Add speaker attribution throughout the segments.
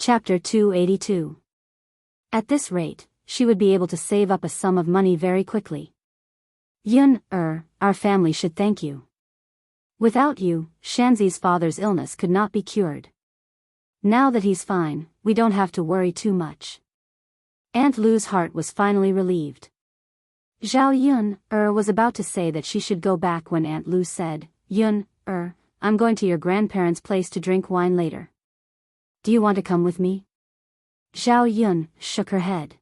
Speaker 1: Chapter 282. At this rate, she would be able to save up a sum of money very quickly. Yun, our family should thank you. Without you, Shanzi's father's illness could not be cured. Now that he's fine, we don't have to worry too much. Aunt Lu's heart was finally relieved. Zhao Yun, was about to say that she should go back when Aunt Lu said, Yun, I'm going to your grandparents' place to drink wine later. Do you want to come with me? Zhao Yun shook her head.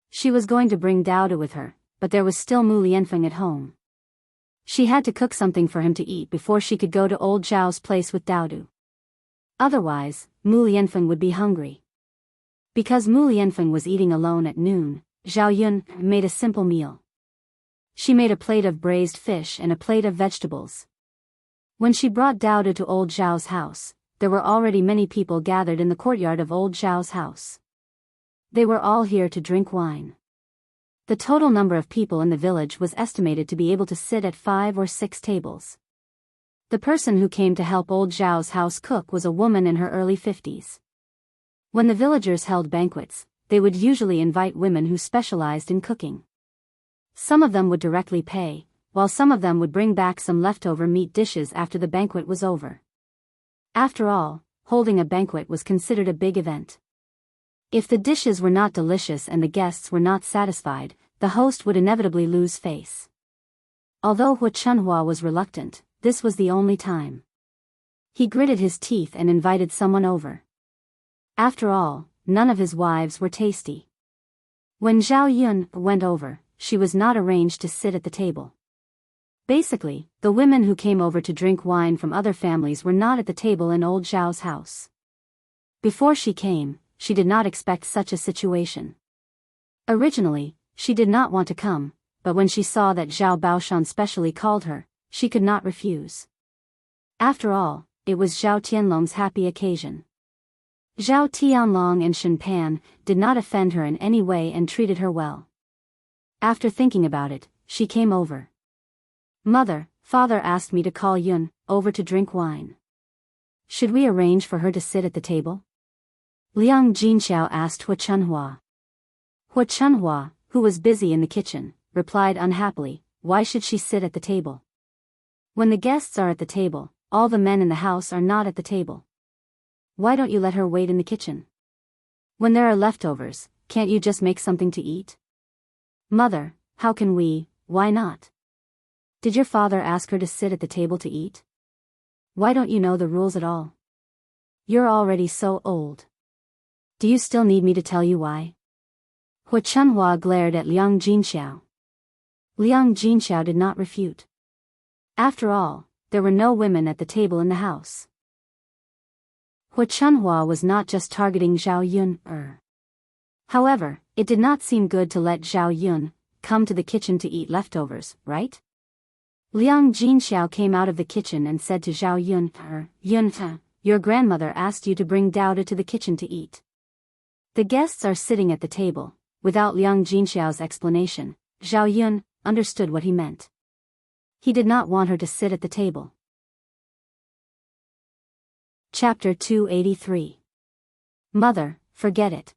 Speaker 1: She was going to bring Dao with her, but there was still Mu Lianfeng at home. She had to cook something for him to eat before she could go to old Zhao's place with Dao. Otherwise, Mu Lianfeng would be hungry. Because Mu Lianfeng was eating alone at noon, Zhao Yun made a simple meal. She made a plate of braised fish and a plate of vegetables. When she brought Dao to old Zhao's house, there were already many people gathered in the courtyard of old Zhao's house. They were all here to drink wine. The total number of people in the village was estimated to be able to sit at 5 or 6 tables. The person who came to help old Zhao's house cook was a woman in her early 50s. When the villagers held banquets, they would usually invite women who specialized in cooking. Some of them would directly pay, while some of them would bring back some leftover meat dishes after the banquet was over. After all, holding a banquet was considered a big event. If the dishes were not delicious and the guests were not satisfied, the host would inevitably lose face. Although Hu Chunhua was reluctant, this was the only time. He gritted his teeth and invited someone over. After all, none of his wives were tasty. When Zhao Yun went over, she was not arranged to sit at the table. Basically, the women who came over to drink wine from other families were not at the table in old Zhao's house. Before she came, she did not expect such a situation. Originally, she did not want to come, but when she saw that Zhao Baoshan specially called her, she could not refuse. After all, it was Zhao Tianlong's happy occasion. Zhao Tianlong and Shen Pan did not offend her in any way and treated her well. After thinking about it, she came over. Mother, father asked me to call Yun over to drink wine. Should we arrange for her to sit at the table? Liang Jinxiao asked Hu Chunhua. Hu Chunhua, who was busy in the kitchen, replied unhappily, why should she sit at the table? When the guests are at the table, all the men in the house are not at the table. Why don't you let her wait in the kitchen? When there are leftovers, can't you just make something to eat? Mother, how can we, why not? Did your father ask her to sit at the table to eat? Why don't you know the rules at all? You're already so old. Do you still need me to tell you why? Hu Chunhua glared at Liang Jinxiao. Liang Jinxiao did not refute. After all, there were no women at the table in the house. Hu Chunhua was not just targeting Zhao Yun. However, it did not seem good to let Zhao Yun come to the kitchen to eat leftovers, right? Liang Jinxiao came out of the kitchen and said to Zhao Yun, Yun, your grandmother asked you to bring Dao to the kitchen to eat. The guests are sitting at the table. Without Liang Jinxiao's explanation, Zhao Yun understood what he meant. He did not want her to sit at the table. Chapter 283. Mother, forget it.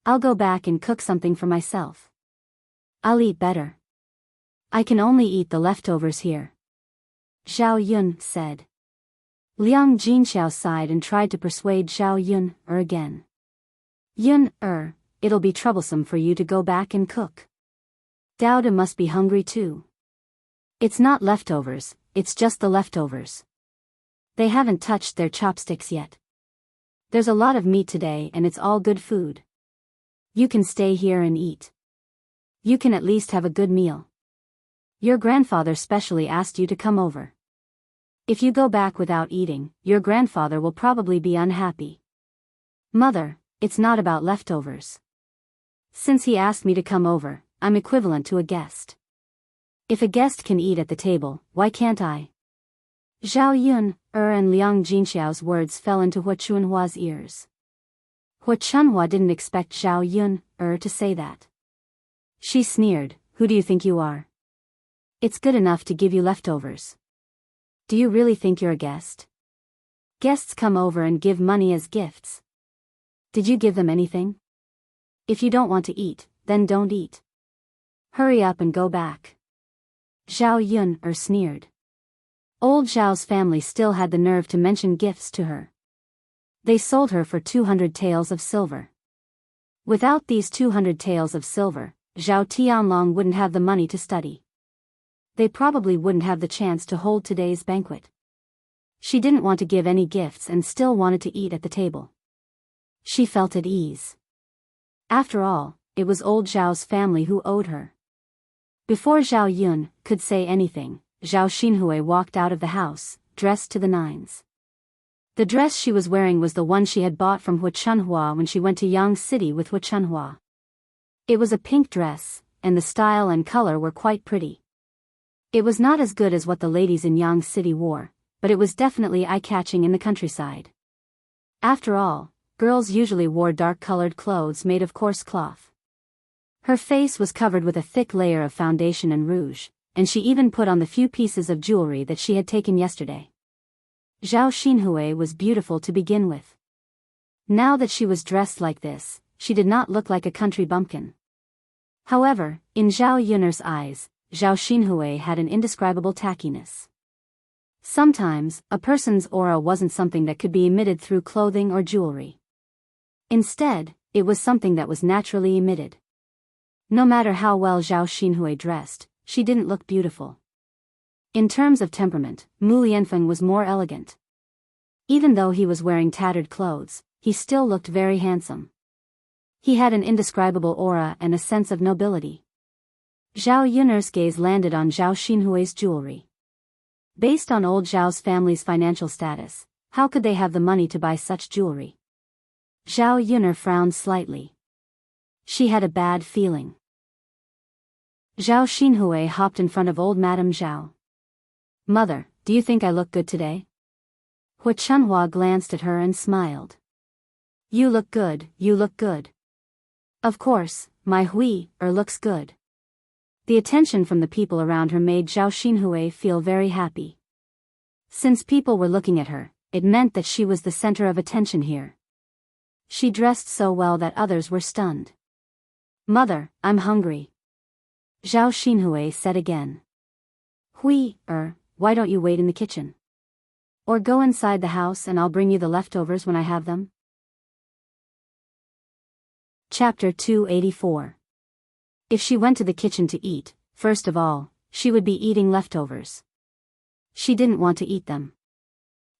Speaker 1: I'll go back and cook something for myself. I'll eat better. I can only eat the leftovers here. Zhao Yun said. Liang Jinxiao sighed and tried to persuade Zhao Yun again. Yun, it'll be troublesome for you to go back and cook. Dao must be hungry too. It's not leftovers, it's just the leftovers. They haven't touched their chopsticks yet. There's a lot of meat today and it's all good food. You can stay here and eat. You can at least have a good meal. Your grandfather specially asked you to come over. If you go back without eating, your grandfather will probably be unhappy. Mother, it's not about leftovers. Since he asked me to come over, I'm equivalent to a guest. If a guest can eat at the table, why can't I? Zhao Yun, and Liang Jinxiao's words fell into Hu Chunhua's ears. Hu Chunhua didn't expect Zhao Yun, to say that. She sneered, who do you think you are? It's good enough to give you leftovers. Do you really think you're a guest? Guests come over and give money as gifts. Did you give them anything? If you don't want to eat, then don't eat. Hurry up and go back. Zhao Yun sneered. Old Zhao's family still had the nerve to mention gifts to her. They sold her for 200 taels of silver. Without these 200 taels of silver, Zhao Tianlong wouldn't have the money to study. They probably wouldn't have the chance to hold today's banquet. She didn't want to give any gifts and still wanted to eat at the table. She felt at ease. After all, it was old Zhao's family who owed her. Before Zhao Yun could say anything, Zhao Xinhui walked out of the house, dressed to the nines. The dress she was wearing was the one she had bought from Hu Chunhua when she went to Yang City with Hu Chunhua. It was a pink dress, and the style and color were quite pretty. It was not as good as what the ladies in Yang City wore, but it was definitely eye-catching in the countryside. After all, girls usually wore dark-colored clothes made of coarse cloth. Her face was covered with a thick layer of foundation and rouge, and she even put on the few pieces of jewelry that she had taken yesterday. Zhao Xinhui was beautiful to begin with. Now that she was dressed like this, she did not look like a country bumpkin. However, in Zhao Yun's eyes, Zhao Xinhui had an indescribable tackiness. Sometimes, a person's aura wasn't something that could be emitted through clothing or jewelry. Instead, it was something that was naturally emitted. No matter how well Zhao Xinhui dressed, she didn't look beautiful. In terms of temperament, Mu Lianfeng was more elegant. Even though he was wearing tattered clothes, he still looked very handsome. He had an indescribable aura and a sense of nobility. Zhao Yun's gaze landed on Zhao Xinhui's jewelry. Based on old Zhao's family's financial status, how could they have the money to buy such jewelry? Zhao Yun frowned slightly. She had a bad feeling. Zhao Xinhui hopped in front of old Madame Zhao. Mother, do you think I look good today? Hu Chunhua glanced at her and smiled. You look good, you look good. Of course, my Hui looks good. The attention from the people around her made Zhao Xinhui feel very happy. Since people were looking at her, it meant that she was the center of attention here. She dressed so well that others were stunned. Mother, I'm hungry. Zhao Xinhui said again. Hui, why don't you wait in the kitchen? Or go inside the house and I'll bring you the leftovers when I have them? Chapter 284. If she went to the kitchen to eat, first of all, she would be eating leftovers. She didn't want to eat them.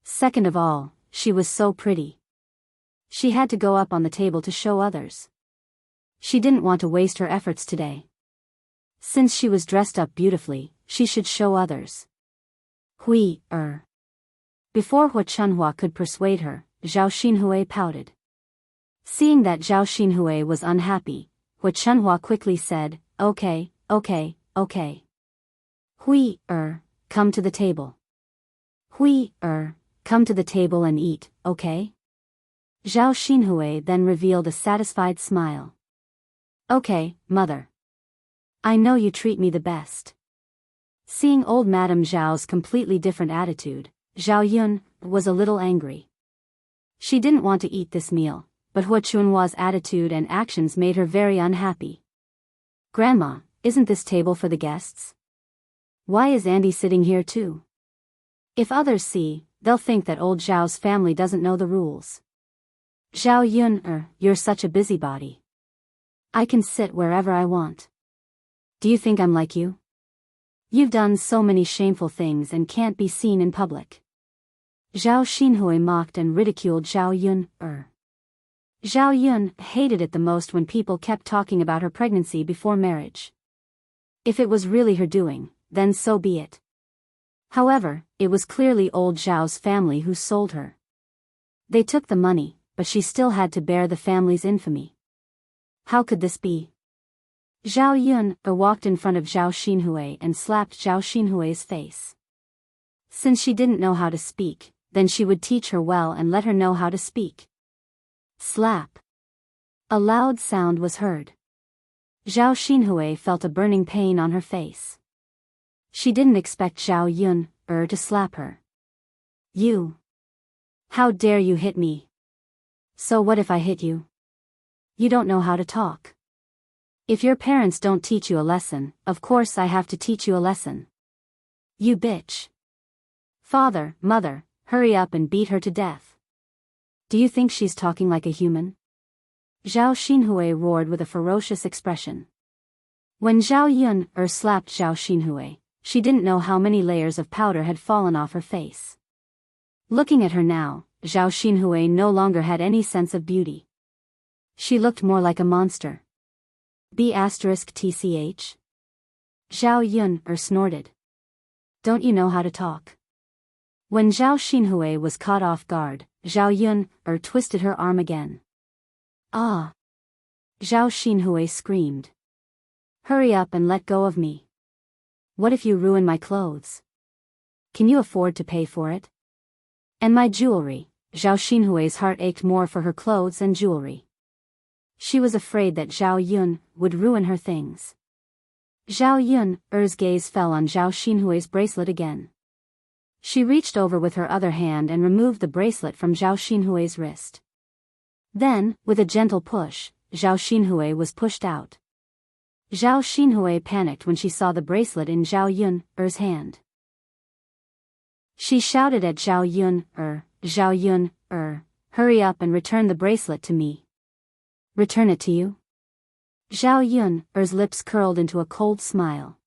Speaker 1: Second of all, she was so pretty. She had to go up on the table to show others. She didn't want to waste her efforts today. Since she was dressed up beautifully, she should show others. Hui, Before Hu Chunhua could persuade her, Zhao Xinhui pouted. Seeing that Zhao Xinhui was unhappy, Hu Chunhua quickly said, Okay. Hui, come to the table. Hui, come to the table and eat, okay? Zhao Xinhui then revealed a satisfied smile. Okay, mother. I know you treat me the best. Seeing old Madame Zhao's completely different attitude, Zhao Yun was a little angry. She didn't want to eat this meal, but Hu Chunhua's attitude and actions made her very unhappy. Grandma, isn't this table for the guests? Why is Andy sitting here too? If others see, they'll think that old Zhao's family doesn't know the rules. Zhao Yun, you're such a busybody. I can sit wherever I want. Do you think I'm like you? You've done so many shameful things and can't be seen in public. Zhao Xinhui mocked and ridiculed Zhao Yun. Zhao Yun hated it the most when people kept talking about her pregnancy before marriage. If it was really her doing, then so be it. However, it was clearly old Zhao's family who sold her. They took the money, but she still had to bear the family's infamy. How could this be? Zhao Yun walked in front of Zhao Xinhui and slapped Zhao Xinhui's face. Since she didn't know how to speak, then she would teach her well and let her know how to speak. Slap. A loud sound was heard. Zhao Xinhui felt a burning pain on her face. She didn't expect Zhao Yun to slap her. You. How dare you hit me? So what if I hit you? You don't know how to talk. If your parents don't teach you a lesson, of course I have to teach you a lesson. You bitch. Father, mother, hurry up and beat her to death. Do you think she's talking like a human? Zhao Xinhui roared with a ferocious expression. When Zhao Yun slapped Zhao Xinhui, she didn't know how many layers of powder had fallen off her face. Looking at her now, Zhao Xinhui no longer had any sense of beauty. She looked more like a monster. B*TCH? Zhao Yun snorted. Don't you know how to talk? When Zhao Xinhui was caught off guard, Zhao Yun twisted her arm again. Ah! Zhao Xinhui screamed. Hurry up and let go of me. What if you ruin my clothes? Can you afford to pay for it? And my jewelry. Zhao Xinhui's heart ached more for her clothes and jewelry. She was afraid that Zhao Yun would ruin her things. Zhao Yun's gaze fell on Zhao Xinhui's bracelet again. She reached over with her other hand and removed the bracelet from Zhao Xinhui's wrist. Then, with a gentle push, Zhao Xinhui was pushed out. Zhao Xinhui panicked when she saw the bracelet in Zhao Yun's hand. She shouted at Zhao Yun, hurry up and return the bracelet to me. Return it to you? Zhao Yun's lips curled into a cold smile.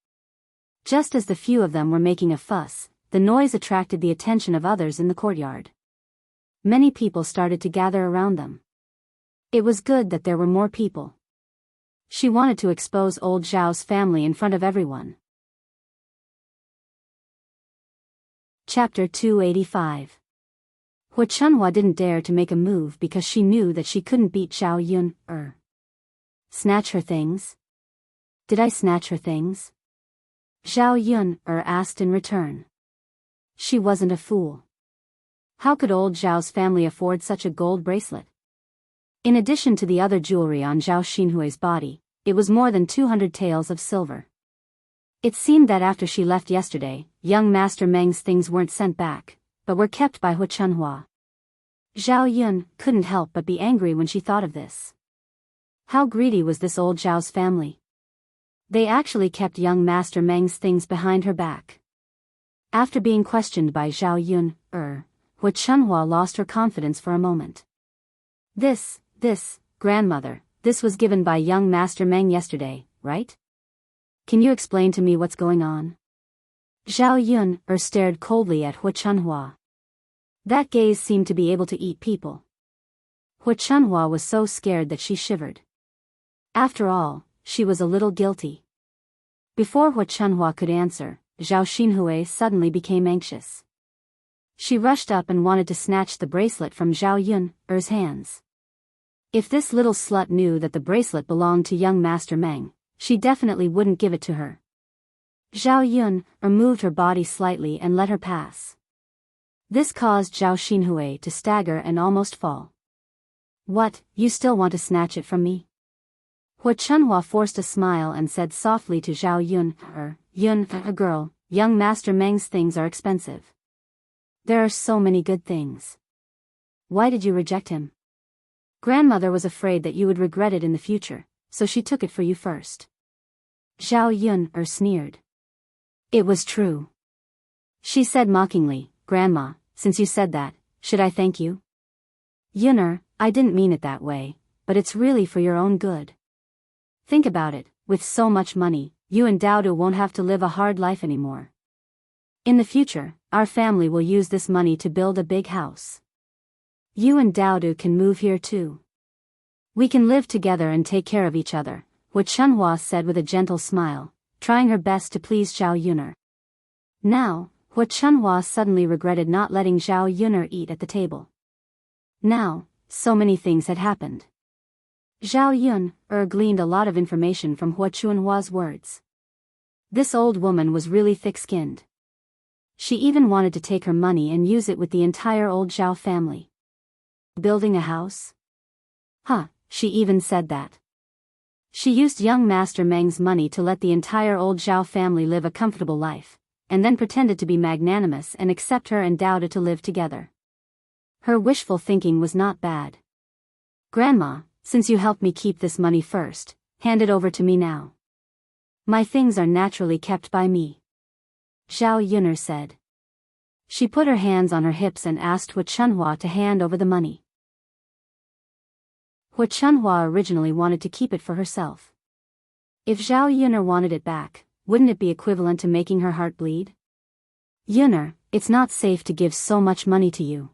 Speaker 1: Just as the few of them were making a fuss, the noise attracted the attention of others in the courtyard. Many people started to gather around them. It was good that there were more people. She wanted to expose old Zhao's family in front of everyone. Chapter 285. Hua Chunhua didn't dare to make a move because she knew that she couldn't beat Zhao Yun. Snatch her things? Did I snatch her things? Zhao Yun asked in return. She wasn't a fool. How could old Zhao's family afford such a gold bracelet? In addition to the other jewelry on Zhao Xinhui's body, it was more than 200 taels of silver. It seemed that after she left yesterday, young Master Meng's things weren't sent back, but were kept by Hua Chunhua. Zhao Yun couldn't help but be angry when she thought of this. How greedy was this old Zhao's family? They actually kept young Master Meng's things behind her back. After being questioned by Zhao Yun, Hua Chunhua lost her confidence for a moment. This, grandmother, this was given by young Master Meng yesterday, right? Can you explain to me what's going on? Zhao Yun stared coldly at Hua Chunhua. That gaze seemed to be able to eat people. Hua Chunhua was so scared that she shivered. After all, she was a little guilty. Before Hua Chunhua could answer, Zhao Xinhui suddenly became anxious. She rushed up and wanted to snatch the bracelet from Zhao Yun's hands. If this little slut knew that the bracelet belonged to young Master Meng, she definitely wouldn't give it to her. Zhao Yun moved her body slightly and let her pass. This caused Zhao Xinhui to stagger and almost fall. What, you still want to snatch it from me? Hua Chunhua forced a smile and said softly to Zhao Yun, girl, young Master Meng's things are expensive. There are so many good things. Why did you reject him? Grandmother was afraid that you would regret it in the future, so she took it for you first. Zhao Yun sneered. It was true. She said mockingly, Grandma, since you said that, should I thank you? Yun'er, I didn't mean it that way, but it's really for your own good. Think about it, with so much money, you and Daodu won't have to live a hard life anymore. In the future, our family will use this money to build a big house. You and Daodu can move here too. We can live together and take care of each other, Hua Chunhua said with a gentle smile, trying her best to please Zhao Yun'er. Now, Hua Chunhua suddenly regretted not letting Zhao Yun'er eat at the table. Now, so many things had happened. Zhao Yun'er gleaned a lot of information from Hua Chunhua's words. This old woman was really thick-skinned. She even wanted to take her money and use it with the entire old Zhao family. Building a house? She even said that. She used young Master Meng's money to let the entire old Zhao family live a comfortable life, and then pretended to be magnanimous and accept her and Daoda to live together. Her wishful thinking was not bad. Grandma, since you helped me keep this money first, hand it over to me now. My things are naturally kept by me. Zhao Yun'er said. She put her hands on her hips and asked Hu Chunhua to hand over the money. Hu Chunhua originally wanted to keep it for herself. If Zhao Yun'er wanted it back, wouldn't it be equivalent to making her heart bleed? Yun'er, it's not safe to give so much money to you.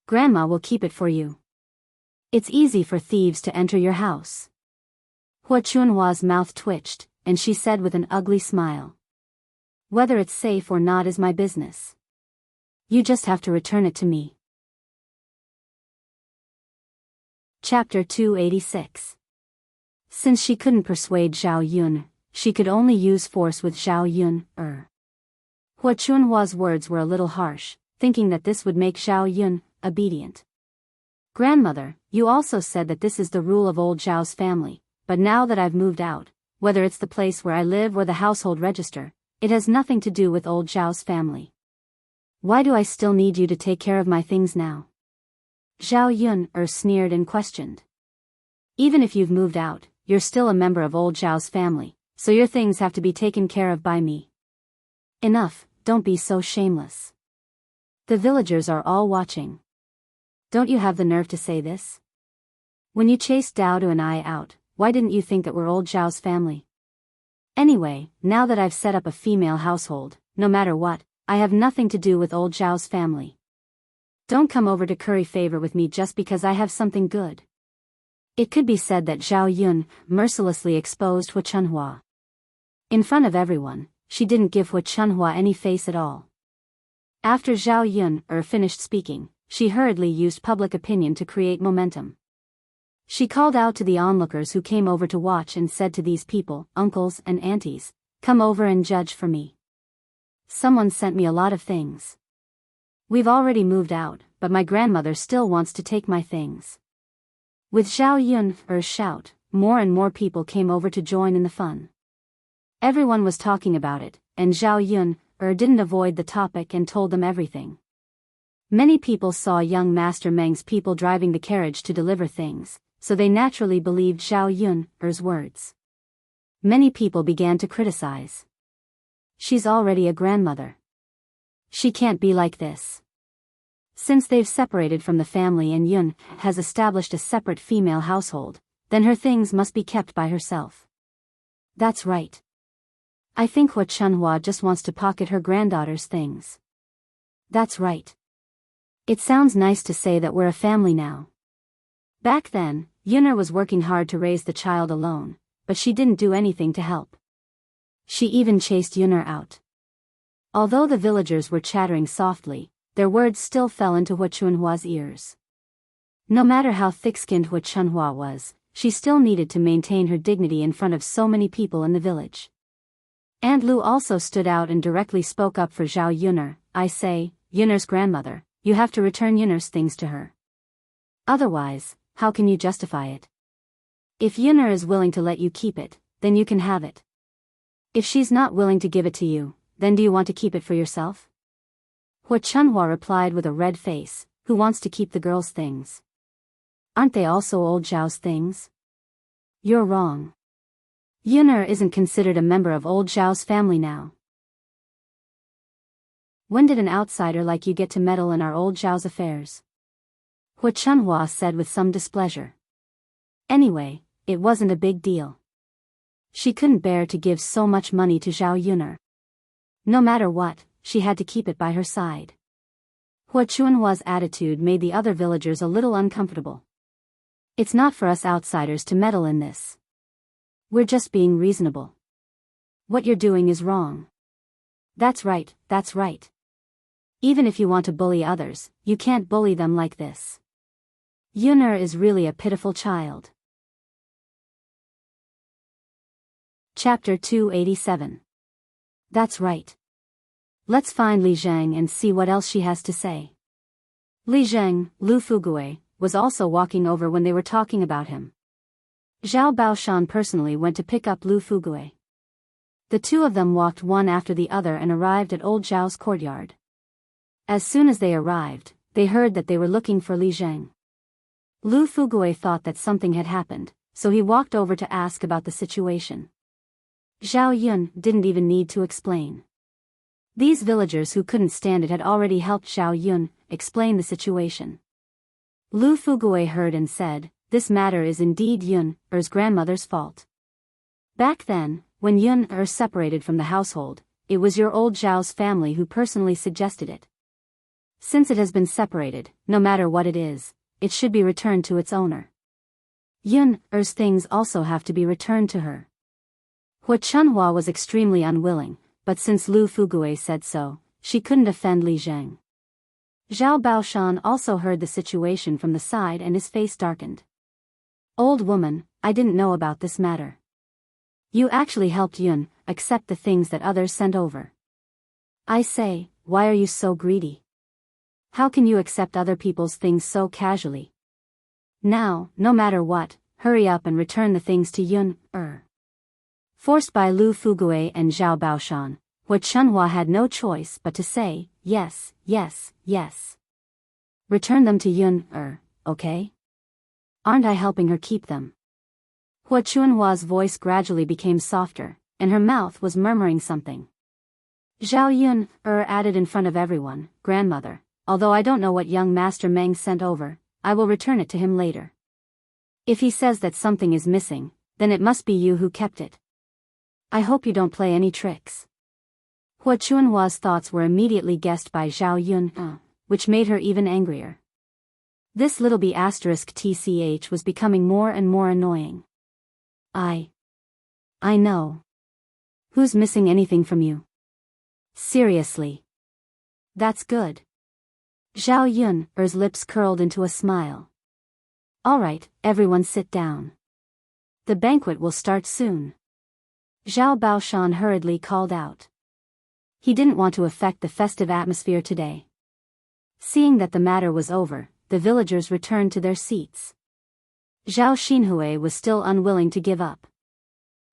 Speaker 1: Grandma will keep it for you. It's easy for thieves to enter your house. Hu Chunhua's mouth twitched, and she said with an ugly smile. Whether it's safe or not is my business. You just have to return it to me. Chapter 286. Since she couldn't persuade Zhao Yun, she could only use force with Zhao Yun'er. Hu Chunhua's words were a little harsh, thinking that this would make Zhao Yun obedient. Grandmother, you also said that this is the rule of old Zhao's family, but now that I've moved out, whether it's the place where I live or the household register, it has nothing to do with old Zhao's family. Why do I still need you to take care of my things now? Zhao Yun'er sneered and questioned. Even if you've moved out, you're still a member of old Zhao's family, so your things have to be taken care of by me. Enough, don't be so shameless. The villagers are all watching. Don't you have the nerve to say this? When you chased Dao and I out, why didn't you think that we're old Zhao's family? Anyway, now that I've set up a female household, no matter what, I have nothing to do with old Zhao's family. Don't come over to curry favor with me just because I have something good. It could be said that Zhao Yun mercilessly exposed Hu Chunhua. In front of everyone, she didn't give Hu Chunhua any face at all. After Zhao Yun'er finished speaking, she hurriedly used public opinion to create momentum. She called out to the onlookers who came over to watch and said to these people, uncles and aunties, come over and judge for me. Someone sent me a lot of things. We've already moved out, but my grandmother still wants to take my things. With Zhao Yun'er's shout, more and more people came over to join in the fun. Everyone was talking about it, and Zhao Yun'er didn't avoid the topic and told them everything. Many people saw young Master Meng's people driving the carriage to deliver things, so they naturally believed Zhao Yun'er's words. Many people began to criticize. She's already a grandmother. She can't be like this. Since they've separated from the family and Yun has established a separate female household, then her things must be kept by herself. That's right. I think Hu Chunhua just wants to pocket her granddaughter's things. That's right. It sounds nice to say that we're a family now. Back then, Yun'er was working hard to raise the child alone, but she didn't do anything to help. She even chased Yun'er out. Although the villagers were chattering softly, their words still fell into Hu Chunhua's ears. No matter how thick-skinned Hu Chunhua was, she still needed to maintain her dignity in front of so many people in the village. Aunt Lu also stood out and directly spoke up for Zhao Yun'er. I say, Yun'er's grandmother, you have to return Yun'er's things to her. Otherwise, how can you justify it? If Yun'er is willing to let you keep it, then you can have it. If she's not willing to give it to you, then do you want to keep it for yourself? Hu Chunhua replied with a red face, who wants to keep the girl's things? Aren't they also old Zhao's things? You're wrong. Yun'er isn't considered a member of old Zhao's family now. When did an outsider like you get to meddle in our old Zhao's affairs? Hu Chunhua said with some displeasure. Anyway, it wasn't a big deal. She couldn't bear to give so much money to Zhao Yun'er. No matter what, she had to keep it by her side. Hu Chunhua's attitude made the other villagers a little uncomfortable. It's not for us outsiders to meddle in this. We're just being reasonable. What you're doing is wrong. That's right, that's right. Even if you want to bully others, you can't bully them like this. Yun'er is really a pitiful child. Chapter 287. That's right. Let's find Li Zheng and see what else she has to say. Li Zheng, Lu Fugue, was also walking over when they were talking about him. Zhao Baoshan personally went to pick up Lu Fugue. The two of them walked one after the other and arrived at old Zhao's courtyard. As soon as they arrived, they heard that they were looking for Li Zheng. Lu Fugui thought that something had happened, so he walked over to ask about the situation. Zhao Yun didn't even need to explain. These villagers who couldn't stand it had already helped Zhao Yun explain the situation. Lu Fugui heard and said, "This matter is indeed Yun Er's grandmother's fault. Back then, when Yun Er separated from the household, it was your old Zhao's family who personally suggested it. Since it has been separated, no matter what it is, it should be returned to its owner. Yun Er's things also have to be returned to her." Hua Chunhua was extremely unwilling, but since Lu Fugui said so, she couldn't offend Li Zheng. Zhao Baoshan also heard the situation from the side and his face darkened. "Old woman, I didn't know about this matter. You actually helped Yun accept the things that others sent over. I say, why are you so greedy? How can you accept other people's things so casually? Now, no matter what, hurry up and return the things to Yun Er." Forced by Lu Fugui and Zhao Baoshan, Hua Chunhua had no choice but to say, "Yes, yes, yes. Return them to Yun Er, okay? Aren't I helping her keep them?" Hua Chunhua's voice gradually became softer, and her mouth was murmuring something. Zhao Yun Er added in front of everyone, "Grandmother, although I don't know what young Master Meng sent over, I will return it to him later. If he says that something is missing, then it must be you who kept it. I hope you don't play any tricks." Hua Chunhua's thoughts were immediately guessed by Zhao Yun, which made her even angrier. This little B***TCH was becoming more and more annoying. I know. Who's missing anything from you? Seriously. That's good." Zhao Yun Er's lips curled into a smile. "Alright, everyone sit down. The banquet will start soon." Zhao Baoshan hurriedly called out. He didn't want to affect the festive atmosphere today. Seeing that the matter was over, the villagers returned to their seats. Zhao Xinhui was still unwilling to give up.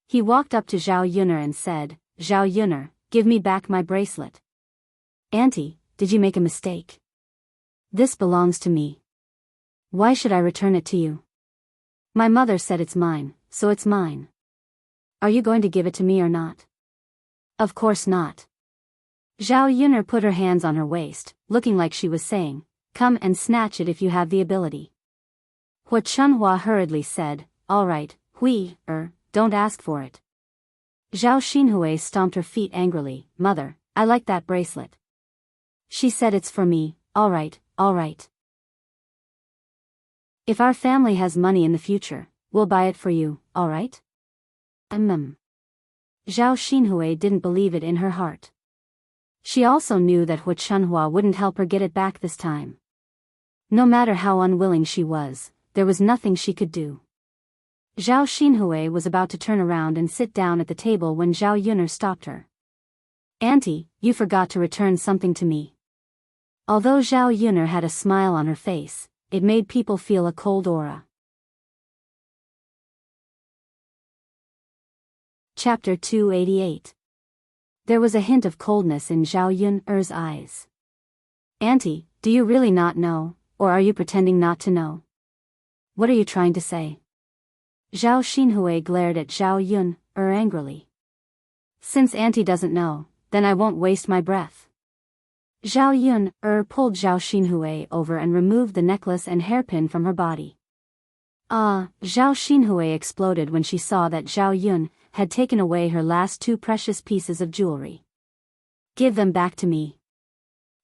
Speaker 1: He walked up to Zhao Yun'er and said, "Zhao Yun'er, give me back my bracelet." "Auntie, did you make a mistake? This belongs to me. Why should I return it to you? My mother said it's mine, so it's mine. Are you going to give it to me or not?" "Of course not." Zhao Yun'er put her hands on her waist, looking like she was saying, "Come and snatch it if you have the ability." Hua Chunhua hurriedly said, "All right, Hui, don't ask for it." Zhao Xinhui stomped her feet angrily, "Mother, I like that bracelet. She said it's for me, all right, all right. If our family has money in the future, we'll buy it for you, all right?" Zhao Xinhui didn't believe it in her heart. She also knew that Hua Chunhua wouldn't help her get it back this time. No matter how unwilling she was, there was nothing she could do. Zhao Xinhui was about to turn around and sit down at the table when Zhao Yun'er stopped her. "Auntie, you forgot to return something to me." Although Zhao Yun'er had a smile on her face, it made people feel a cold aura. Chapter 288. There was a hint of coldness in Zhao Yun'er's eyes. "Auntie, do you really not know, or are you pretending not to know? What are you trying to say?" Zhao Xinhui glared at Zhao Yun'er angrily. "Since Auntie doesn't know, then I won't waste my breath." Zhao Yun'er pulled Zhao Xinhui over and removed the necklace and hairpin from her body. Zhao Xinhui exploded when she saw that Zhao Yun had taken away her last two precious pieces of jewelry. "Give them back to me.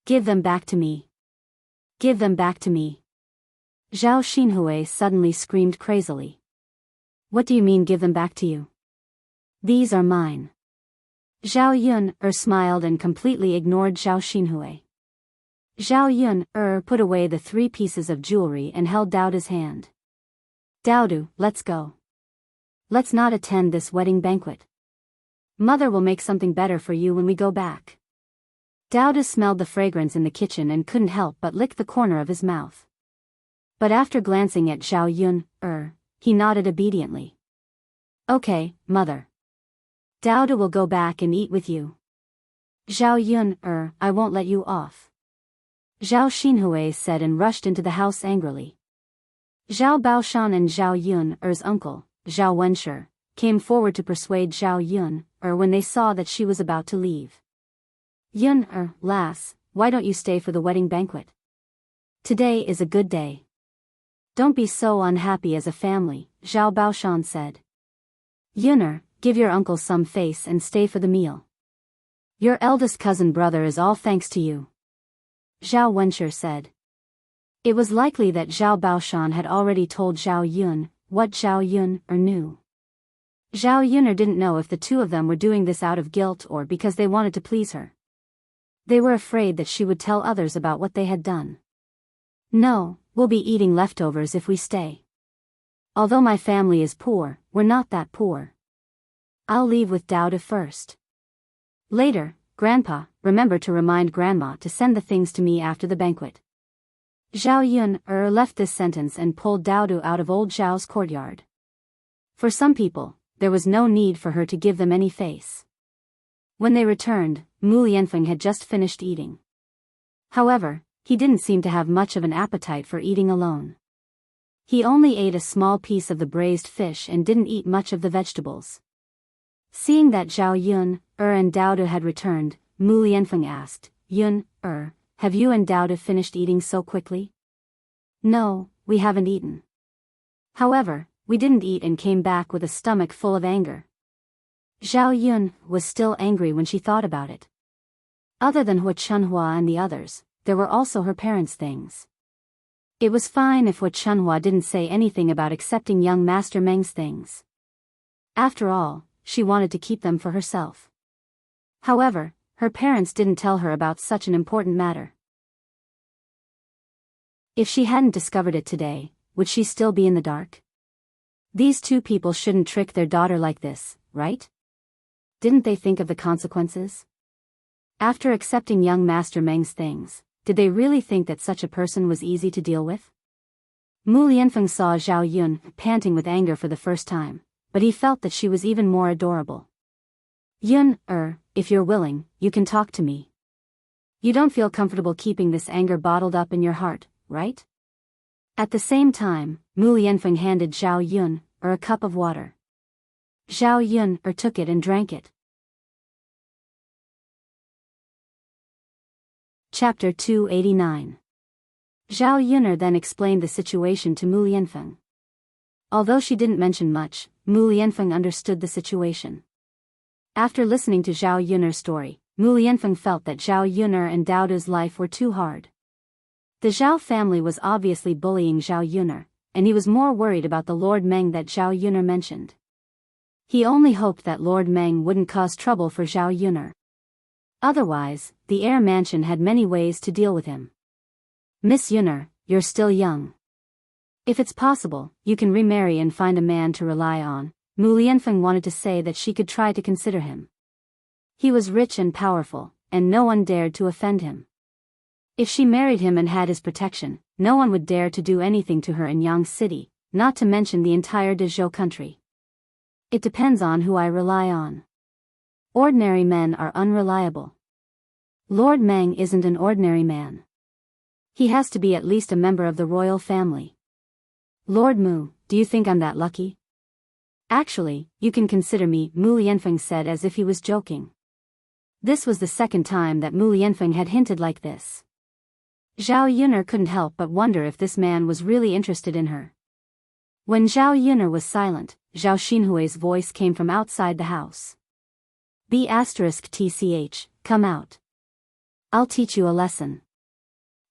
Speaker 1: Give them back to me. Give them back to me." Zhao Xinhui suddenly screamed crazily. "What do you mean give them back to you? These are mine." Zhao Yun'er smiled and completely ignored Zhao Xinhui. Zhao Yun'er put away the three pieces of jewelry and held Daoda's hand. "Daodu, let's go. Let's not attend this wedding banquet. Mother will make something better for you when we go back." Daoda smelled the fragrance in the kitchen and couldn't help but lick the corner of his mouth. But after glancing at Zhao Yun'er, he nodded obediently. "Okay, mother. Daoda will go back and eat with you." "Zhao Yun'er, I won't let you off," Zhao Xinhui said and rushed into the house angrily. Zhao Baoshan and Zhao Yun-er's uncle, Zhao Wenshi, came forward to persuade Zhao Yun-er when they saw that she was about to leave. Yun-er, lass, why don't you stay for the wedding banquet? Today is a good day. Don't be so unhappy as a family, Zhao Baoshan said. Yun-er, give your uncle some face and stay for the meal. Your eldest cousin brother is all thanks to you. Zhao Wenshi said. It was likely that Zhao Baoshan had already told Zhao Yun what Zhao Yun-er knew. Zhao Yun-er didn't know if the two of them were doing this out of guilt or because they wanted to please her. They were afraid that she would tell others about what they had done. No, we'll be eating leftovers if we stay. Although my family is poor, we're not that poor. I'll leave with Dao first. Later, Grandpa, remember to remind Grandma to send the things to me after the banquet. Zhao Yun-er left this sentence and pulled Dao out of old Zhao's courtyard. For some people, there was no need for her to give them any face. When they returned, Mu Lianfeng had just finished eating. However, he didn't seem to have much of an appetite for eating alone. He only ate a small piece of the braised fish and didn't eat much of the vegetables. Seeing that Zhao Yun-er and Dao had returned, Mu Lianfeng asked, Yun-er, have you and Dao finished eating so quickly? No, we haven't eaten. However, we didn't eat and came back with a stomach full of anger. Zhao Yun was still angry when she thought about it. Other than Hua Chunhua and the others, there were also her parents' things. It was fine if Hua Chunhua didn't say anything about accepting young Master Meng's things. After all, she wanted to keep them for herself. However, her parents didn't tell her about such an important matter. If she hadn't discovered it today, would she still be in the dark? These two people shouldn't trick their daughter like this, right? Didn't they think of the consequences? After accepting young Master Meng's things, did they really think that such a person was easy to deal with? Mu Lianfeng saw Zhao Yun panting with anger for the first time, but he felt that she was even more adorable. Yun-er, if you're willing, you can talk to me. You don't feel comfortable keeping this anger bottled up in your heart, right? At the same time, Mu Lianfeng handed Zhao Yun-er a cup of water. Zhao Yun-er took it and drank it. Chapter 289. Zhao Yun-er then explained the situation to Mu Lianfeng. Although she didn't mention much, Mu Lianfeng understood the situation. After listening to Zhao Yun-er's story, Mu Lianfeng felt that Zhao Yun-er and Daoda's life were too hard. The Zhao family was obviously bullying Zhao Yun-er, and he was more worried about the Lord Meng that Zhao Yun-er mentioned. He only hoped that Lord Meng wouldn't cause trouble for Zhao Yun-er. Otherwise, the heir mansion had many ways to deal with him. Miss Yun-er, you're still young. If it's possible, you can remarry and find a man to rely on. Mu Lianfeng wanted to say that she could try to consider him. He was rich and powerful, and no one dared to offend him. If she married him and had his protection, no one would dare to do anything to her in Yang City, not to mention the entire Dezhou country. It depends on who I rely on. Ordinary men are unreliable. Lord Meng isn't an ordinary man. He has to be at least a member of the royal family. Lord Mu, do you think I'm that lucky? Actually, you can consider me, Mu Lianfeng said as if he was joking. This was the second time that Mu Lianfeng had hinted like this. Zhao Yun-er couldn't help but wonder if this man was really interested in her. When Zhao Yun-er was silent, Zhao Xinhui's voice came from outside the house. B***tch, come out. I'll teach you a lesson.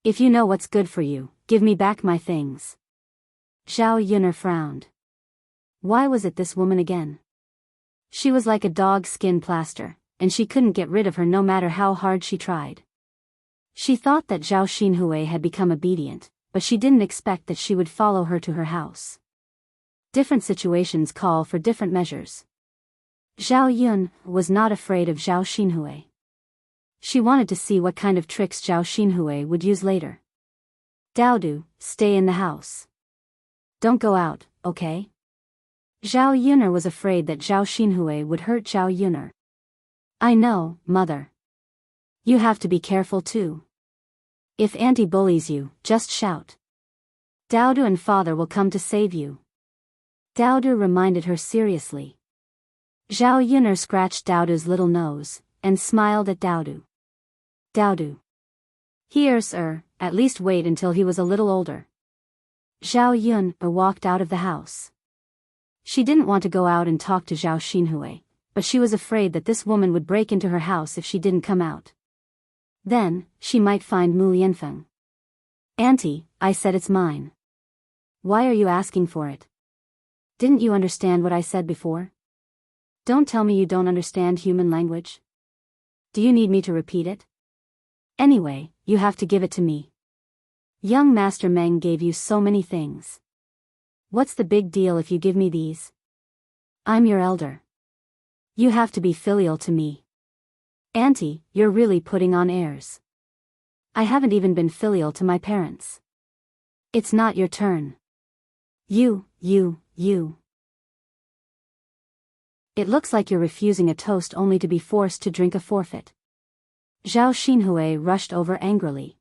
Speaker 1: If you know what's good for you, give me back my things. Zhao Yun-er frowned. Why was it this woman again? She was like a dog's skin plaster, and she couldn't get rid of her no matter how hard she tried. She thought that Zhao Xinhui had become obedient, but she didn't expect that she would follow her to her house. Different situations call for different measures. Zhao Yun was not afraid of Zhao Xinhui. She wanted to see what kind of tricks Zhao Xinhui would use later. Daodu, stay in the house. Don't go out, okay? Zhao Yun was afraid that Zhao Xinhui would hurt Zhao Yun. I know, mother. You have to be careful too. If auntie bullies you, just shout. Daodu and father will come to save you. Daodu reminded her seriously. Zhao Yun'er scratched Daodu's little nose, and smiled at Daodu. Daodu. Here's at least wait until he was a little older. Zhao Yun'er walked out of the house. She didn't want to go out and talk to Zhao Xinhui, but she was afraid that this woman would break into her house if she didn't come out. Then, she might find Mu Lianfeng. Auntie, I said it's mine. Why are you asking for it? Didn't you understand what I said before? Don't tell me you don't understand human language. Do you need me to repeat it? Anyway, you have to give it to me. Young Master Meng gave you so many things. What's the big deal if you give me these? I'm your elder. You have to be filial to me. Auntie, you're really putting on airs. I haven't even been filial to my parents. It's not your turn. You. It looks like you're refusing a toast only to be forced to drink a forfeit. Zhao Xinhui rushed over angrily.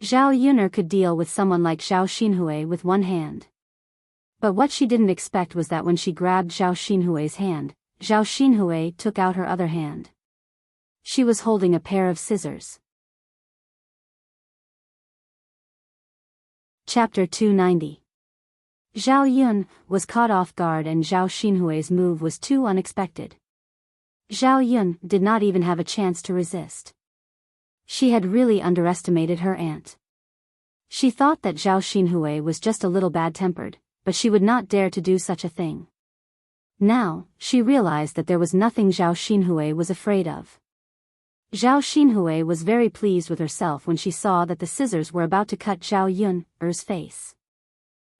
Speaker 1: Zhao Yun'er could deal with someone like Zhao Xinhui with one hand. But what she didn't expect was that when she grabbed Zhao Xinhui's hand, Zhao Xinhui took out her other hand. She was holding a pair of scissors. Chapter 290. Zhao Yun was caught off guard and Zhao Xinhui's move was too unexpected. Zhao Yun did not even have a chance to resist. She had really underestimated her aunt. She thought that Zhao Xinhui was just a little bad-tempered, but she would not dare to do such a thing. Now, she realized that there was nothing Zhao Xinhui was afraid of. Zhao Xinhui was very pleased with herself when she saw that the scissors were about to cut Zhao Yun'er's face.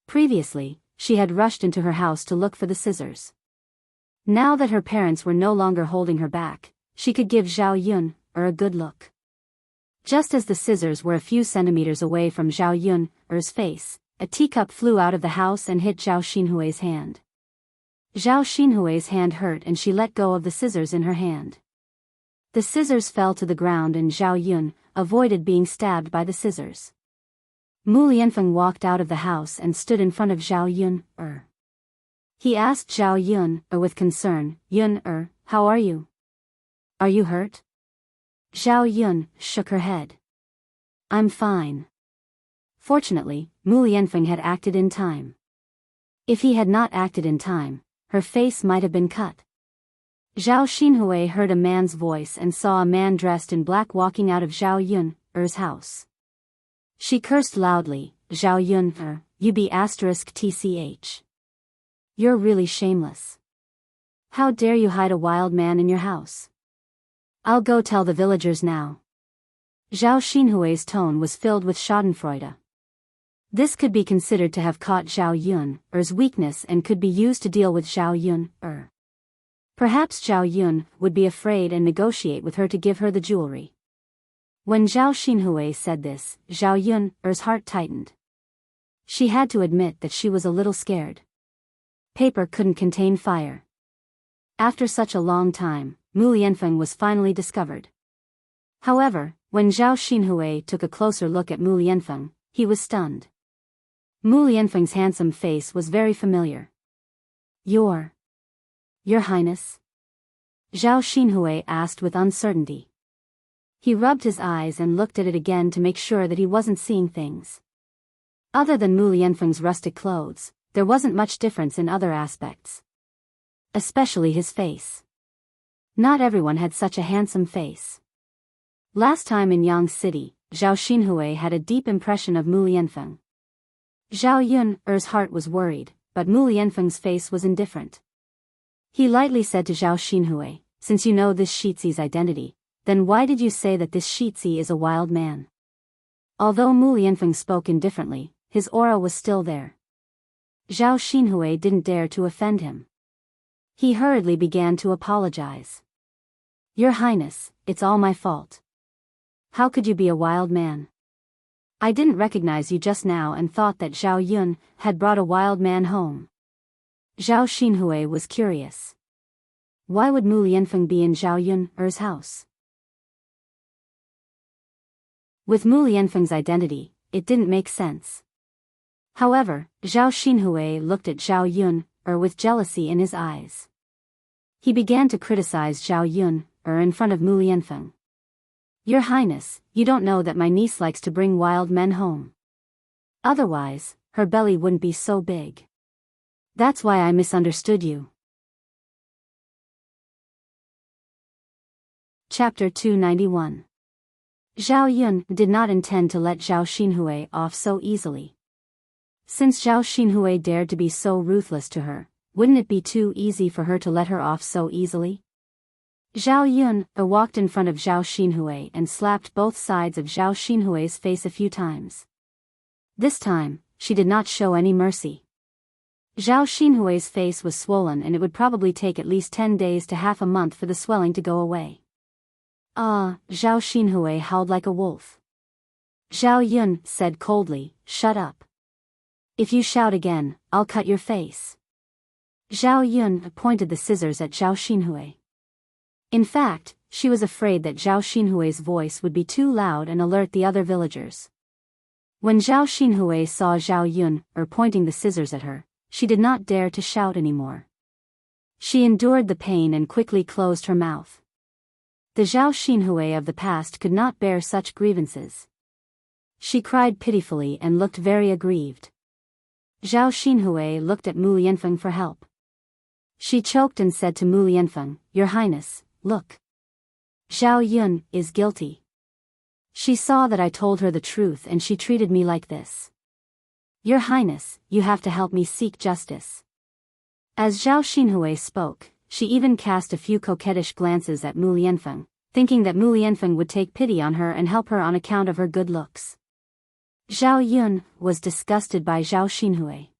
Speaker 1: Previously, she had rushed into her house to look for the scissors. Now that her parents were no longer holding her back, she could give Zhao Yun'er a good look. Just as the scissors were a few centimeters away from Zhao Yun'er's face, a teacup flew out of the house and hit Zhao Xinhui's hand. Zhao Xinhui's hand hurt and she let go of the scissors in her hand. The scissors fell to the ground and Zhao Yun avoided being stabbed by the scissors. Mu Lianfeng walked out of the house and stood in front of Zhao Yun'er. He asked Zhao Yun'er with concern, "Yun'er, how are you? Are you hurt?" Zhao Yun shook her head. "I'm fine." Fortunately, Mu Lianfeng had acted in time. If he had not acted in time, her face might have been cut. Zhao Xinhui heard a man's voice and saw a man dressed in black walking out of Zhao Yun'er's house. She cursed loudly, "Zhao Yun'er, you be *tch. You're really shameless. How dare you hide a wild man in your house? I'll go tell the villagers now." Zhao Xinhui's tone was filled with schadenfreude. This could be considered to have caught Zhao Yun'er's weakness and could be used to deal with Zhao Yun'er. Perhaps Zhao Yun would be afraid and negotiate with her to give her the jewelry. When Zhao Xinhui said this, Zhao Yun'er's heart tightened. She had to admit that she was a little scared. Paper couldn't contain fire. After such a long time, Mu Lianfeng was finally discovered. However, when Zhao Xinhui took a closer look at Mu Lianfeng, he was stunned. Mu Lianfeng's handsome face was very familiar. Your Highness?" Zhao Xinhui asked with uncertainty. He rubbed his eyes and looked at it again to make sure that he wasn't seeing things. Other than Mu Lianfeng's rustic clothes, there wasn't much difference in other aspects. Especially his face. Not everyone had such a handsome face. Last time in Yang City, Zhao Xinhui had a deep impression of Mu Lianfeng. Zhao Yun'er's heart was worried, but Mu Lianfeng's face was indifferent. He lightly said to Zhao Xinhui, "Since you know this Shizi's identity, then why did you say that this Shizi is a wild man?" Although Mu Lianfeng spoke indifferently, his aura was still there. Zhao Xinhui didn't dare to offend him. He hurriedly began to apologize. "Your Highness, it's all my fault. How could you be a wild man? I didn't recognize you just now and thought that Zhao Yun had brought a wild man home." Zhao Xinhui was curious. Why would Mu Lianfeng be in Zhao Yun'er's house? With Mu Lianfeng's identity, it didn't make sense. However, Zhao Xinhui looked at Zhao Yun, with jealousy in his eyes. He began to criticize Zhao Yun, in front of Mu Lianfeng. Your Highness, you don't know that my niece likes to bring wild men home. Otherwise, her belly wouldn't be so big. That's why I misunderstood you. Chapter 291. Zhao Yun did not intend to let Zhao Xinhui off so easily. Since Zhao Xinhui dared to be so ruthless to her, wouldn't it be too easy for her to let her off so easily? Zhao Yun walked in front of Zhao Xinhui and slapped both sides of Zhao Xinhui's face a few times. This time, she did not show any mercy. Zhao Xinhui's face was swollen and it would probably take at least 10 days to half a month for the swelling to go away. Zhao Xinhui howled like a wolf. Zhao Yun said coldly, "Shut up. If you shout again, I'll cut your face." Zhao Yun pointed the scissors at Zhao Xinhui. In fact, she was afraid that Zhao Xinhui's voice would be too loud and alert the other villagers. When Zhao Xinhui saw Zhao Yun pointing the scissors at her, she did not dare to shout anymore. She endured the pain and quickly closed her mouth. The Zhao Xinhui of the past could not bear such grievances. She cried pitifully and looked very aggrieved. Zhao Xinhui looked at Mu Lianfeng for help. She choked and said to Mu Lianfeng, "Your Highness, look. Zhao Yun is guilty. She saw that I told her the truth and she treated me like this. Your Highness, you have to help me seek justice." As Zhao Xinhui spoke, she even cast a few coquettish glances at Mu Lianfeng, thinking that Mu Lianfeng would take pity on her and help her on account of her good looks. Zhao Yun was disgusted by Zhao Xinhui.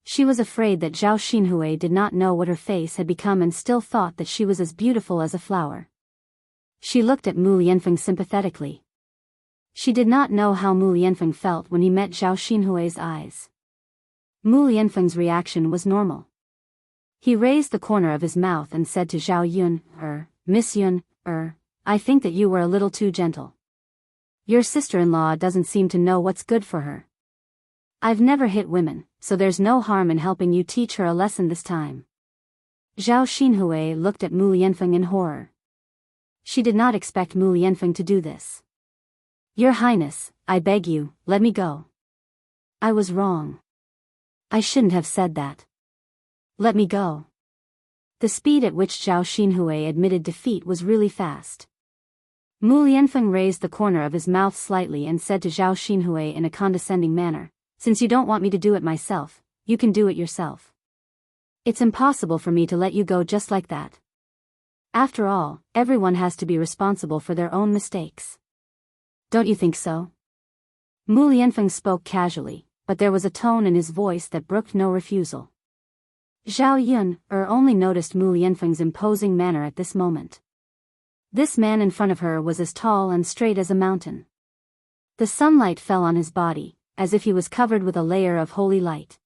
Speaker 1: She was afraid that Zhao Xinhui did not know what her face had become and still thought that she was as beautiful as a flower. She looked at Mu Lianfeng sympathetically. She did not know how Mu Lianfeng felt when he met Zhao Xinhui's eyes. Mu Lianfeng's reaction was normal. He raised the corner of his mouth and said to Zhao Yun, "Miss Yun, I think that you were a little too gentle. Your sister-in-law doesn't seem to know what's good for her. I've never hit women, so there's no harm in helping you teach her a lesson this time." Zhao Xinhui looked at Mu Lianfeng in horror. She did not expect Mu Lianfeng to do this. "Your Highness, I beg you, let me go. I was wrong. I shouldn't have said that. Let me go." The speed at which Zhao Xinhui admitted defeat was really fast. Mu Lianfeng raised the corner of his mouth slightly and said to Zhao Xinhui in a condescending manner, "Since you don't want me to do it myself, you can do it yourself. It's impossible for me to let you go just like that. After all, everyone has to be responsible for their own mistakes. Don't you think so?" Mu Lianfeng spoke casually, but there was a tone in his voice that brooked no refusal. Zhao Yun only noticed Mu Lianfeng's imposing manner at this moment. This man in front of her was as tall and straight as a mountain. The sunlight fell on his body, as if he was covered with a layer of holy light.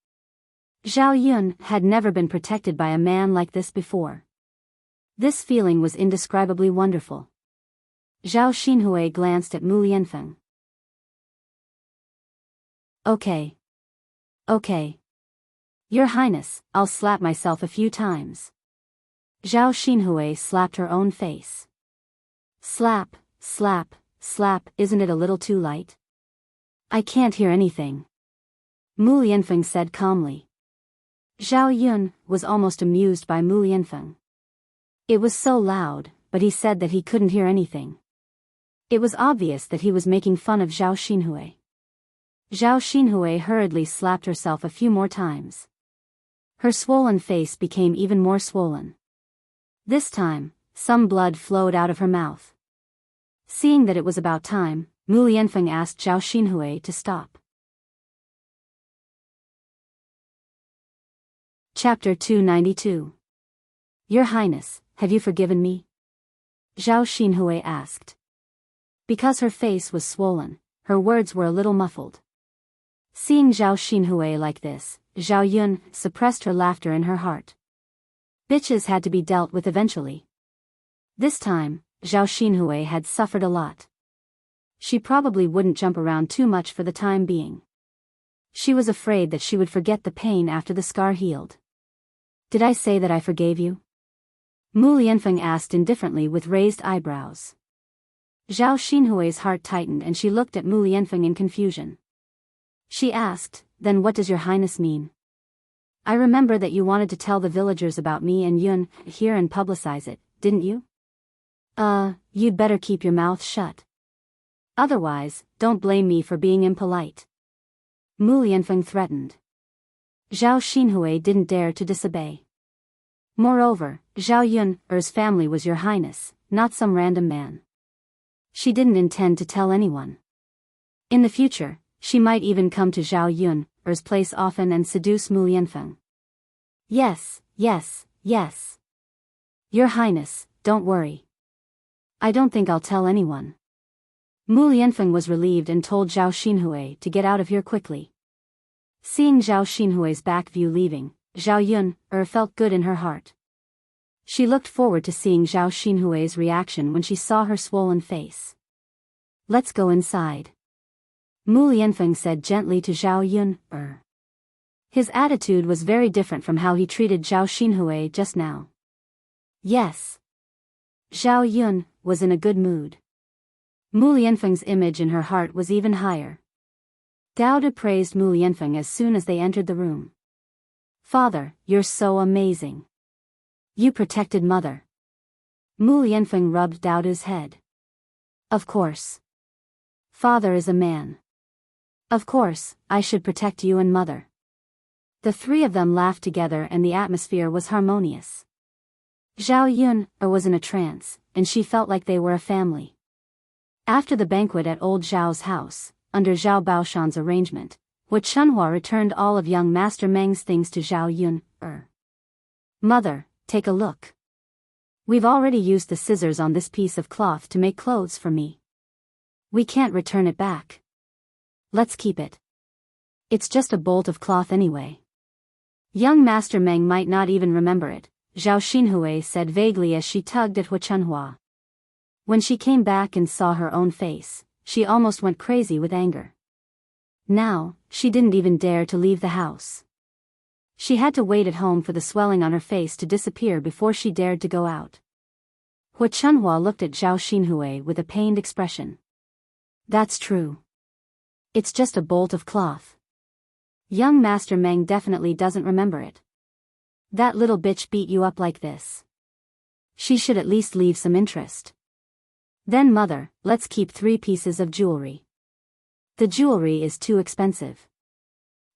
Speaker 1: Zhao Yun had never been protected by a man like this before. This feeling was indescribably wonderful. Zhao Xinhui glanced at Mu Lianfeng. Okay. Your Highness, I'll slap myself a few times." Zhao Xinhui slapped her own face. "Slap, slap, slap, isn't it a little too light? I can't hear anything," Mu Lianfeng said calmly. Zhao Yun was almost amused by Mu Lianfeng. It was so loud, but he said that he couldn't hear anything. It was obvious that he was making fun of Zhao Xinhui. Zhao Xinhui hurriedly slapped herself a few more times. Her swollen face became even more swollen. This time, some blood flowed out of her mouth. Seeing that it was about time, Mu Lianfeng asked Zhao Xinhui to stop. Chapter 292. Your Highness, have you forgiven me? Zhao Xinhui asked. Because her face was swollen, her words were a little muffled. Seeing Zhao Xinhui like this, Zhao Yun suppressed her laughter in her heart. Bitches had to be dealt with eventually. This time, Zhao Xinhui had suffered a lot. She probably wouldn't jump around too much for the time being. She was afraid that she would forget the pain after the scar healed. Did I say that I forgave you? Mu Lianfeng asked indifferently with raised eyebrows. Zhao Xinhui's heart tightened and she looked at Mu Lianfeng in confusion. She asked, then what does your highness mean? I remember that you wanted to tell the villagers about me and Yun here and publicize it, didn't you? You'd better keep your mouth shut. Otherwise, don't blame me for being impolite. Mu Lianfeng threatened. Zhao Xinhui didn't dare to disobey. Moreover, Zhao Yun's family was your highness, not some random man. She didn't intend to tell anyone. In the future, she might even come to Zhao Yun's place often and seduce Mu Lianfeng. Yes. Your highness, don't worry. I don't think I'll tell anyone. Mu Lianfeng was relieved and told Zhao Xinhui to get out of here quickly. Seeing Zhao Xinhui's back view leaving, Zhao Yun felt good in her heart. She looked forward to seeing Zhao Xinhui's reaction when she saw her swollen face. Let's go inside. Mu Lianfeng said gently to Zhao Yun. His attitude was very different from how he treated Zhao Xinhui just now. Yes. Zhao Yun was in a good mood. Mu Lianfeng's image in her heart was even higher. Dao De praised Mu Lianfeng as soon as they entered the room. Father, you're so amazing. You protected mother. Mu Lianfeng rubbed Dao De's head. Of course. Father is a man. Of course, I should protect you and mother. The three of them laughed together and the atmosphere was harmonious. Zhao Yun was in a trance, and she felt like they were a family. After the banquet at old Zhao's house, under Zhao Baoshan's arrangement, Wu Chunhua returned all of young Master Meng's things to Zhao Yun. Mother, take a look. We've already used the scissors on this piece of cloth to make clothes for me. We can't return it back. Let's keep it. It's just a bolt of cloth anyway. Young Master Meng might not even remember it, Zhao Xinhui said vaguely as she tugged at Wu Chunhua. When she came back and saw her own face, she almost went crazy with anger. Now, she didn't even dare to leave the house. She had to wait at home for the swelling on her face to disappear before she dared to go out. Wu Chunhua looked at Zhao Xinhui with a pained expression. That's true. It's just a bolt of cloth. Young Master Meng definitely doesn't remember it. That little bitch beat you up like this. She should at least leave some interest. Then mother, let's keep 3 pieces of jewelry. The jewelry is too expensive.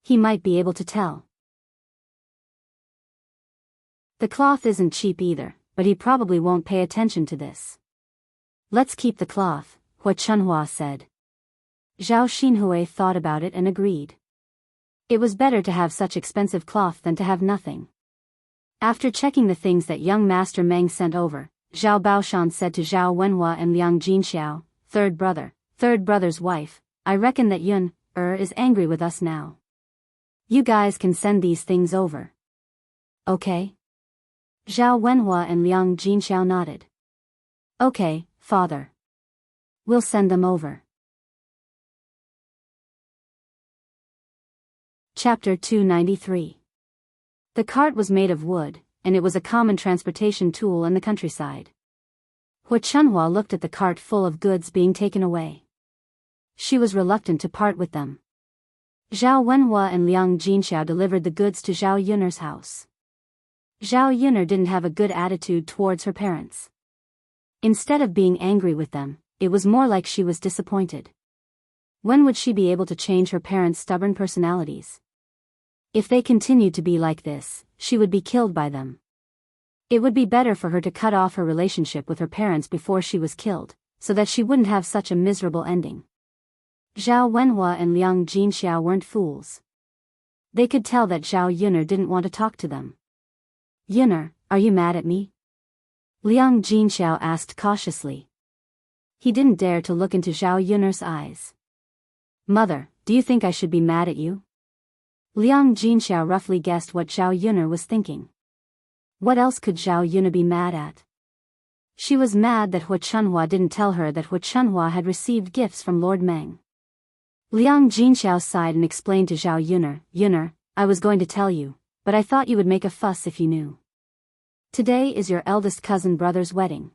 Speaker 1: He might be able to tell. The cloth isn't cheap either, but he probably won't pay attention to this. Let's keep the cloth, Wu Chunhua said. Zhao Xinhui thought about it and agreed. It was better to have such expensive cloth than to have nothing. After checking the things that young Master Meng sent over, Zhao Baoshan said to Zhao Wenhua and Liang Jinxiao, third brother's wife, I reckon that Yun is angry with us now. You guys can send these things over. Okay? Zhao Wenhua and Liang Jinxiao nodded. Okay, father. We'll send them over. Chapter 293. The cart was made of wood, and it was a common transportation tool in the countryside. Wu Chunhua looked at the cart full of goods being taken away. She was reluctant to part with them. Zhao Wenhua and Liang Jinxiao delivered the goods to Zhao Yun'er's house. Zhao Yun'er didn't have a good attitude towards her parents. Instead of being angry with them, it was more like she was disappointed. When would she be able to change her parents' stubborn personalities? If they continued to be like this, she would be killed by them. It would be better for her to cut off her relationship with her parents before she was killed, so that she wouldn't have such a miserable ending. Zhao Wenhua and Liang Jinxiao weren't fools. They could tell that Zhao Yun'er didn't want to talk to them. Yun'er, are you mad at me? Liang Jinxiao asked cautiously. He didn't dare to look into Zhao Yun'er's eyes. Mother, do you think I should be mad at you? Liang Jinxiao roughly guessed what Zhao Yun'er was thinking. What else could Zhao Yun'er be mad at? She was mad that Wu Chunhua didn't tell her that Wu Chunhua had received gifts from Lord Meng. Liang Jinxiao sighed and explained to Zhao Yuner, I was going to tell you, but I thought you would make a fuss if you knew. Today is your eldest cousin brother's wedding.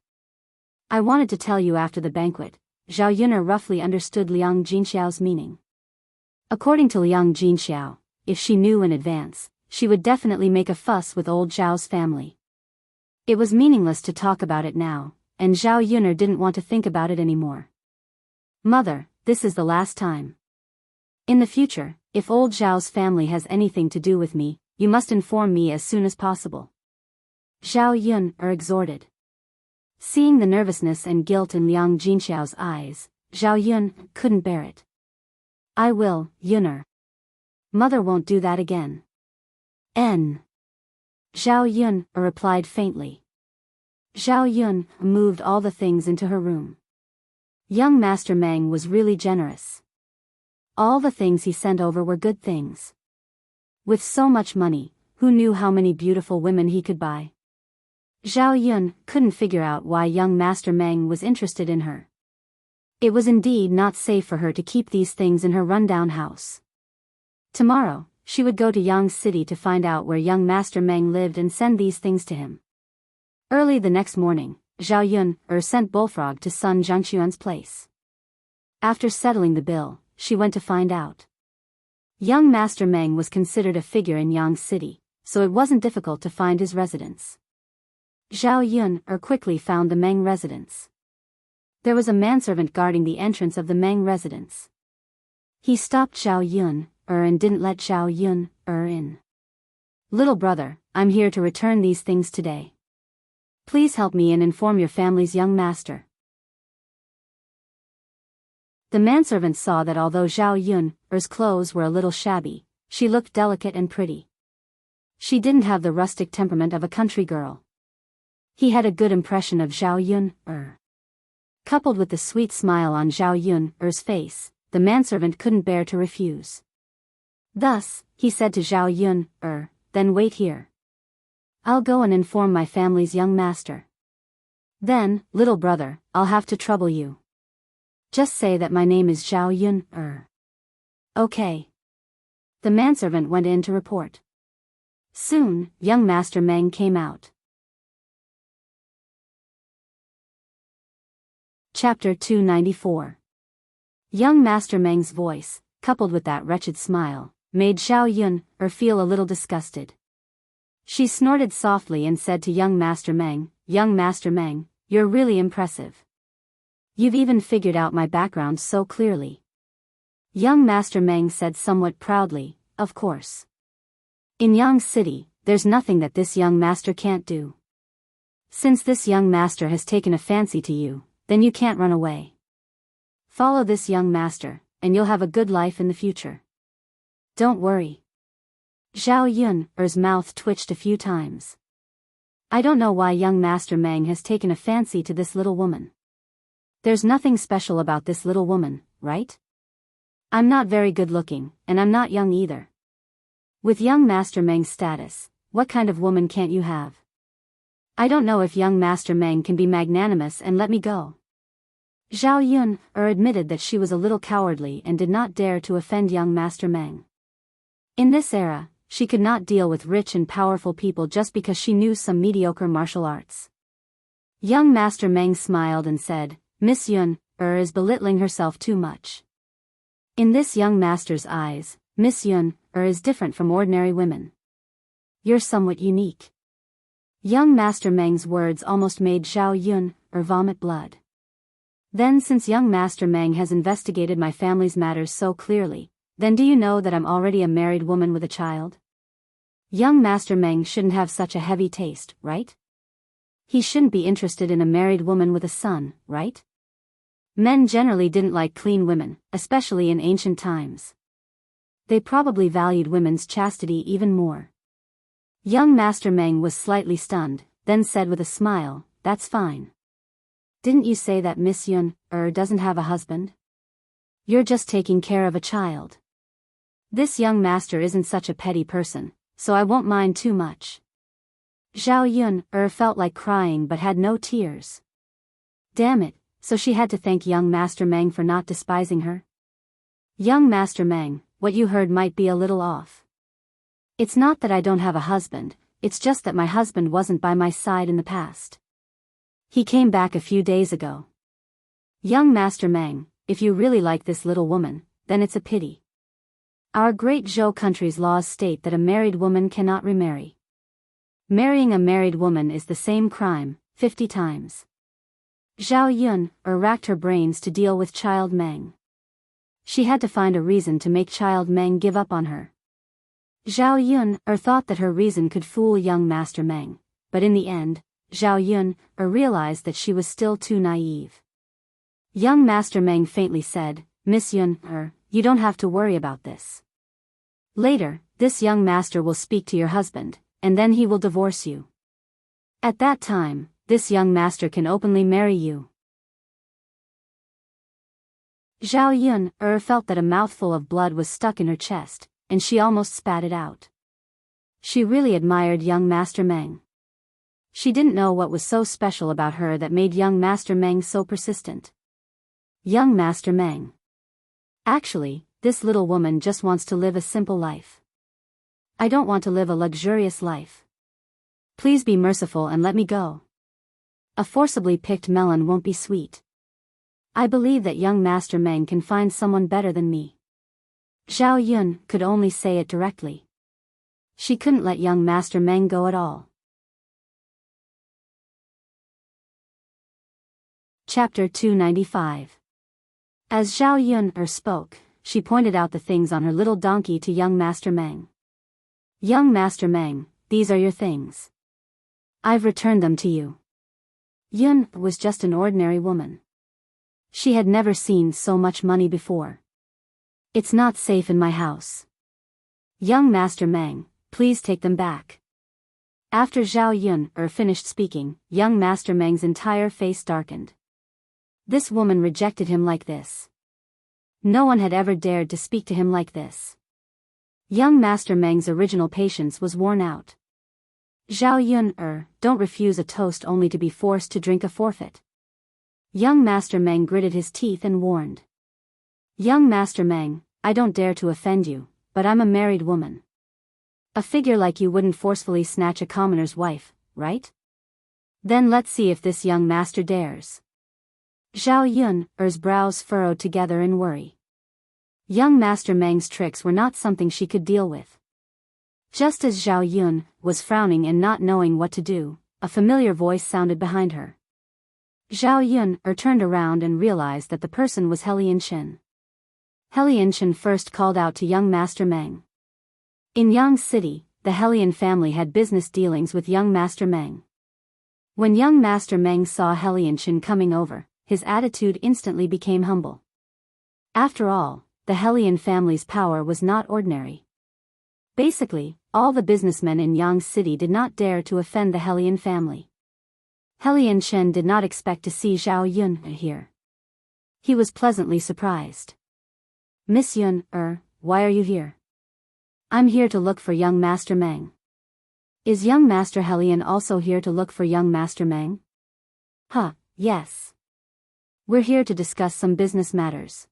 Speaker 1: I wanted to tell you after the banquet. Zhao Yuner roughly understood Liang Jinxiao's meaning. According to Liang Jinxiao, if she knew in advance, she would definitely make a fuss with old Zhao's family. It was meaningless to talk about it now, and Zhao Yuner didn't want to think about it anymore. Mother, this is the last time. In the future, if old Zhao's family has anything to do with me, you must inform me as soon as possible. Zhao Yuner exhorted. Seeing the nervousness and guilt in Liang Jinxiao's eyes, Zhao Yuner couldn't bear it. I will, Yuner. Mother won't do that again. Zhao Yuner replied faintly. Zhao Yuner moved all the things into her room. Young Master Meng was really generous. All the things he sent over were good things. With so much money, who knew how many beautiful women he could buy? Zhao Yuner couldn't figure out why young Master Meng was interested in her. It was indeed not safe for her to keep these things in her rundown house. Tomorrow, she would go to Yang City to find out where young Master Meng lived and send these things to him. Early the next morning, Zhao Yuner sent Bullfrog to Sun Zhangxuan's place. After settling the bill, she went to find out. Young Master Meng was considered a figure in Yang City, so it wasn't difficult to find his residence. Zhao Yuner quickly found the Meng residence. There was a manservant guarding the entrance of the Meng residence. He stopped Zhao Yuner and didn't let Zhao Yuner in. Little brother, I'm here to return these things today. Please help me and inform your family's young master. The manservant saw that although Zhao Yuner's clothes were a little shabby, she looked delicate and pretty. She didn't have the rustic temperament of a country girl. He had a good impression of Zhao Yuner. Coupled with the sweet smile on Zhao Yuner's face, the manservant couldn't bear to refuse. Thus, he said to Zhao Yuner, then wait here. I'll go and inform my family's young master. Then, little brother, I'll have to trouble you. Just say that my name is Zhao Yuner. Okay. The manservant went in to report. Soon, young Master Meng came out. Chapter 294. Young Master Meng's voice, coupled with that wretched smile, made Zhao Yuner feel a little disgusted. She snorted softly and said to young Master Meng, Young Master Meng, you're really impressive. You've even figured out my background so clearly. Young Master Meng said somewhat proudly, of course. In Yang City, there's nothing that this young master can't do. Since this young master has taken a fancy to you, then you can't run away. Follow this young master, and you'll have a good life in the future. Don't worry. Zhao Yuner's mouth twitched a few times. I don't know why young Master Meng has taken a fancy to this little woman. There's nothing special about this little woman, right? I'm not very good looking, and I'm not young either. With young Master Meng's status, what kind of woman can't you have? I don't know if young Master Meng can be magnanimous and let me go. Zhao Yuner admitted that she was a little cowardly and did not dare to offend young Master Meng. In this era, she could not deal with rich and powerful people just because she knew some mediocre martial arts. Young Master Meng smiled and said, Miss Yuner is belittling herself too much. In this young master's eyes, Miss Yuner is different from ordinary women. You're somewhat unique. Young Master Meng's words almost made Zhao Yuner vomit blood. Then since young Master Meng has investigated my family's matters so clearly, then do you know that I'm already a married woman with a child? Young Master Meng shouldn't have such a heavy taste, right? He shouldn't be interested in a married woman with a son, right? Men generally didn't like clean women, especially in ancient times. They probably valued women's chastity even more. Young Master Meng was slightly stunned, then said with a smile, That's fine. Didn't you say that Miss Yuner doesn't have a husband? You're just taking care of a child. This young master isn't such a petty person, so I won't mind too much. Zhao Yuner felt like crying but had no tears. Damn it, so she had to thank young Master Meng for not despising her? Young Master Meng, what you heard might be a little off. It's not that I don't have a husband, it's just that my husband wasn't by my side in the past. He came back a few days ago. Young Master Meng, if you really like this little woman, then it's a pity. Our great Zhou country's laws state that a married woman cannot remarry. Marrying a married woman is the same crime, 50 times. Zhao Yun racked her brains to deal with Child Meng. She had to find a reason to make Child Meng give up on her. Zhao Yun thought that her reason could fool young Master Meng, but in the end, Zhao Yun realized that she was still too naive. Young Master Meng faintly said, Miss Yun, you don't have to worry about this. Later, this young master will speak to your husband, and then he will divorce you. At that time, this young master can openly marry you. Zhao Yun felt that a mouthful of blood was stuck in her chest, and she almost spat it out. She really admired young Master Meng. She didn't know what was so special about her that made young Master Meng so persistent. Young Master Meng. Actually, this little woman just wants to live a simple life. I don't want to live a luxurious life. Please be merciful and let me go. A forcibly picked melon won't be sweet. I believe that young Master Meng can find someone better than me. Zhao Yun could only say it directly. She couldn't let young Master Meng go at all. Chapter 295. As Zhao Yun spoke, she pointed out the things on her little donkey to young Master Meng. Young Master Meng, these are your things. I've returned them to you. Yun was just an ordinary woman. She had never seen so much money before. It's not safe in my house. Young Master Meng, please take them back. After Zhao Yun finished speaking, young Master Meng's entire face darkened. This woman rejected him like this. No one had ever dared to speak to him like this. Young Master Meng's original patience was worn out. Zhao Yun don't refuse a toast only to be forced to drink a forfeit. Young Master Meng gritted his teeth and warned. Young Master Meng, I don't dare to offend you, but I'm a married woman. A figure like you wouldn't forcefully snatch a commoner's wife, right? Then let's see if this young master dares. Zhao Yun's brows furrowed together in worry. Young Master Meng's tricks were not something she could deal with. Just as Zhao Yun was frowning and not knowing what to do, a familiar voice sounded behind her. Zhao Yun turned around and realized that the person was Helian Chen. Helian Chen first called out to young Master Meng. In Yang City, the Helian family had business dealings with young Master Meng. When young Master Meng saw Helian Chen coming over, his attitude instantly became humble. After all, the Helian family's power was not ordinary. Basically, all the businessmen in Yang City did not dare to offend the Helian family. Helian Chen did not expect to see Zhao Yun here. He was pleasantly surprised. Miss Yun, why are you here? I'm here to look for young Master Meng. Is young Master Helian also here to look for young Master Meng? Yes. We're here to discuss some business matters.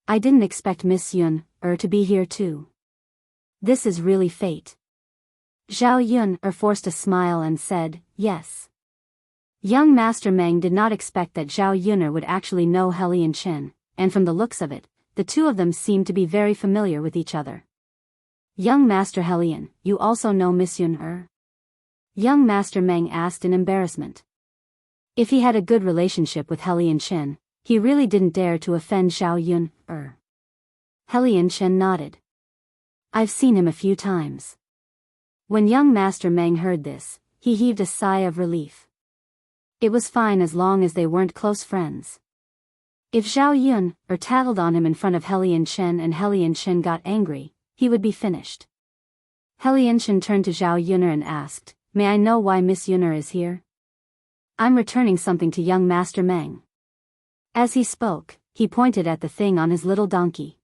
Speaker 1: I didn't expect Miss Yun, to be here too. This is really fate. Zhao Yun forced a smile and said, yes. Young Master Meng did not expect that Zhao Yun would actually know Helian Chen, and from the looks of it, the two of them seemed to be very familiar with each other. Young Master Helian, you also know Miss Yun? Young Master Meng asked in embarrassment. If he had a good relationship with Helian Chen, he really didn't dare to offend Zhao Yun. Helian Chen nodded. I've seen him a few times. When young Master Meng heard this, he heaved a sigh of relief. It was fine as long as they weren't close friends. If Zhao Yun tattled on him in front of Helian Chen and Helian Chen got angry, he would be finished. Helian Chen turned to Zhao Yun and asked, may I know why Miss Yun is here? I'm returning something to young Master Meng. As he spoke, he pointed at the thing on his little donkey.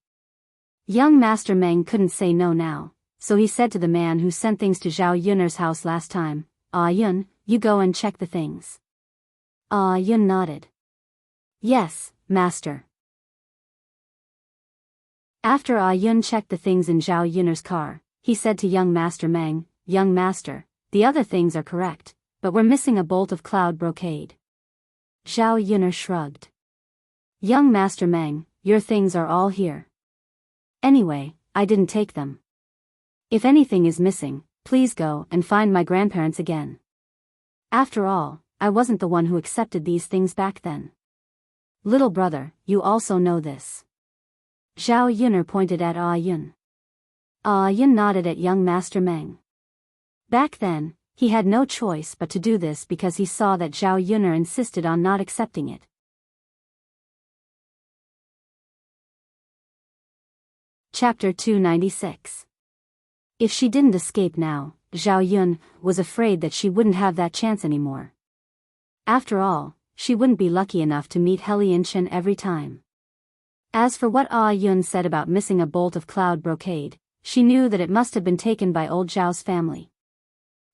Speaker 1: Young Master Meng couldn't say no now, so he said to the man who sent things to Zhao Yun's house last time, Yun, you go and check the things. Yun nodded. Yes, Master. After Yun checked the things in Zhao Yun'er's car, he said to young Master Meng, "Young Master, the other things are correct, but we're missing a bolt of cloud brocade." Zhao Yun'er shrugged. "Young Master Meng, your things are all here. Anyway, I didn't take them. If anything is missing, please go and find my grandparents again. After all, I wasn't the one who accepted these things back then. Little brother, you also know this." Zhao Yun'er pointed at Yun. Yun nodded at young Master Meng. Back then, he had no choice but to do this because he saw that Zhao Yun'er insisted on not accepting it. Chapter 296. If she didn't escape now, Zhao Yun was afraid that she wouldn't have that chance anymore. After all, she wouldn't be lucky enough to meet Helianchen every time. As for what Yun said about missing a bolt of cloud brocade, she knew that it must have been taken by old Zhao's family.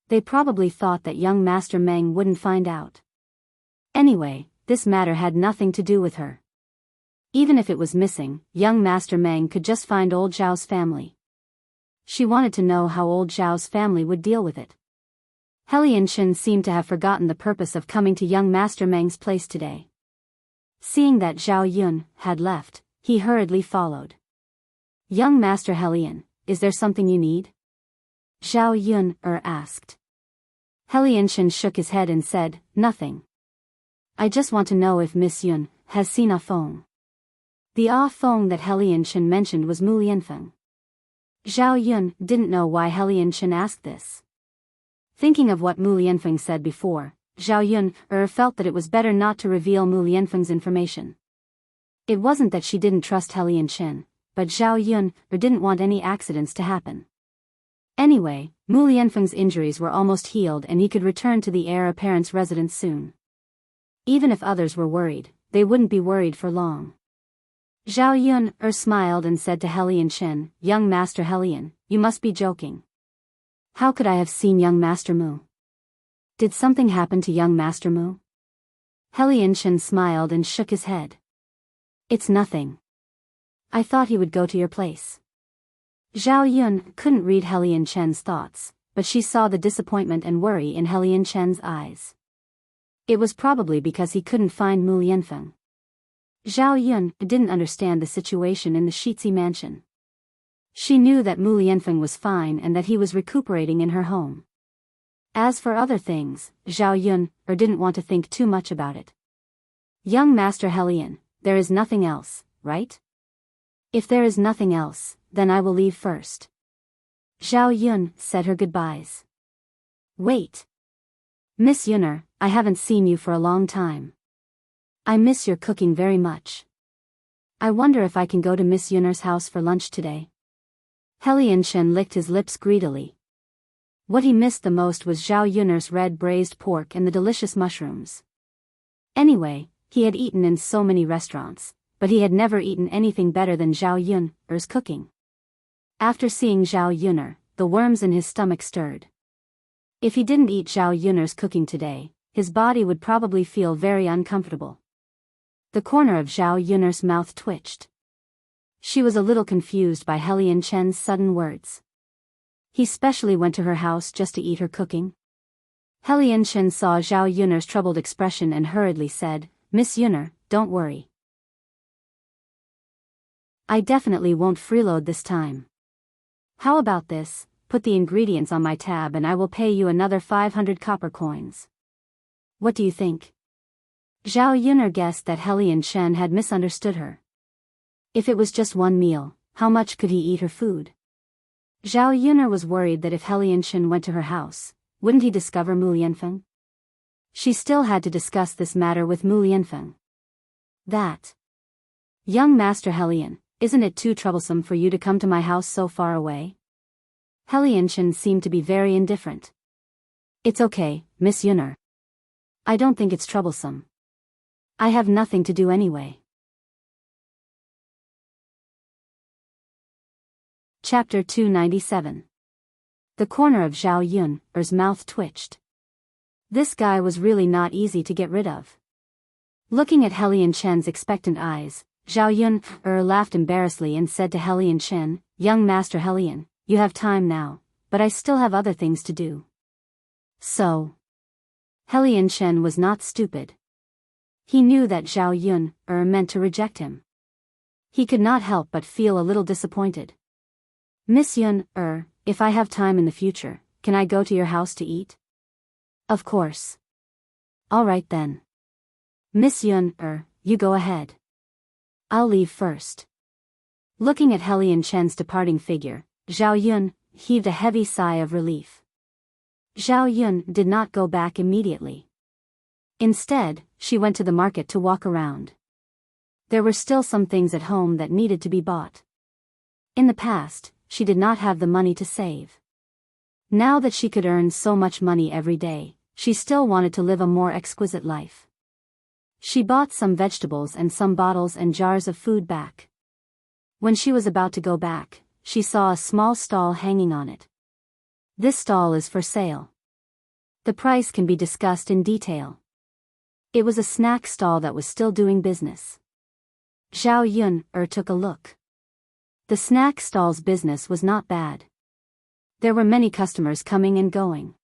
Speaker 1: They probably thought that young Master Meng wouldn't find out. Anyway, this matter had nothing to do with her. Even if it was missing, young Master Meng could just find old Zhao's family. She wanted to know how old Zhao's family would deal with it. Helianchen seemed to have forgotten the purpose of coming to young Master Meng's place today. Seeing that Zhao Yun had left, he hurriedly followed. "Young Master Helian, is there something you need?" Zhao Yun asked. Helianchen shook his head and said, "Nothing. I just want to know if Miss Yun has seen Ah Feng." The Ah Feng that Helianchen mentioned was Mu Lianfeng. Zhao Yun didn't know why Helianchen asked this. Thinking of what Mu Lianfeng said before, Zhao Yun felt that it was better not to reveal Mu Lianfeng's information. It wasn't that she didn't trust Helianchen, but Zhao Yun didn't want any accidents to happen. Anyway, Mu Lianfeng's injuries were almost healed and he could return to the heir apparent's residence soon. Even if others were worried, they wouldn't be worried for long. Zhao Yun smiled and said to Helianchen, "Young Master Helian, you must be joking. How could I have seen young Master Mu? Did something happen to young Master Mu?" Helianchen smiled and shook his head. "It's nothing. I thought he would go to your place." Zhao Yun couldn't read Helianchen's thoughts, but she saw the disappointment and worry in Helianchen's eyes. It was probably because he couldn't find Mu Lianfeng. Zhao Yun didn't understand the situation in the Shitzi mansion. She knew that Mu Lianfeng was fine and that he was recuperating in her home. As for other things, Zhao Yun didn't want to think too much about it. "Young Master Helian, there is nothing else, right?" "If there is nothing else, then I will leave first." Zhao Yun said her goodbyes. "Wait. Miss Yun'er, I haven't seen you for a long time. I miss your cooking very much. I wonder if I can go to Miss Yun'er's house for lunch today." Helianchen licked his lips greedily. What he missed the most was Zhao Yun'er's red braised pork and the delicious mushrooms. Anyway, he had eaten in so many restaurants, but he had never eaten anything better than Zhao Yun'er's cooking. After seeing Zhao Yun'er, the worms in his stomach stirred. If he didn't eat Zhao Yun'er's cooking today, his body would probably feel very uncomfortable. The corner of Zhao Yun'er's mouth twitched. She was a little confused by Helianchen's sudden words. He specially went to her house just to eat her cooking? Helianchen saw Zhao Yun'er's troubled expression and hurriedly said, "Miss Yun'er, don't worry. I definitely won't freeload this time. How about this, put the ingredients on my tab and I will pay you another 500 copper coins. What do you think?" Zhao Yun'er guessed that Helianchen had misunderstood her. If it was just one meal, how much could he eat her food? Zhao Yun'er was worried that if Helianchen went to her house, wouldn't he discover Mu Lianfeng? She still had to discuss this matter with Mu Lianfeng. That. "Young Master Helian, isn't it too troublesome for you to come to my house so far away?" Helianchen seemed to be very indifferent. "It's okay, Miss Yun'er. I don't think it's troublesome. I have nothing to do anyway." Chapter 297. The corner of Zhao Yun'er's mouth twitched. This guy was really not easy to get rid of. Looking at Helianchen's expectant eyes, Zhao Yun laughed embarrassedly and said to Helian Chen, "Young Master Helian, you have time now, but I still have other things to do." So. Helian Chen was not stupid. He knew that Zhao Yun meant to reject him. He could not help but feel a little disappointed. "Miss Yun, if I have time in the future, can I go to your house to eat?" "Of course." "All right then. Miss Yun, you go ahead. I'll leave first." Looking at Helian Chen's departing figure, Zhao Yun heaved a heavy sigh of relief. Zhao Yun did not go back immediately. Instead, she went to the market to walk around. There were still some things at home that needed to be bought. In the past, she did not have the money to save. Now that she could earn so much money every day, she still wanted to live a more exquisite life. She bought some vegetables and some bottles and jars of food back. When she was about to go back, she saw a small stall hanging on it. "This stall is for sale. The price can be discussed in detail." It was a snack stall that was still doing business. Zhao Yun took a look. The snack stall's business was not bad. There were many customers coming and going.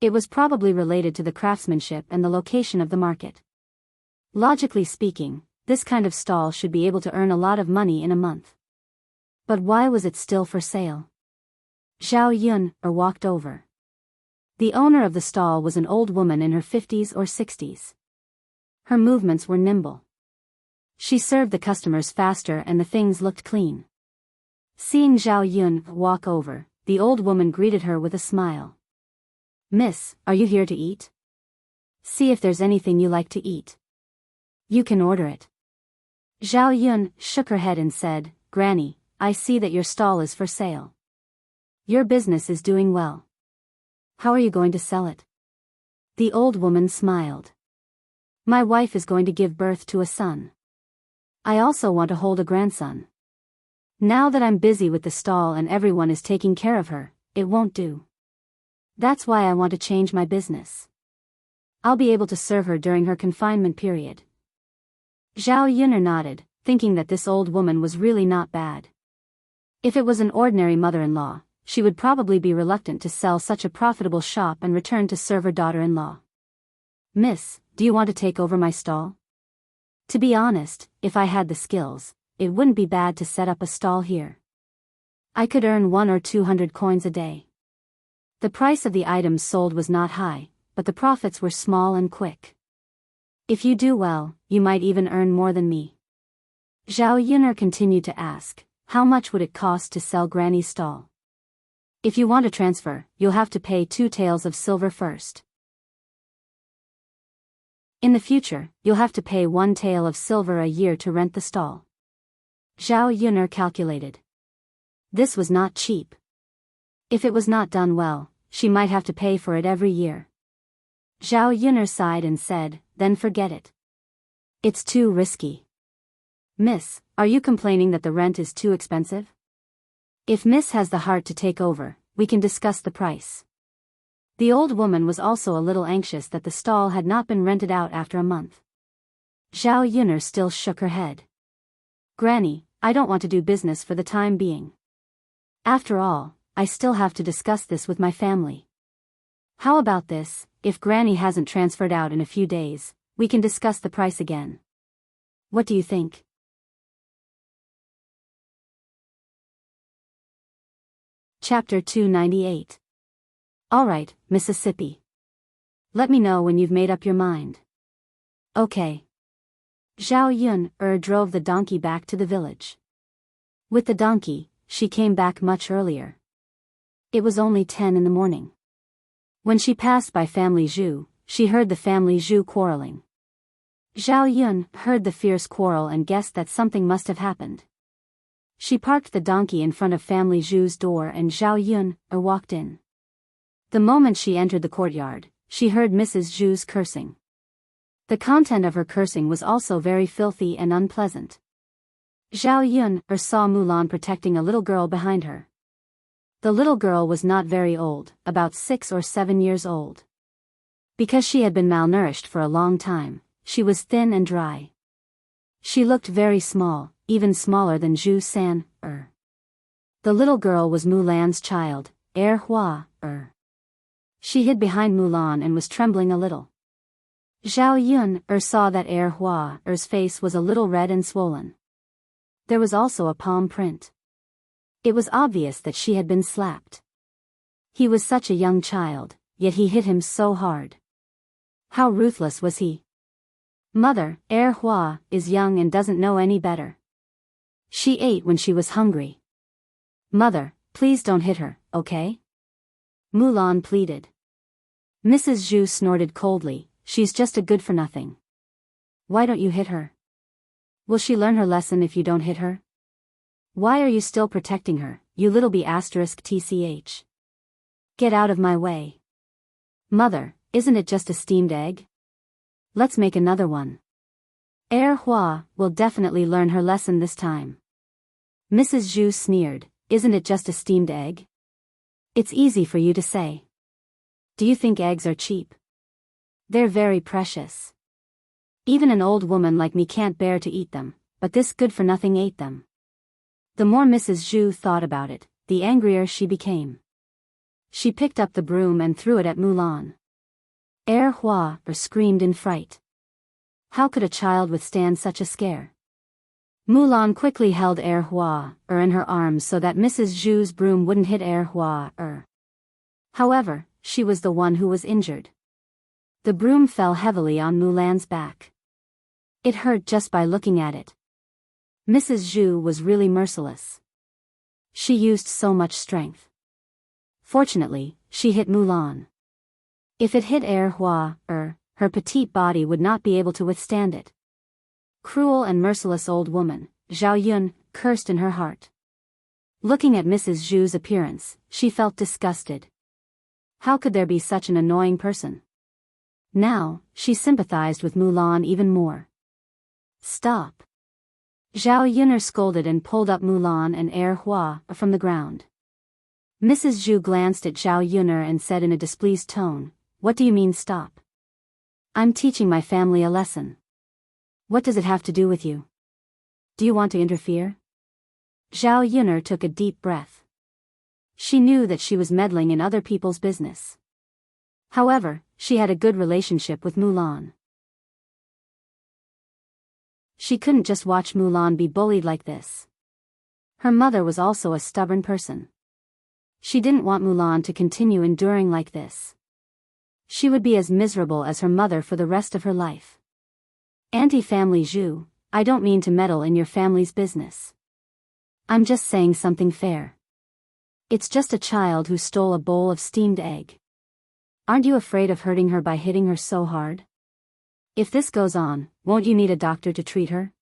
Speaker 1: It was probably related to the craftsmanship and the location of the market. Logically speaking, this kind of stall should be able to earn a lot of money in a month. But why was it still for sale? Zhao Yun walked over. The owner of the stall was an old woman in her 50s or 60s. Her movements were nimble. She served the customers faster and the things looked clean. Seeing Zhao Yun walk over, the old woman greeted her with a smile. "Miss, are you here to eat? See if there's anything you like to eat. You can order it." Zhao Yun shook her head and said, "Granny, I see that your stall is for sale. Your business is doing well. How are you going to sell it?" The old woman smiled. "My wife is going to give birth to a son. I also want to hold a grandson. Now that I'm busy with the stall and everyone is taking care of her, it won't do. That's why I want to change my business. I'll be able to serve her during her confinement period." Zhao Yun nodded, thinking that this old woman was really not bad. If it was an ordinary mother-in-law, she would probably be reluctant to sell such a profitable shop and return to serve her daughter-in-law. "Miss, do you want to take over my stall? To be honest, if I had the skills, it wouldn't be bad to set up a stall here. I could earn 100 or 200 coins a day." The price of the items sold was not high, but the profits were small and quick. "If you do well, you might even earn more than me." Zhao Yun'er continued to ask, "How much would it cost to sell Granny's stall?" "If you want to transfer, you'll have to pay 2 taels of silver first. In the future, you'll have to pay 1 tael of silver a year to rent the stall." Zhao Yun'er calculated. This was not cheap. If it was not done well, she might have to pay for it every year. Zhao Yun'er sighed and said, "Then forget it. It's too risky." "Miss, are you complaining that the rent is too expensive? If Miss has the heart to take over, we can discuss the price." The old woman was also a little anxious that the stall had not been rented out after a month. Zhao Yun'er still shook her head. "Granny, I don't want to do business for the time being. After all, I still have to discuss this with my family. How about this, if Granny hasn't transferred out in a few days, we can discuss the price again. What do you think?" Chapter 298. "Alright, Mississippi. Let me know when you've made up your mind." "Okay." Zhao Yun drove the donkey back to the village. With the donkey, she came back much earlier. It was only 10 in the morning. When she passed by family Zhu, she heard the family Zhu quarreling. Zhao Yun heard the fierce quarrel and guessed that something must have happened. She parked the donkey in front of family Zhu's door and Zhao Yun walked in. The moment she entered the courtyard, she heard Mrs. Zhu's cursing. The content of her cursing was also very filthy and unpleasant. Zhao Yun saw Mulan protecting a little girl behind her. The little girl was not very old, about 6 or 7 years old. Because she had been malnourished for a long time, she was thin and dry. She looked very small, even smaller than Zhu San. The little girl was Mulan's child, Hua. She hid behind Mulan and was trembling a little. Zhao Yun saw that Hua's face was a little red and swollen. There was also a palm print. It was obvious that she had been slapped. He was such a young child, yet he hit him so hard. How ruthless was he? Mother, Hua, is young and doesn't know any better. She ate when she was hungry. Mother, please don't hit her, okay? Mulan pleaded. Mrs. Zhu snorted coldly, she's just a good-for-nothing. Why don't you hit her? Will she learn her lesson if you don't hit her? Why are you still protecting her, you little b*tch? Get out of my way. Mother, isn't it just a steamed egg? Let's make another one. Hua will definitely learn her lesson this time. Mrs. Zhu sneered, isn't it just a steamed egg? It's easy for you to say. Do you think eggs are cheap? They're very precious. Even an old woman like me can't bear to eat them, but this good-for-nothing ate them. The more Mrs. Zhu thought about it, the angrier she became. She picked up the broom and threw it at Mulan. Hua screamed in fright. How could a child withstand such a scare? Mulan quickly held Hua in her arms so that Mrs. Zhu's broom wouldn't hit Hua. However, she was the one who was injured. The broom fell heavily on Mulan's back. It hurt just by looking at it. Mrs. Zhu was really merciless. She used so much strength. Fortunately, she hit Mulan. If it hit Hua, her petite body would not be able to withstand it. Cruel and merciless old woman, Zhao Yun cursed in her heart. Looking at Mrs. Zhu's appearance, she felt disgusted. How could there be such an annoying person? Now, she sympathized with Mulan even more. Stop. Zhao Yun scolded and pulled up Mulan and Hua from the ground. Mrs. Zhu glanced at Zhao Yun and said in a displeased tone, what do you mean stop? I'm teaching my family a lesson. What does it have to do with you? Do you want to interfere? Zhao Yun took a deep breath. She knew that she was meddling in other people's business. However, she had a good relationship with Mulan. She couldn't just watch Mulan be bullied like this. Her mother was also a stubborn person. She didn't want Mulan to continue enduring like this. She would be as miserable as her mother for the rest of her life. Anti-family Zhu, I don't mean to meddle in your family's business. I'm just saying something fair. It's just a child who stole a bowl of steamed egg. Aren't you afraid of hurting her by hitting her so hard? If this goes on, won't you need a doctor to treat her?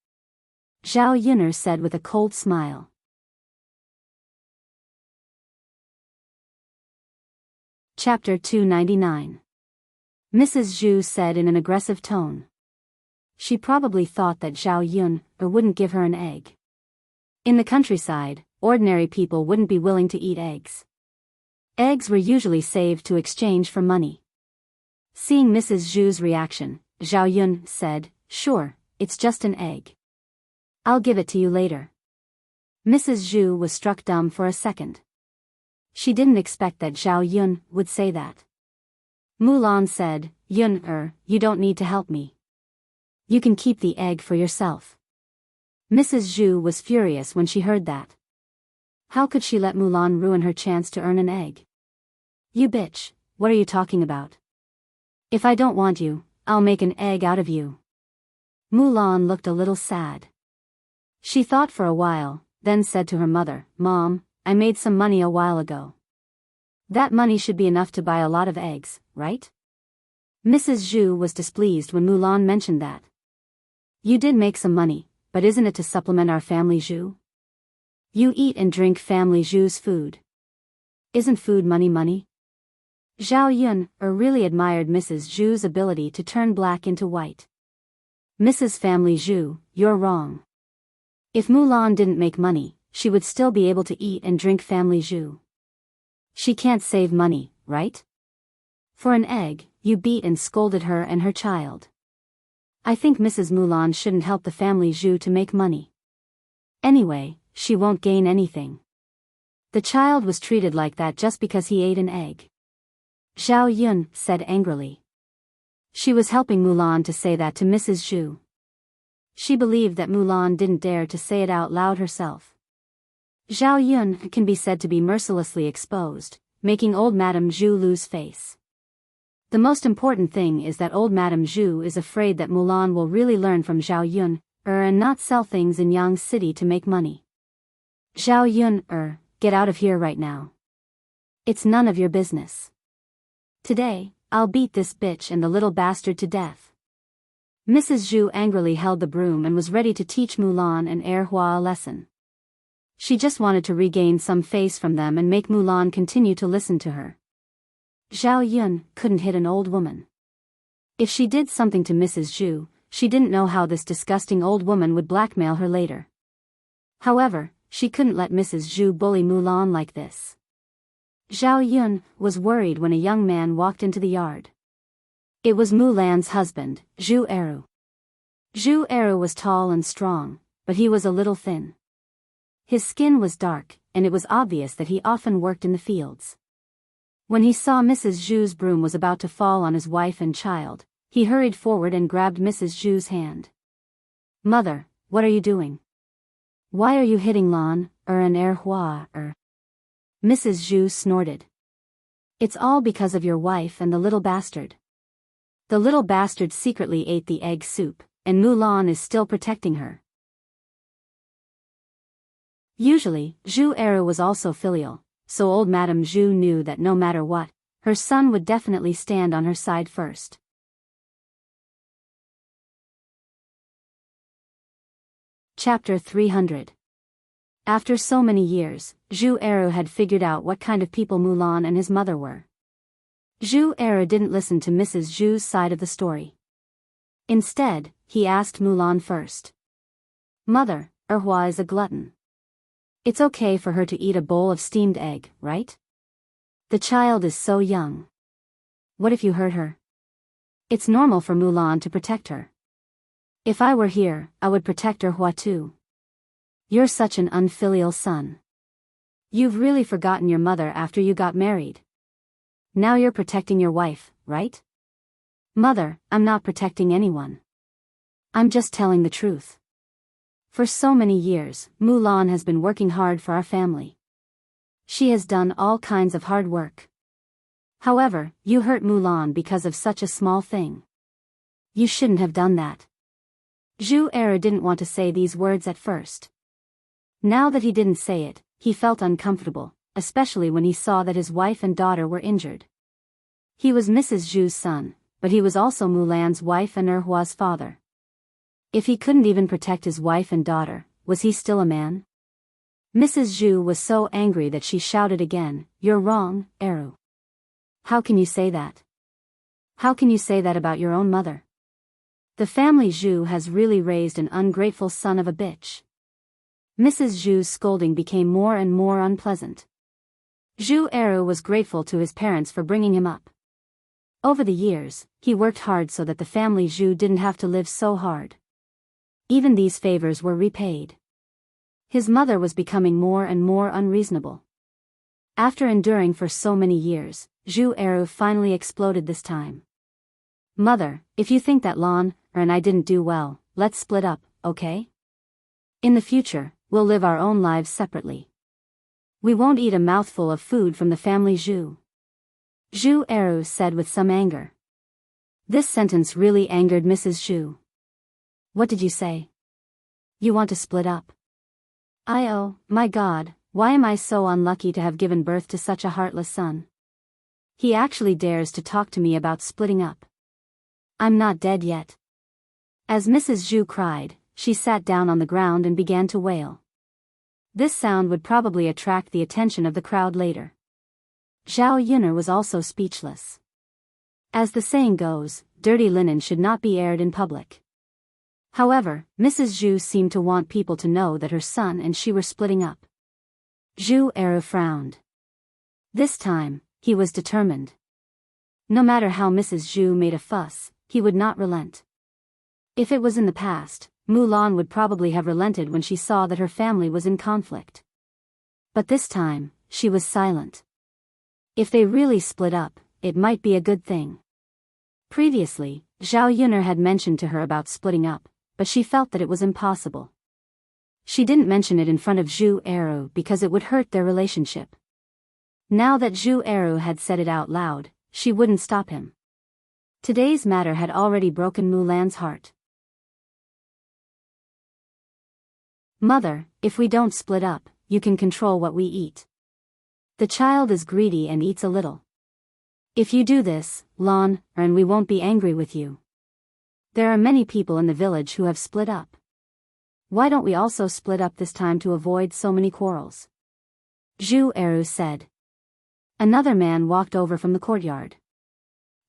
Speaker 1: Zhao Yun said with a cold smile. Chapter 299. Mrs. Zhu said in an aggressive tone. She probably thought that Zhao Yun wouldn't give her an egg. In the countryside, ordinary people wouldn't be willing to eat eggs. Eggs were usually saved to exchange for money. Seeing Mrs. Zhu's reaction, Zhao Yun said, sure, it's just an egg. I'll give it to you later. Mrs. Zhu was struck dumb for a second. She didn't expect that Zhao Yun would say that. Mulan said, Yun, you don't need to help me. You can keep the egg for yourself. Mrs. Zhu was furious when she heard that. How could she let Mulan ruin her chance to earn an egg? You bitch, what are you talking about? If I don't want you, I'll make an egg out of you. Mulan looked a little sad. She thought for a while, then said to her mother, Mom, I made some money a while ago. That money should be enough to buy a lot of eggs, right? Mrs. Zhu was displeased when Mulan mentioned that. You did make some money, but isn't it to supplement our family Zhu? You eat and drink family Zhu's food. Isn't food money? Zhao Yun really admired Mrs. Zhu's ability to turn black into white. Mrs. Family Zhu, you're wrong. If Mulan didn't make money, she would still be able to eat and drink family Zhu. She can't save money, right? For an egg, you beat and scolded her and her child. I think Mrs. Mulan shouldn't help the family Zhu to make money. Anyway, she won't gain anything. The child was treated like that just because he ate an egg. Zhao Yun said angrily. She was helping Mulan to say that to Mrs. Zhu. She believed that Mulan didn't dare to say it out loud herself. Zhao Yun can be said to be mercilessly exposed, making old Madame Zhu lose face. The most important thing is that old Madame Zhu is afraid that Mulan will really learn from Zhao Yun, and not sell things in Yang City to make money. Zhao Yun, get out of here right now. It's none of your business. Today, I'll beat this bitch and the little bastard to death. Mrs. Zhu angrily held the broom and was ready to teach Mulan and Erhua a lesson. She just wanted to regain some face from them and make Mulan continue to listen to her. Zhao Yun couldn't hit an old woman. If she did something to Mrs. Zhu, she didn't know how this disgusting old woman would blackmail her later. However, she couldn't let Mrs. Zhu bully Mulan like this. Zhao Yun was worried when a young man walked into the yard. It was Mulan's husband, Zhu Eru. Zhu Eru was tall and strong, but he was a little thin. His skin was dark, and it was obvious that he often worked in the fields. When he saw Mrs. Zhu's broom was about to fall on his wife and child, he hurried forward and grabbed Mrs. Zhu's hand. Mother, what are you doing? Why are you hitting Lan, and Erhua, Mrs. Zhu snorted. It's all because of your wife and the little bastard. The little bastard secretly ate the egg soup, and Mulan is still protecting her. Usually, Zhu Eru was also filial, so old Madame Zhu knew that no matter what, her son would definitely stand on her side first. Chapter 300. After so many years, Zhu Eru had figured out what kind of people Mulan and his mother were. Zhu Eru didn't listen to Mrs. Zhu's side of the story. Instead, he asked Mulan first. Mother, Erhua is a glutton. It's okay for her to eat a bowl of steamed egg, right? The child is so young. What if you hurt her? It's normal for Mulan to protect her. If I were here, I would protect Erhua too. You're such an unfilial son. You've really forgotten your mother after you got married. Now you're protecting your wife, right? Mother, I'm not protecting anyone. I'm just telling the truth. For so many years, Mulan has been working hard for our family. She has done all kinds of hard work. However, you hurt Mulan because of such a small thing. You shouldn't have done that. Zhu Eru didn't want to say these words at first. Now that he didn't say it, he felt uncomfortable, especially when he saw that his wife and daughter were injured. He was Mrs. Zhu's son, but he was also Mulan's wife and Erhua's father. If he couldn't even protect his wife and daughter, was he still a man? Mrs. Zhu was so angry that she shouted again, "You're wrong, Eru. How can you say that? How can you say that about your own mother? The family Zhu has really raised an ungrateful son of a bitch." Mrs. Zhu's scolding became more and more unpleasant. Zhu Eru was grateful to his parents for bringing him up. Over the years, he worked hard so that the family Zhu didn't have to live so hard. Even these favors were repaid. His mother was becoming more and more unreasonable. After enduring for so many years, Zhu Eru finally exploded this time. Mother, if you think that Lan, and I didn't do well, let's split up, okay? In the future, we'll live our own lives separately. We won't eat a mouthful of food from the family Zhu. Zhu Eru said with some anger. This sentence really angered Mrs. Zhu. What did you say? You want to split up? Oh, my God, why am I so unlucky to have given birth to such a heartless son? He actually dares to talk to me about splitting up. I'm not dead yet. As Mrs. Zhu cried, she sat down on the ground and began to wail. This sound would probably attract the attention of the crowd later. Zhao Yun'er was also speechless. As the saying goes, dirty linen should not be aired in public. However, Mrs. Zhu seemed to want people to know that her son and she were splitting up. Zhu Eru frowned. This time, he was determined. No matter how Mrs. Zhu made a fuss, he would not relent. If it was in the past, Mulan would probably have relented when she saw that her family was in conflict. But this time, she was silent. If they really split up, it might be a good thing. Previously, Zhao Yun'er had mentioned to her about splitting up, but she felt that it was impossible. She didn't mention it in front of Zhu Eru because it would hurt their relationship. Now that Zhu Eru had said it out loud, she wouldn't stop him. Today's matter had already broken Mulan's heart. Mother, if we don't split up, you can control what we eat. The child is greedy and eats a little. If you do this, Lan, and we won't be angry with you. There are many people in the village who have split up. Why don't we also split up this time to avoid so many quarrels? Zhu Eru said. Another man walked over from the courtyard.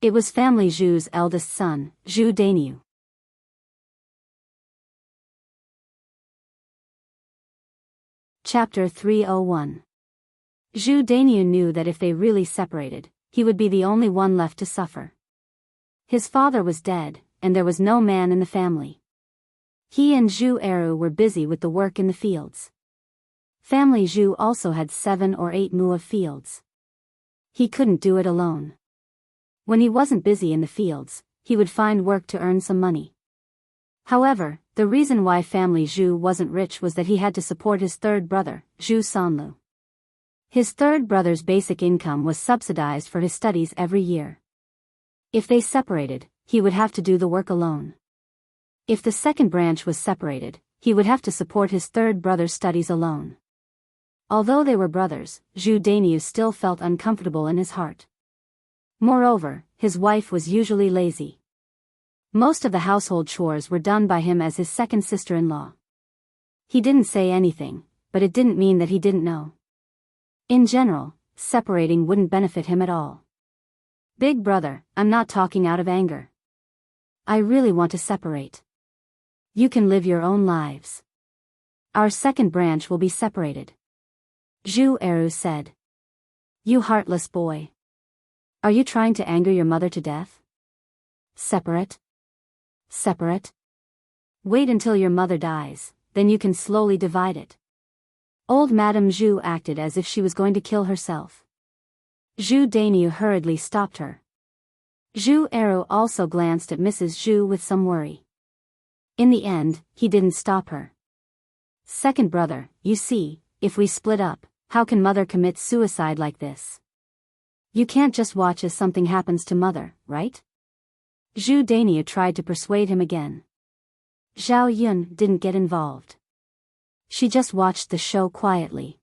Speaker 1: It was family Zhu's eldest son, Zhu Dainyu. Chapter 301. Zhu Dainyu knew that if they really separated, he would be the only one left to suffer. His father was dead, and there was no man in the family. He and Zhu Eru were busy with the work in the fields. Family Zhu also had 7 or 8 mu of fields. He couldn't do it alone. When he wasn't busy in the fields, he would find work to earn some money. However, the reason why family Zhu wasn't rich was that he had to support his third brother, Zhu Sanlu. His third brother's basic income was subsidized for his studies every year. If they separated, he would have to do the work alone. If the second branch was separated, he would have to support his third brother's studies alone. Although they were brothers, Zhu Dainyu still felt uncomfortable in his heart. Moreover, his wife was usually lazy. Most of the household chores were done by him as his second sister-in-law. He didn't say anything, but it didn't mean that he didn't know. In general, separating wouldn't benefit him at all. Big brother, I'm not talking out of anger. I really want to separate. You can live your own lives. Our second branch will be separated. Zhu Eru said. You heartless boy. Are you trying to anger your mother to death? Separate? Separate? Wait until your mother dies, then you can slowly divide it. Old Madame Zhu acted as if she was going to kill herself. Zhu Dainyu hurriedly stopped her. Zhu Eru also glanced at Mrs. Zhu with some worry. In the end, he didn't stop her. Second brother, you see, if we split up, how can mother commit suicide like this? You can't just watch as something happens to mother, right? Zhu Dainyu tried to persuade him again. Zhao Yun didn't get involved. She just watched the show quietly.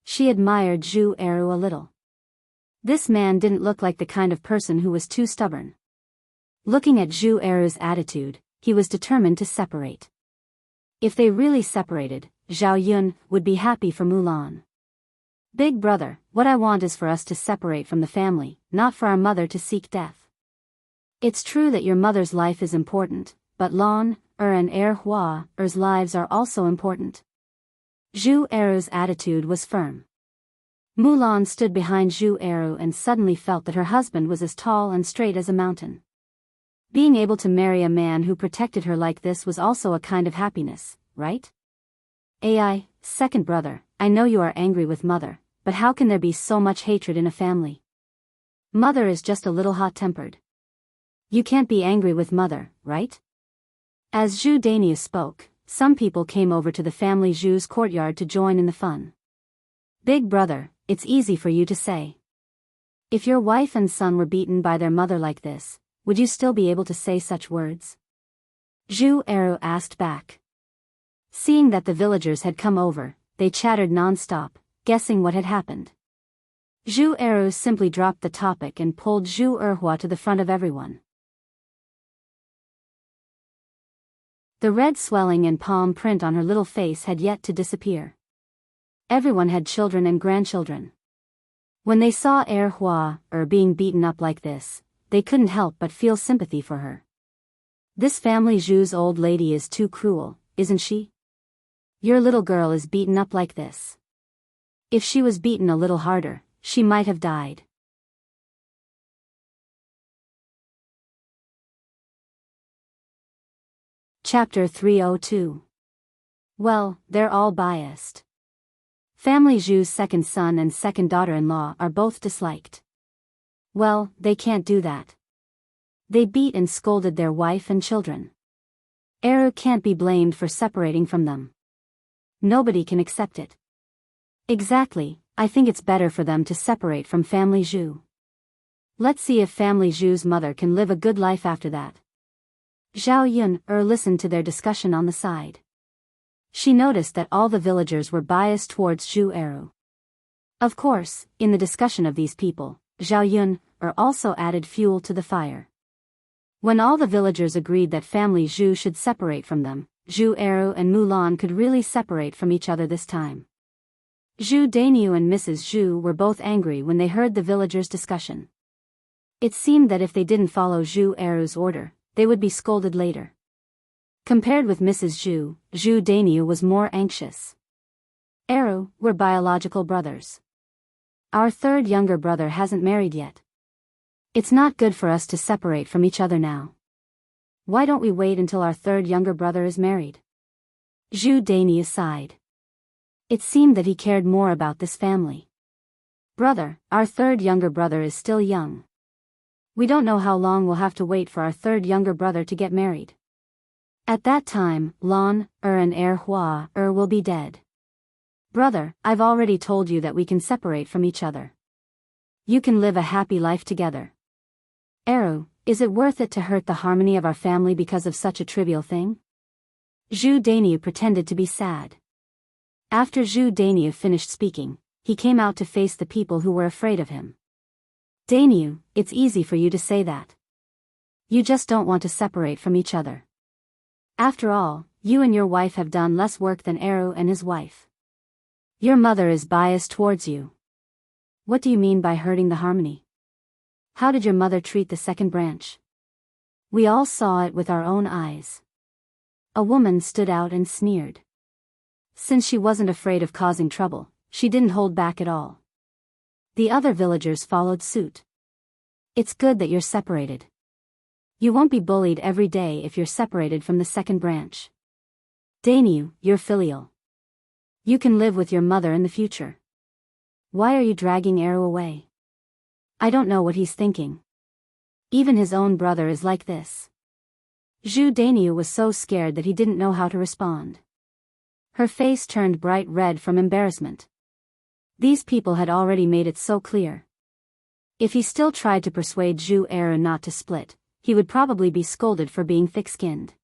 Speaker 1: She admired Zhu Eru a little. This man didn't look like the kind of person who was too stubborn. Looking at Zhu Eru's attitude, he was determined to separate. If they really separated, Zhao Yun would be happy for Mulan. Big brother, what I want is for us to separate from the family, not for our mother to seek death. It's true that your mother's life is important, but Lan, and Hua's lives are also important. Zhu Eru's attitude was firm. Mulan stood behind Zhu Eru and suddenly felt that her husband was as tall and straight as a mountain. Being able to marry a man who protected her like this was also a kind of happiness, right? Second brother, I know you are angry with mother, but how can there be so much hatred in a family? Mother is just a little hot-tempered. You can't be angry with mother, right? As Zhu Dainyu spoke, some people came over to the family Zhu's courtyard to join in the fun. Big brother, it's easy for you to say. If your wife and son were beaten by their mother like this, would you still be able to say such words? Zhu Eru asked back. Seeing that the villagers had come over, they chattered non-stop, guessing what had happened. Zhu Eru simply dropped the topic and pulled Zhu Erhua to the front of everyone. The red swelling and palm print on her little face had yet to disappear. Everyone had children and grandchildren. When they saw Erhua being beaten up like this, they couldn't help but feel sympathy for her. This family Zhu's old lady is too cruel, isn't she? Your little girl is beaten up like this. If she was beaten a little harder, she might have died. Chapter 302. Well, they're all biased. Family Zhu's second son and second daughter-in-law are both disliked. Well, they can't do that. They beat and scolded their wife and children. Eru can't be blamed for separating from them. Nobody can accept it. Exactly, I think it's better for them to separate from family Zhu. Let's see if family Zhu's mother can live a good life after that. Zhao Yun listened to their discussion on the side. She noticed that all the villagers were biased towards Zhu Eru. Of course, in the discussion of these people, Zhao Yun also added fuel to the fire. When all the villagers agreed that family Zhu should separate from them, Zhu Eru and Mulan could really separate from each other this time. Zhu Dainyu and Mrs. Zhu were both angry when they heard the villagers' discussion. It seemed that if they didn't follow Zhu Eru's order, they would be scolded later. Compared with Mrs. Zhu, Zhu Dainyu was more anxious. Eru, we're biological brothers. Our third younger brother hasn't married yet. It's not good for us to separate from each other now. Why don't we wait until our third younger brother is married? Zhu Dainyu sighed. It seemed that he cared more about this family. Brother, our third younger brother is still young. We don't know how long we'll have to wait for our third younger brother to get married. At that time, Lan, and Hua, will be dead. Brother, I've already told you that we can separate from each other. You can live a happy life together. Eru, is it worth it to hurt the harmony of our family because of such a trivial thing? Zhu Dainyu pretended to be sad. After Zhu Dainyu finished speaking, he came out to face the people who were afraid of him. Dainyu, it's easy for you to say that. You just don't want to separate from each other. After all, you and your wife have done less work than Eru and his wife. Your mother is biased towards you. What do you mean by hurting the harmony? How did your mother treat the second branch? We all saw it with our own eyes. A woman stood out and sneered. Since she wasn't afraid of causing trouble, she didn't hold back at all. The other villagers followed suit. It's good that you're separated. You won't be bullied every day if you're separated from the second branch. Dainyu, you're filial. You can live with your mother in the future. Why are you dragging Eru away? I don't know what he's thinking. Even his own brother is like this. Zhu Dainyu was so scared that he didn't know how to respond. Her face turned bright red from embarrassment. These people had already made it so clear. If he still tried to persuade Zhu Eru not to split, he would probably be scolded for being thick-skinned.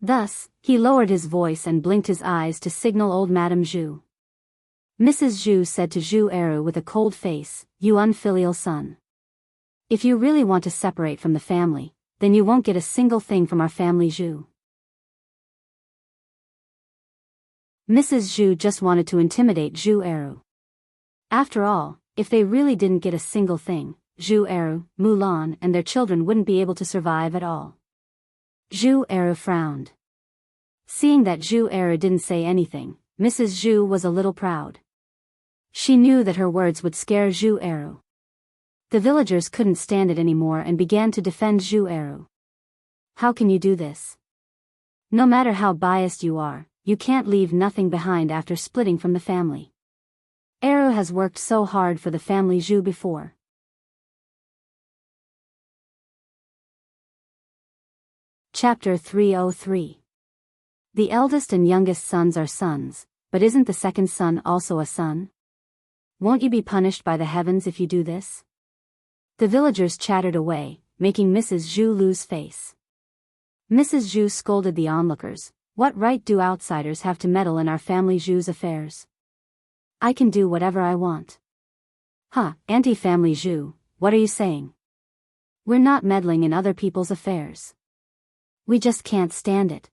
Speaker 1: Thus, he lowered his voice and blinked his eyes to signal old Madame Zhu. Mrs. Zhu said to Zhu Eru with a cold face, "You unfilial son. If you really want to separate from the family, then you won't get a single thing from our family Zhu." Mrs. Zhu just wanted to intimidate Zhu Eru. After all, if they really didn't get a single thing, Zhu Eru, Mulan and their children wouldn't be able to survive at all. Zhu Eru frowned. Seeing that Zhu Eru didn't say anything, Mrs. Zhu was a little proud. She knew that her words would scare Zhu Eru. The villagers couldn't stand it anymore and began to defend Zhu Eru. How can you do this? No matter how biased you are, you can't leave nothing behind after splitting from the family. Eru has worked so hard for the family Zhu before. Chapter 303. The eldest and youngest sons are sons, but isn't the second son also a son? Won't you be punished by the heavens if you do this? The villagers chattered away, making Mrs. Zhu lose face. Mrs. Zhu scolded the onlookers. What right do outsiders have to meddle in our family Zhu's affairs? I can do whatever I want. Huh, anti-family Zhu, what are you saying? We're not meddling in other people's affairs. We just can't stand it.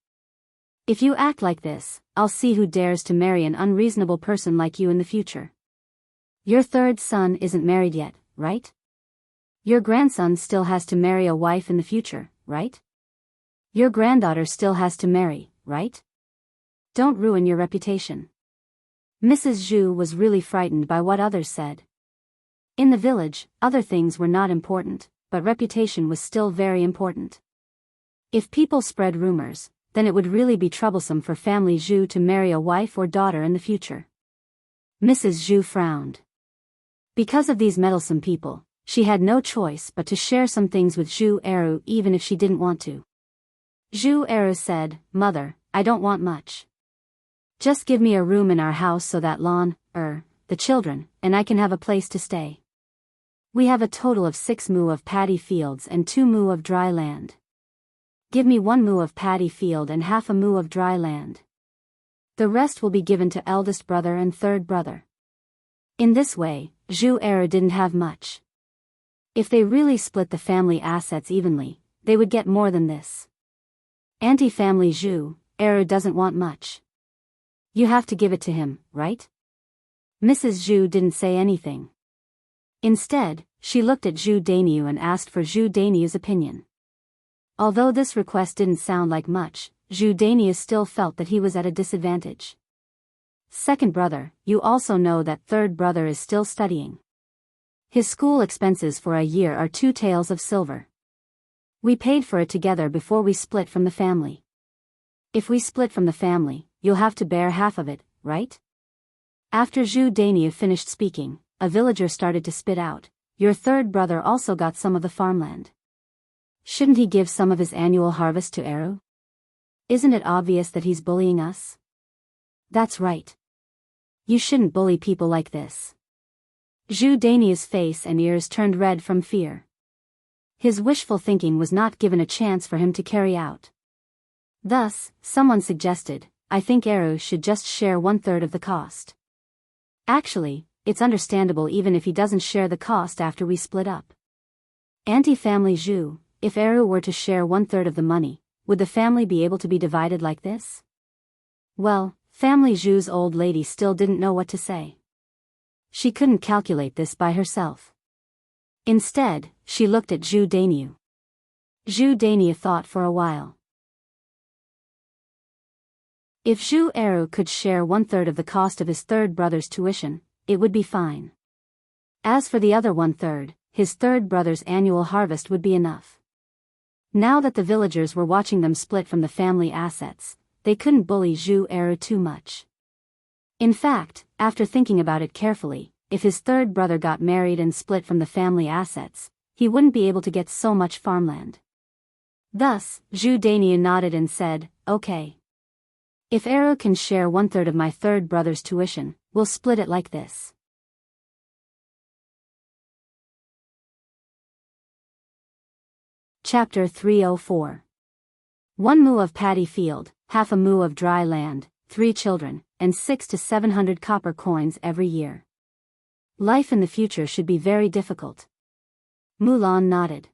Speaker 1: If you act like this, I'll see who dares to marry an unreasonable person like you in the future. Your third son isn't married yet, right? Your grandson still has to marry a wife in the future, right? Your granddaughter still has to marry, right? Don't ruin your reputation. Mrs. Zhu was really frightened by what others said. In the village, other things were not important, but reputation was still very important. If people spread rumors, then it would really be troublesome for family Zhu to marry a wife or daughter in the future. Mrs. Zhu frowned. Because of these meddlesome people, she had no choice but to share some things with Zhu Eru even if she didn't want to. Zhu Eru said, "Mother, I don't want much. Just give me a room in our house so that the children, and I can have a place to stay. We have a total of 6 mu of paddy fields and 2 mu of dry land. Give me 1 mu of paddy field and half a mu of dry land. The rest will be given to eldest brother and third brother." In this way, Zhu Eru didn't have much. If they really split the family assets evenly, they would get more than this. Anti-family Zhu Eru doesn't want much. You have to give it to him, right? Mrs. Zhu didn't say anything. Instead, she looked at Zhu Dainiu and asked for Zhu Dainiu's opinion. Although this request didn't sound like much, Zhu Dainiu still felt that he was at a disadvantage. "Second brother, you also know that third brother is still studying. His school expenses for a year are 2 taels of silver. We paid for it together before we split from the family. If we split from the family, you'll have to bear half of it, right?" After Zhu Dainiu finished speaking, a villager started to spit out, "Your third brother also got some of the farmland. Shouldn't he give some of his annual harvest to Eru? Isn't it obvious that he's bullying us?" "That's right. You shouldn't bully people like this." Zhu Dainiu's face and ears turned red from fear. His wishful thinking was not given a chance for him to carry out. Thus, someone suggested, "I think Eru should just share 1/3 of the cost. Actually, it's understandable even if he doesn't share the cost after we split up." Anti-family Zhu, if Eru were to share 1/3 of the money, would the family be able to be divided like this? Well, family Zhu's old lady still didn't know what to say. She couldn't calculate this by herself. Instead, she looked at Zhu Dainiu. Zhu Dainiu thought for a while. If Zhu Eru could share 1/3 of the cost of his third brother's tuition, it would be fine. As for the other 1/3, his third brother's annual harvest would be enough. Now that the villagers were watching them split from the family assets, they couldn't bully Zhu Eru too much. In fact, after thinking about it carefully, if his third brother got married and split from the family assets, he wouldn't be able to get so much farmland. Thus, Zhu Dainiu nodded and said, "Okay. If Eru can share 1/3 of my third brother's tuition, we'll split it like this." Chapter 304. 1 mu of paddy field, half a mu of dry land, 3 children, and 600 to 700 copper coins every year. Life in the future should be very difficult. Mulan nodded.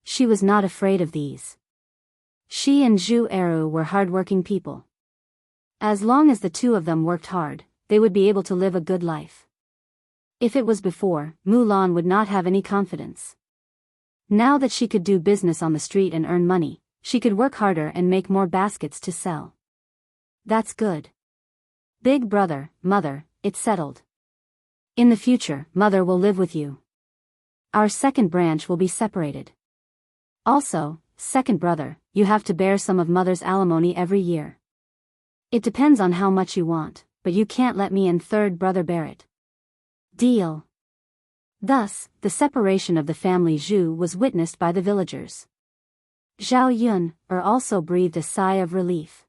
Speaker 1: She was not afraid of these. She and Zhu Eru were hard-working people. As long as the two of them worked hard, they would be able to live a good life. If it was before, Mulan would not have any confidence. Now that she could do business on the street and earn money, she could work harder and make more baskets to sell. That's good. Big brother, mother, it's settled. In the future, mother will live with you. Our second branch will be separated. Also, second brother, you have to bear some of mother's alimony every year. It depends on how much you want, but you can't let me and third brother bear it. Deal. Thus, the separation of the family Zhu was witnessed by the villagers. Zhao Yun also breathed a sigh of relief.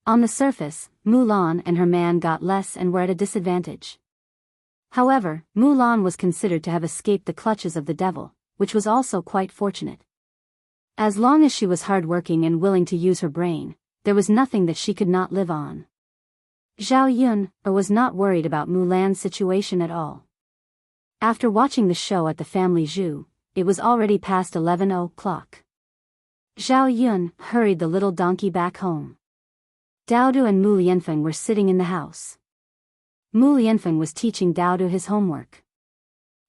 Speaker 1: On the surface, Mulan and her man got less and were at a disadvantage. However, Mulan was considered to have escaped the clutches of the devil, which was also quite fortunate. As long as she was hardworking and willing to use her brain, there was nothing that she could not live on. Zhao Yun was not worried about Mulan's situation at all. After watching the show at the family Zhu, it was already past 11 o'clock. Zhao Yun hurried the little donkey back home. Daodu and Mu Lianfeng were sitting in the house. Mu Lianfeng was teaching Daodu his homework.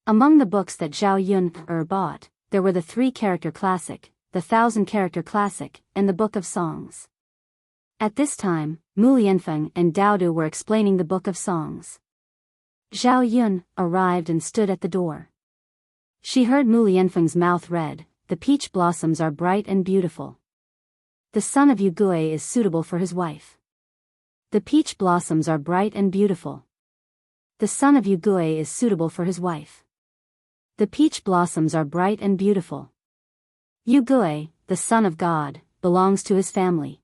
Speaker 1: Among the books that Zhao Yun bought, there were the 3-character classic, the 1,000-character classic, and the book of songs. At this time, Mu Lianfeng and Daodu were explaining the book of songs. Zhao Yun arrived and stood at the door. She heard Mu Lianfeng's mouth read, "The peach blossoms are bright and beautiful. The son of Yugue is suitable for his wife. The peach blossoms are bright and beautiful. The son of Yugue is suitable for his wife. The peach blossoms are bright and beautiful. Yugue, the son of God, belongs to his family.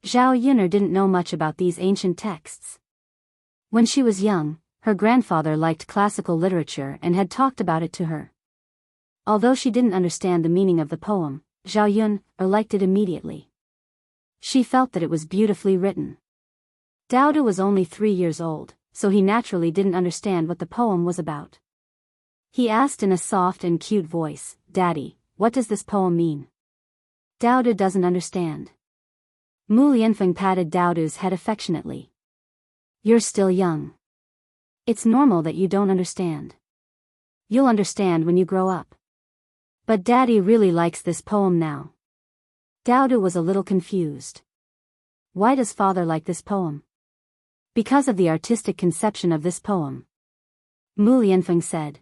Speaker 1: Zhao Yuner didn't know much about these ancient texts. When she was young, her grandfather liked classical literature and had talked about it to her. Although she didn't understand the meaning of the poem, Zhao Yuner liked it immediately. She felt that it was beautifully written. Daodu was only 3 years old, so he naturally didn't understand what the poem was about. He asked in a soft and cute voice, "Daddy, what does this poem mean?" Daodu doesn't understand. Mu Lianfeng patted Daodu's head affectionately. "You're still young. It's normal that you don't understand. You'll understand when you grow up. But Daddy really likes this poem now." Daodu was a little confused. Why does father like this poem? Because of the artistic conception of this poem. Mu Lianfeng said.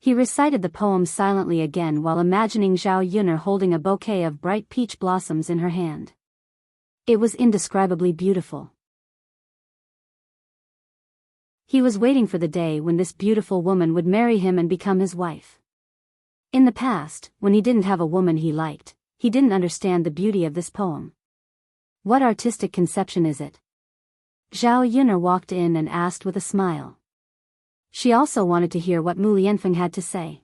Speaker 1: He recited the poem silently again while imagining Zhao Yuner holding a bouquet of bright peach blossoms in her hand. It was indescribably beautiful. He was waiting for the day when this beautiful woman would marry him and become his wife. In the past, when he didn't have a woman he liked, he didn't understand the beauty of this poem. What artistic conception is it? Zhao Yuner walked in and asked with a smile. She also wanted to hear what Mu Lianfeng had to say.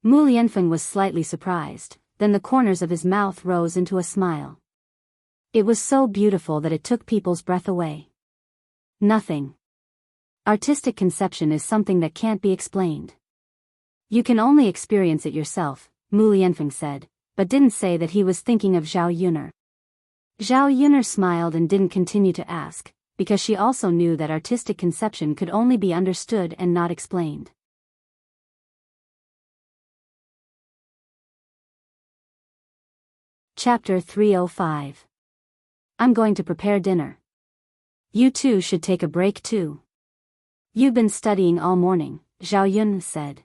Speaker 1: Mu Lianfeng was slightly surprised, then the corners of his mouth rose into a smile. It was so beautiful that it took people's breath away. Nothing. Artistic conception is something that can't be explained. You can only experience it yourself, Mu Lianfeng said, but didn't say that he was thinking of Zhao Yuner. Zhao Yuner smiled and didn't continue to ask, because she also knew that artistic conception could only be understood and not explained. Chapter 305. I'm going to prepare dinner. You two should take a break too. You've been studying all morning, Zhao Yun said.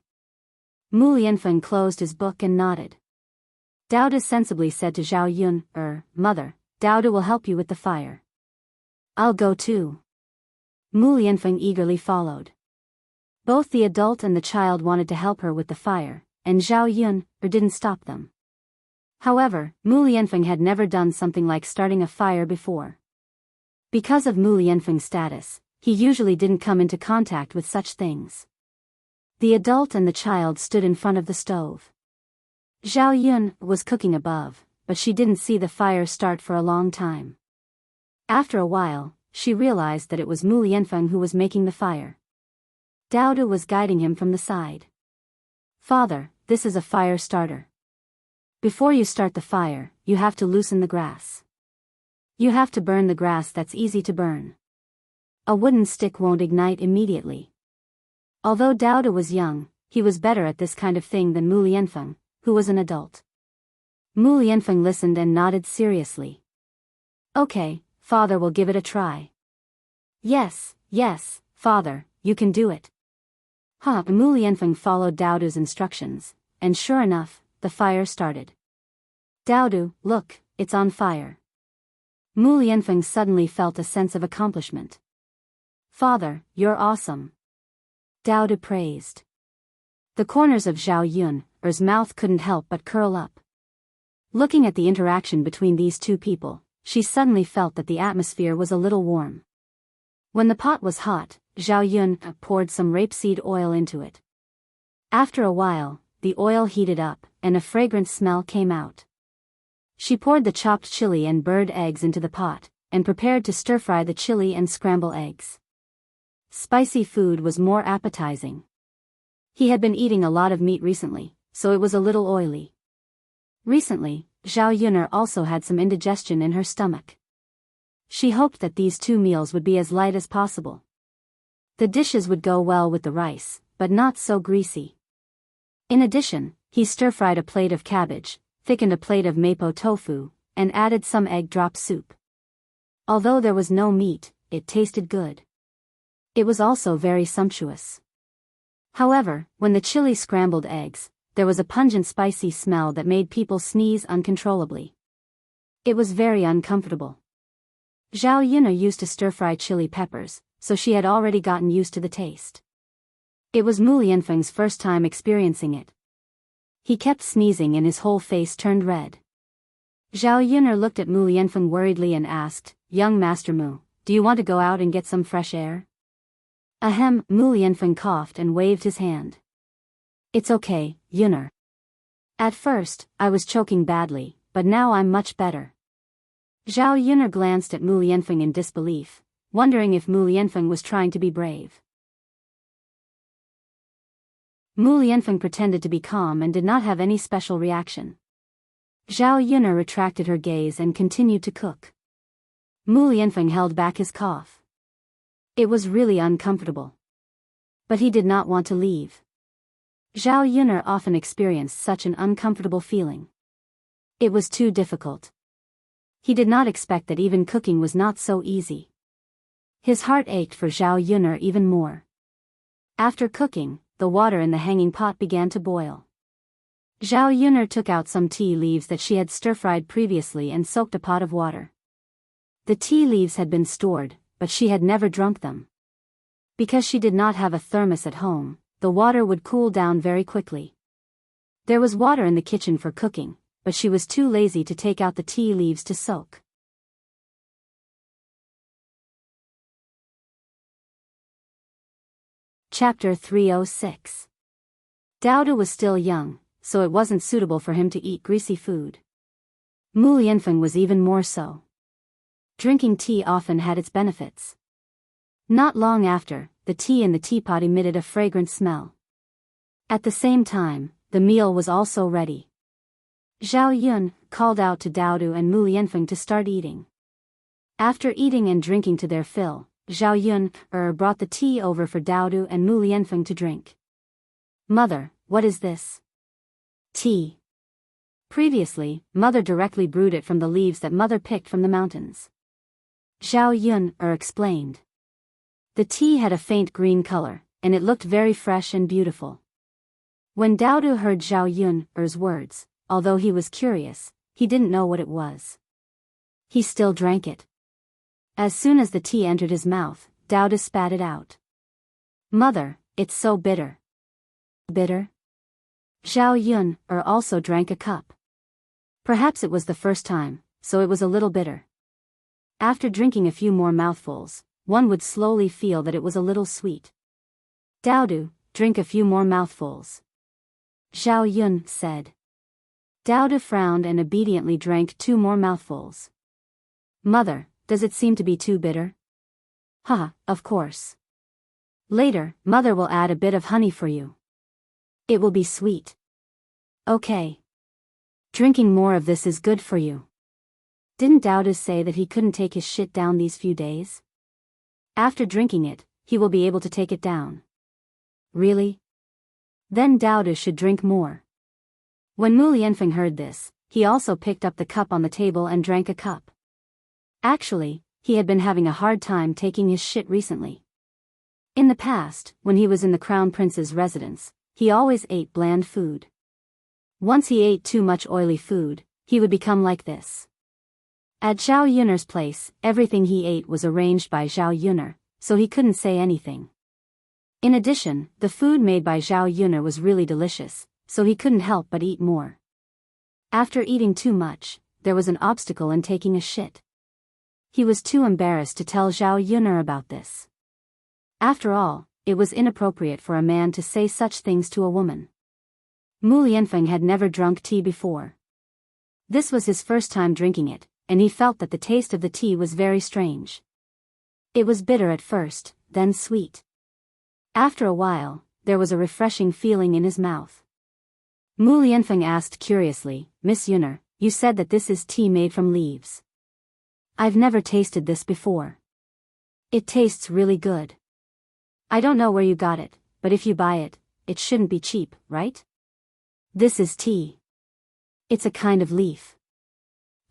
Speaker 1: Mu Lianfeng closed his book and nodded. Daoda sensibly said to Zhao Yun, Mother, Daoda will help you with the fire. I'll go too. Mu Lianfeng eagerly followed. Both the adult and the child wanted to help her with the fire, and Zhao Yun didn't stop them. However, Mu Lianfeng had never done something like starting a fire before. Because of Mu Lianfeng's status, he usually didn't come into contact with such things. The adult and the child stood in front of the stove. Zhao Yun was cooking above, but she didn't see the fire start for a long time. After a while, she realized that it was Mu Lianfeng who was making the fire. Daoda was guiding him from the side. Father, this is a fire starter. Before you start the fire, you have to loosen the grass. You have to burn the grass that's easy to burn. A wooden stick won't ignite immediately. Although Daoda was young, he was better at this kind of thing than Mu Lianfeng, who was an adult. Mu Lianfeng listened and nodded seriously. Okay, Father will give it a try. Yes, Father, you can do it. Mu Lianfeng followed Daodu's instructions, and sure enough, the fire started. Daodu, look, it's on fire. Mu Lianfeng suddenly felt a sense of accomplishment. Father, you're awesome. Daodu praised. The corners of Zhao Yun's mouth couldn't help but curl up. Looking at the interaction between these two people, she suddenly felt that the atmosphere was a little warm. When the pot was hot, Zhao Yun poured some rapeseed oil into it. After a while, the oil heated up, and a fragrant smell came out. She poured the chopped chili and bird eggs into the pot, and prepared to stir-fry the chili and scramble eggs. Spicy food was more appetizing. He had been eating a lot of meat recently, so it was a little oily. Recently, Zhao Yuner also had some indigestion in her stomach. She hoped that these two meals would be as light as possible. The dishes would go well with the rice, but not so greasy. In addition, he stir-fried a plate of cabbage, thickened a plate of mapo tofu, and added some egg drop soup. Although there was no meat, it tasted good. It was also very sumptuous. However, when the chili scrambled eggs, there was a pungent spicy smell that made people sneeze uncontrollably. It was very uncomfortable. Zhao Yun'er used to stir-fry chili peppers, so she had already gotten used to the taste. It was Mu Lianfeng's first time experiencing it. He kept sneezing and his whole face turned red. Zhao Yun'er looked at Mu Lianfeng worriedly and asked, "Young Master Mu, do you want to go out and get some fresh air?" Ahem, Mu Lianfeng coughed and waved his hand. "It's okay, Yun'er. At first, I was choking badly, but now I'm much better." Zhao Yun'er glanced at Mu Lianfeng in disbelief, wondering if Mu Lianfeng was trying to be brave. Mu Lianfeng pretended to be calm and did not have any special reaction. Zhao Yun'er retracted her gaze and continued to cook. Mu Lianfeng held back his cough. It was really uncomfortable. But he did not want to leave. Zhao Yun'er often experienced such an uncomfortable feeling. It was too difficult. He did not expect that even cooking was not so easy. His heart ached for Zhao Yun'er even more. After cooking, the water in the hanging pot began to boil. Zhao Yun'er took out some tea leaves that she had stir-fried previously and soaked a pot of water. The tea leaves had been stored, but she had never drunk them. Because she did not have a thermos at home, the water would cool down very quickly. There was water in the kitchen for cooking, but she was too lazy to take out the tea leaves to soak. Chapter 306. Daodu was still young, so it wasn't suitable for him to eat greasy food. Mu Lianfeng was even more so. Drinking tea often had its benefits. Not long after, the tea in the teapot emitted a fragrant smell. At the same time, the meal was also ready. Zhao Yun called out to Daodu and Mu Lianfeng to start eating. After eating and drinking to their fill, Zhao Yun brought the tea over for Daodu and Mu Lianfeng to drink. "Mother, what is this?" "Tea." Previously, Mother directly brewed it from the leaves that Mother picked from the mountains. Zhao Yun explained. The tea had a faint green color, and it looked very fresh and beautiful. When Daodu heard Zhao Yun's words, although he was curious, he didn't know what it was. He still drank it. As soon as the tea entered his mouth, Daodu spat it out. "Mother, it's so bitter." "Bitter?" Zhao Yun also drank a cup. Perhaps it was the first time, so it was a little bitter. After drinking a few more mouthfuls, one would slowly feel that it was a little sweet. "Daodu, drink a few more mouthfuls," Zhao Yun said. Daodu frowned and obediently drank 2 more mouthfuls. "Mother, does it seem to be too bitter?" "Haha, of course. Later, Mother will add a bit of honey for you. It will be sweet." "Okay. Drinking more of this is good for you. Didn't Daodu say that he couldn't take his shit down these few days? After drinking it, he will be able to take it down." "Really? Then Daodu should drink more." When Mu Lianfeng heard this, he also picked up the cup on the table and drank a cup. Actually, he had been having a hard time taking his shit recently. In the past, when he was in the Crown Prince's residence, he always ate bland food. Once he ate too much oily food, he would become like this. At Zhao Yun'er's place, everything he ate was arranged by Zhao Yun'er, so he couldn't say anything. In addition, the food made by Zhao Yun'er was really delicious, so he couldn't help but eat more. After eating too much, there was an obstacle in taking a shit. He was too embarrassed to tell Zhao Yun'er about this. After all, it was inappropriate for a man to say such things to a woman. Mu Lianfeng had never drunk tea before. This was his first time drinking it, and he felt that the taste of the tea was very strange. It was bitter at first, then sweet. After a while, there was a refreshing feeling in his mouth. Mu Lianfeng asked curiously, "Miss Yun'er, you said that this is tea made from leaves. I've never tasted this before. It tastes really good. I don't know where you got it, but if you buy it, it shouldn't be cheap, right? This is tea. It's a kind of leaf.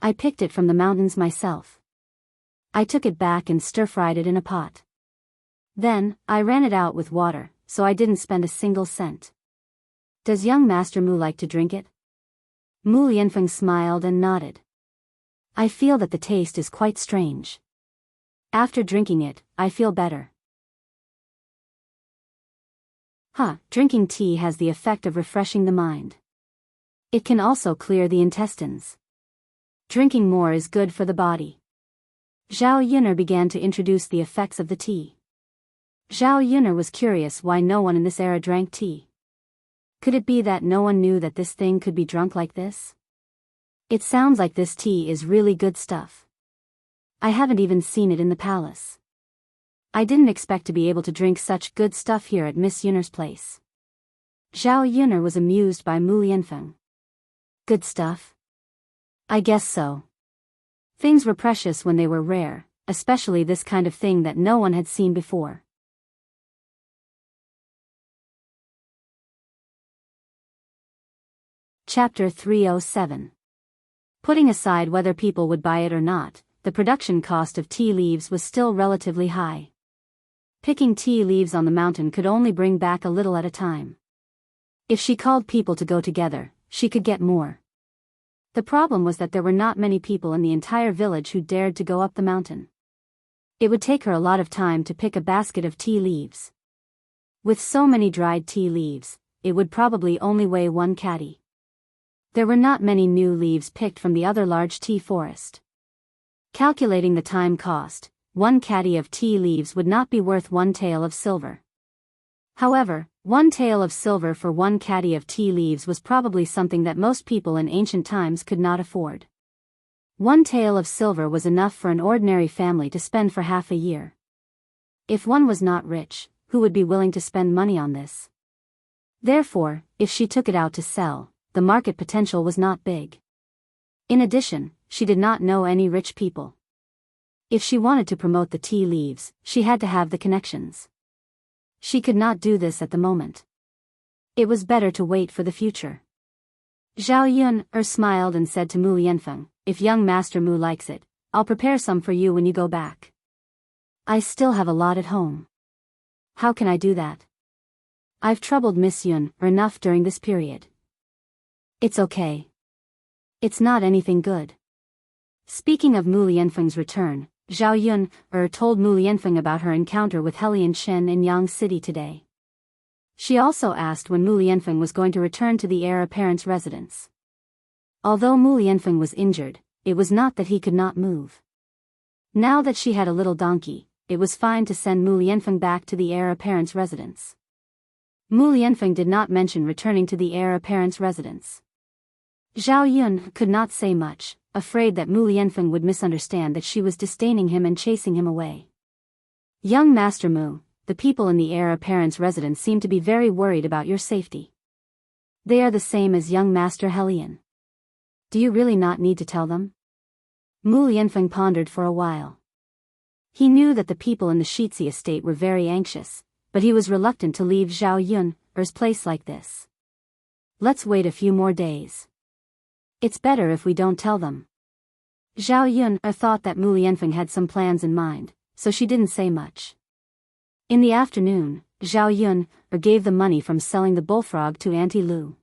Speaker 1: I picked it from the mountains myself. I took it back and stir-fried it in a pot. Then, I ran it out with water, so I didn't spend a single cent. Does young Master Mu like to drink it?" Mu Lianfeng smiled and nodded. I feel that the taste is quite strange. After drinking it, I feel better. Drinking tea has the effect of refreshing the mind. It can also clear the intestines. Drinking more is good for the body. Zhao Yun'er began to introduce the effects of the tea. Zhao Yun'er was curious why no one in this era drank tea. Could it be that no one knew that this thing could be drunk like this? It sounds like this tea is really good stuff. I haven't even seen it in the palace. I didn't expect to be able to drink such good stuff here at Miss Yun'er's place. Zhao Yun'er was amused by Mu Lianfeng. Good stuff? I guess so. Things were precious when they were rare, especially this kind of thing that no one had seen before. Chapter 307. Putting aside whether people would buy it or not, the production cost of tea leaves was still relatively high. Picking tea leaves on the mountain could only bring back a little at a time. If she called people to go together, she could get more. The problem was that there were not many people in the entire village who dared to go up the mountain. It would take her a lot of time to pick a basket of tea leaves. With so many dried tea leaves, it would probably only weigh 1 caddy. There were not many new leaves picked from the other large tea forest. Calculating the time cost, 1 caddy of tea leaves would not be worth 1 tael of silver. However, 1 tael of silver for 1 caddy of tea leaves was probably something that most people in ancient times could not afford. 1 tael of silver was enough for an ordinary family to spend for half a year. If one was not rich, who would be willing to spend money on this? Therefore, if she took it out to sell, the market potential was not big. In addition, she did not know any rich people. If she wanted to promote the tea leaves, she had to have the connections. She could not do this at the moment. It was better to wait for the future. Zhao Yun'er smiled and said to Mu Lianfeng, "If young Master Mu likes it, I'll prepare some for you when you go back. I still have a lot at home." "How can I do that? I've troubled Miss Yun'er enough during this period." "It's okay. It's not anything good." Speaking of Mu Lianfeng's return, Zhao Yun'er told Mu Lianfeng about her encounter with Helian Chen in Yang City today. She also asked when Mu Lianfeng was going to return to the heir apparent's residence. Although Mu Lianfeng was injured, it was not that he could not move. Now that she had a little donkey, it was fine to send Mu Lianfeng back to the heir apparent's residence. Mu Lianfeng did not mention returning to the heir apparent's residence. Zhao Yun'er could not say much, afraid that Mu Lianfeng would misunderstand that she was disdaining him and chasing him away. "Young Master Mu, the people in the heir apparent's residence seem to be very worried about your safety. They are the same as young Master Helian. Do you really not need to tell them?" Mu Lianfeng pondered for a while. He knew that the people in the Shitzi estate were very anxious, but he was reluctant to leave Zhao Yun'er's place like this. "Let's wait a few more days. It's better if we don't tell them." Zhao Yun'er thought that Mu Lianfeng had some plans in mind, so she didn't say much. In the afternoon, Zhao Yun'er gave the money from selling the bullfrog to Auntie Lu.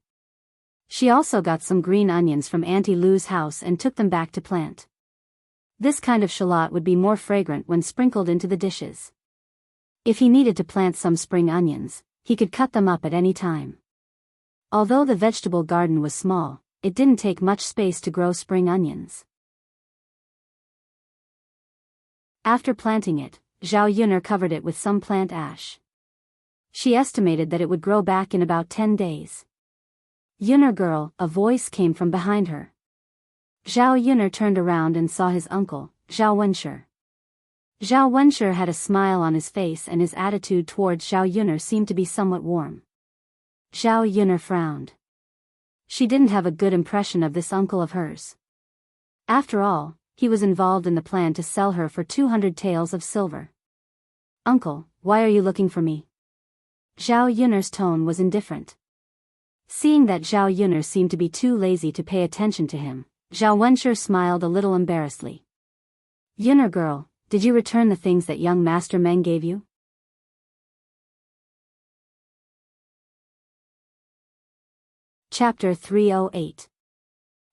Speaker 1: She also got some green onions from Auntie Lu's house and took them back to plant. This kind of shallot would be more fragrant when sprinkled into the dishes. If he needed to plant some spring onions, he could cut them up at any time. Although the vegetable garden was small, it didn't take much space to grow spring onions. After planting it, Zhao Yun'er covered it with some plant ash. She estimated that it would grow back in about 10 days. "Yun'er girl," a voice came from behind her. Zhao Yun'er turned around and saw his uncle, Zhao Wenshi. Zhao Wenshi had a smile on his face and his attitude towards Zhao Yun'er seemed to be somewhat warm. Zhao Yun'er frowned. She didn't have a good impression of this uncle of hers. After all, he was involved in the plan to sell her for 200 taels of silver. "Uncle, why are you looking for me?" Zhao Yun'er's tone was indifferent. Seeing that Zhao Yun'er seemed to be too lazy to pay attention to him, Zhao Wenshi smiled a little embarrassedly. "Yun'er girl, did you return the things that young Master Meng gave you?" Chapter 308.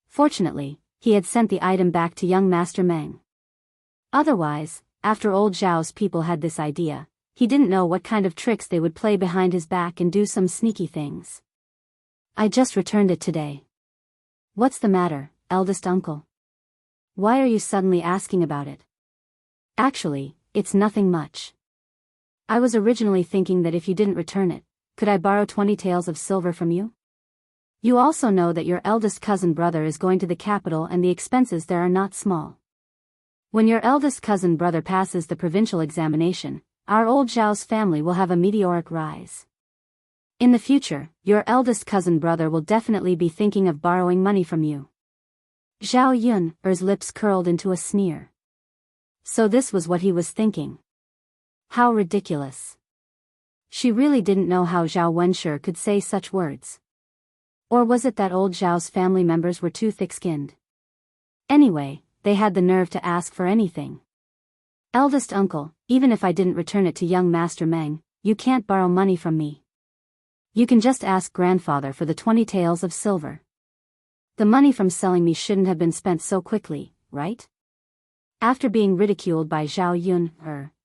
Speaker 1: Fortunately, he had sent the item back to young Master Meng. Otherwise, after old Zhao's people had this idea, he didn't know what kind of tricks they would play behind his back and do some sneaky things. I just returned it today. What's the matter, eldest uncle? Why are you suddenly asking about it? Actually, it's nothing much. I was originally thinking that if you didn't return it, could I borrow 20 taels of silver from you? You also know that your eldest cousin brother is going to the capital and the expenses there are not small. When your eldest cousin brother passes the provincial examination, our old Zhao's family will have a meteoric rise. In the future, your eldest cousin brother will definitely be thinking of borrowing money from you. Zhao Yun's lips curled into a sneer. So this was what he was thinking. How ridiculous. She really didn't know how Zhao Wenshi could say such words. Or was it that old Zhao's family members were too thick-skinned? Anyway, they had the nerve to ask for anything. Eldest uncle, even if I didn't return it to young Master Meng, you can't borrow money from me. You can just ask grandfather for the 20 taels of silver. The money from selling me shouldn't have been spent so quickly, right? After being ridiculed by Zhao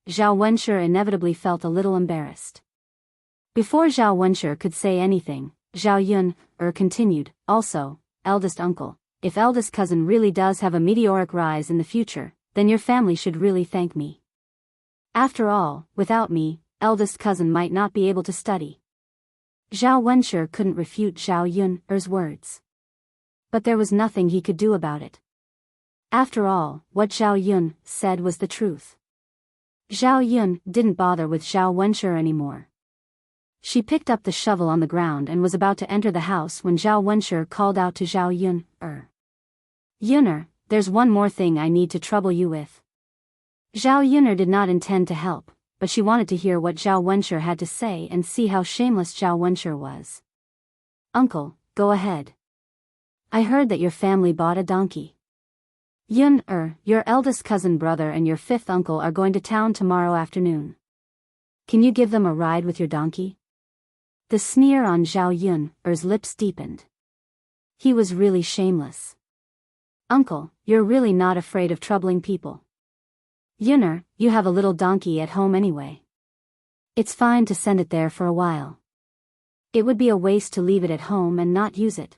Speaker 1: Wenshi inevitably felt a little embarrassed. Before Zhao Wenshi could say anything, Zhao continued, also, eldest uncle, if eldest cousin really does have a meteoric rise in the future, then your family should really thank me. After all, without me, eldest cousin might not be able to study. Zhao Wenshi couldn't refute Zhao Yun's words. But there was nothing he could do about it. After all, what Zhao Yun said was the truth. Zhao Yun didn't bother with Zhao Wenshi anymore. She picked up the shovel on the ground and was about to enter the house when Zhao Wenshi called out to Zhao Yuner, there's one more thing I need to trouble you with. Zhao Yuner did not intend to help, but she wanted to hear what Zhao Wenshi had to say and see how shameless Zhao Wenshi was. Uncle, go ahead. I heard that your family bought a donkey. Your eldest cousin brother and your fifth uncle are going to town tomorrow afternoon. Can you give them a ride with your donkey? The sneer on Zhao Yun's lips deepened. He was really shameless. Uncle, you're really not afraid of troubling people. Yuner, you have a little donkey at home anyway. It's fine to send it there for a while. It would be a waste to leave it at home and not use it.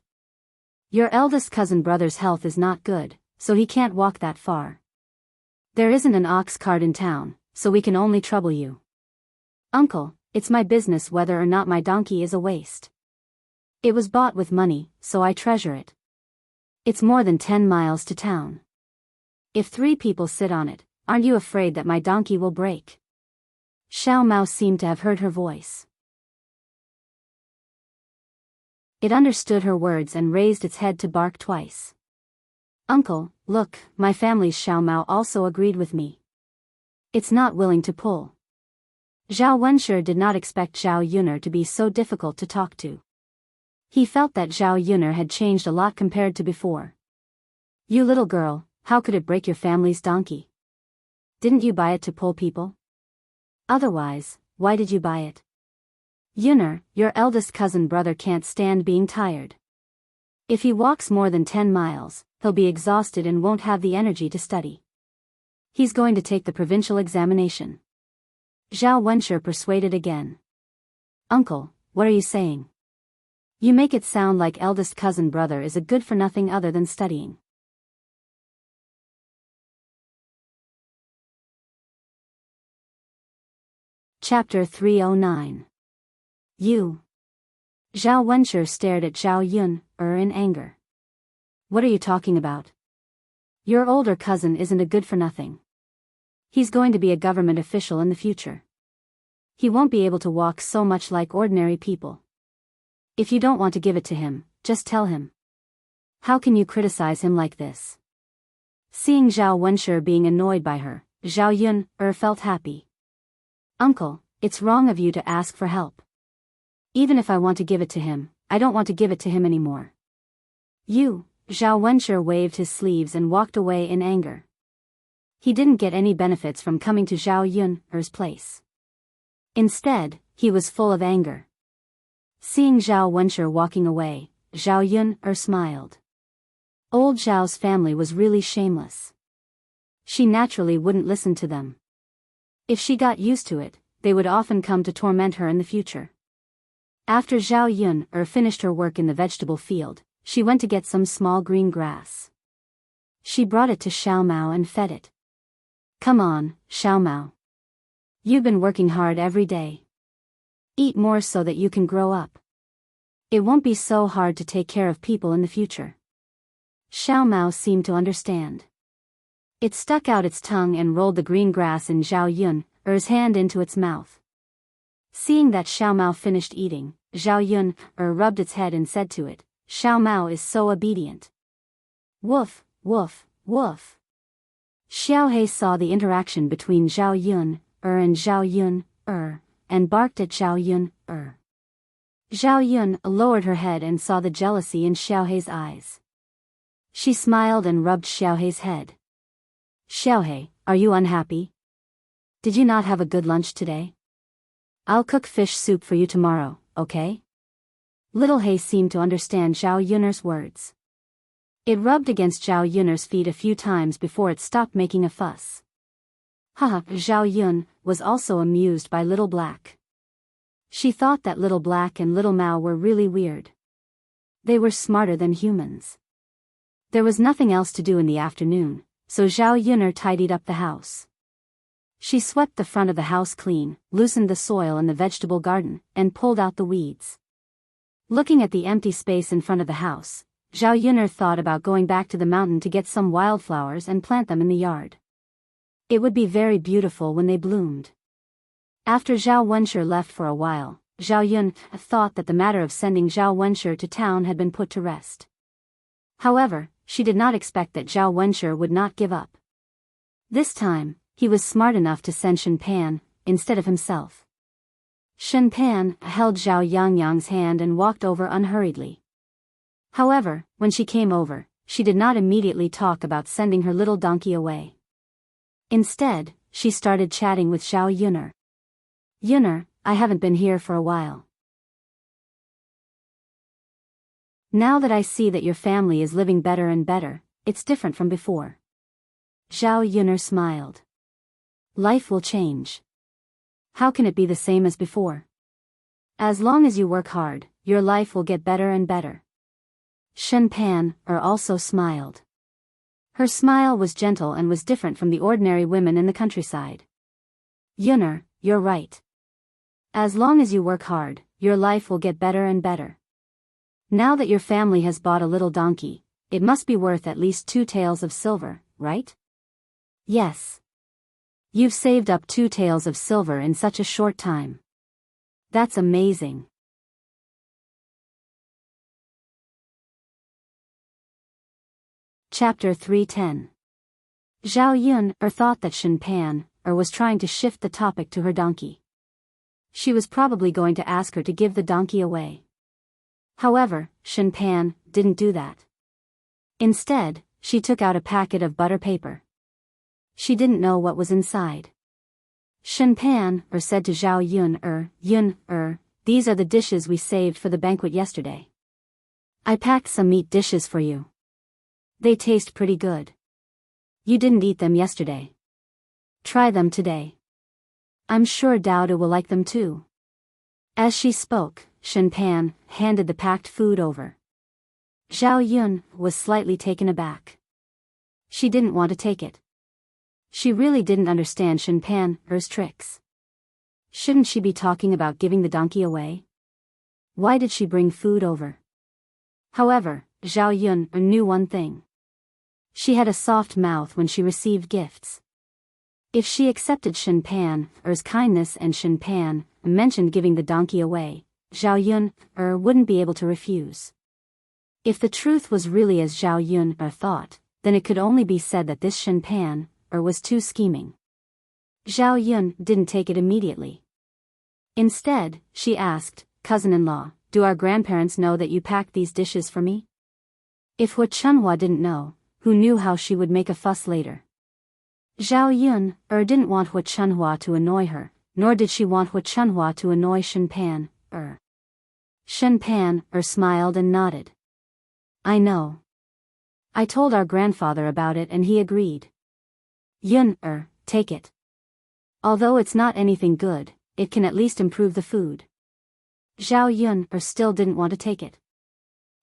Speaker 1: Your eldest cousin brother's health is not good, so he can't walk that far. There isn't an ox cart in town, so we can only trouble you. Uncle, it's my business whether or not my donkey is a waste. It was bought with money, so I treasure it. It's more than 10 miles to town. If 3 people sit on it, aren't you afraid that my donkey will break? Xiao Mao seemed to have heard her voice. It understood her words and raised its head to bark twice. Uncle, look, my family's Xiao Mao also agreed with me. It's not willing to pull. Zhao Wenshi did not expect Zhao Yuner to be so difficult to talk to. He felt that Zhao Yuner had changed a lot compared to before. You little girl, how could it break your family's donkey? Didn't you buy it to pull people? Otherwise, why did you buy it? Yuner, your eldest cousin brother can't stand being tired. If he walks more than 10 miles, he'll be exhausted and won't have the energy to study. He's going to take the provincial examination. Zhao Wenshi persuaded again. Uncle, what are you saying? You make it sound like eldest cousin brother is a good for nothing other than studying. Chapter 309. You. Zhao Wenshi stared at Zhao Yun in anger. What are you talking about? Your older cousin isn't a good for nothing. He's going to be a government official in the future. He won't be able to walk so much like ordinary people. If you don't want to give it to him, just tell him. How can you criticize him like this? Seeing Zhao Wenshi being annoyed by her, Zhao Yun felt happy. Uncle, it's wrong of you to ask for help. Even if I want to give it to him, I don't want to give it to him anymore. You, Zhao Wenshi waved his sleeves and walked away in anger. He didn't get any benefits from coming to Zhao Yun's place. Instead, he was full of anger. Seeing Zhao Wenshi walking away, Zhao Yun smiled. Old Zhao's family was really shameless. She naturally wouldn't listen to them. If she got used to it, they would often come to torment her in the future. After Zhao Yun finished her work in the vegetable field, she went to get some small green grass. She brought it to Xiao Mao and fed it. Come on, Xiao Mao. You've been working hard every day. Eat more so that you can grow up. It won't be so hard to take care of people in the future. Xiao Mao seemed to understand. It stuck out its tongue and rolled the green grass in Zhao Yun's hand into its mouth. Seeing that Xiao Mao finished eating, Zhao Yun rubbed its head and said to it, Xiao Mao is so obedient. Woof, woof, woof. Xiao He saw the interaction between Zhao Yun and Zhao Yun and barked at Zhao Yun Zhao Yun lowered her head and saw the jealousy in Xiao He's eyes. She smiled and rubbed Xiao He's head. Xiao He, are you unhappy? Did you not have a good lunch today? I'll cook fish soup for you tomorrow, okay? Little He seemed to understand Zhao Yun's words. It rubbed against Zhao Yun's feet a few times before it stopped making a fuss. Haha, Zhao Yun was also amused by Little Black. She thought that Little Black and Little Mao were really weird. They were smarter than humans. There was nothing else to do in the afternoon, so Zhao Yun tidied up the house. She swept the front of the house clean, loosened the soil in the vegetable garden, and pulled out the weeds. Looking at the empty space in front of the house, Zhao Yun thought about going back to the mountain to get some wildflowers and plant them in the yard. It would be very beautiful when they bloomed. After Zhao Wenshi left for a while, Zhao Yun thought that the matter of sending Zhao Wenshi to town had been put to rest. However, she did not expect that Zhao Wenshi would not give up. This time, he was smart enough to send Shen Pan instead of himself. Shen Pan held Zhao Yangyang's hand and walked over unhurriedly. However, when she came over, she did not immediately talk about sending her little donkey away. Instead, she started chatting with Zhao Yun. Yun, I haven't been here for a while. Now that I see that your family is living better and better, it's different from before. Zhao Yun smiled. Life will change. How can it be the same as before? As long as you work hard, your life will get better and better. Shen Pan also smiled. Her smile was gentle and was different from the ordinary women in the countryside. Yun, you're right. As long as you work hard, your life will get better and better. Now that your family has bought a little donkey, it must be worth at least 2 taels of silver, right? Yes. You've saved up 2 taels of silver in such a short time. That's amazing. Chapter 310. Zhao Yun thought that Shen Pan was trying to shift the topic to her donkey. She was probably going to ask her to give the donkey away. However, Shen Pan didn't do that. Instead, she took out a packet of butter paper. She didn't know what was inside. Shen Pan said to Zhao Yun, these are the dishes we saved for the banquet yesterday. I packed some meat dishes for you. They taste pretty good. You didn't eat them yesterday. Try them today. I'm sure Dao will like them too. As she spoke, Shen Pan handed the packed food over. Zhao Yun was slightly taken aback. She didn't want to take it. She really didn't understand Shen Pan's tricks. Shouldn't she be talking about giving the donkey away? Why did she bring food over? However, Zhao Yun knew one thing. She had a soft mouth when she received gifts. If she accepted Shen Pan's kindness and Shen Pan mentioned giving the donkey away, Zhao Yun wouldn't be able to refuse. If the truth was really as Zhao Yun thought, then it could only be said that this Shen Pan was too scheming. Zhao Yun didn't take it immediately. Instead, she asked, cousin-in-law, do our grandparents know that you packed these dishes for me? If Hu Chunhua didn't know, who knew how she would make a fuss later? Zhao Yun didn't want Hu Chunhua to annoy her, nor did she want Hu Chunhua to annoy Shen Pan. Shen Pan smiled and nodded. I know. I told our grandfather about it and he agreed. Yun, take it. Although it's not anything good, it can at least improve the food. Zhao Yun, still didn't want to take it.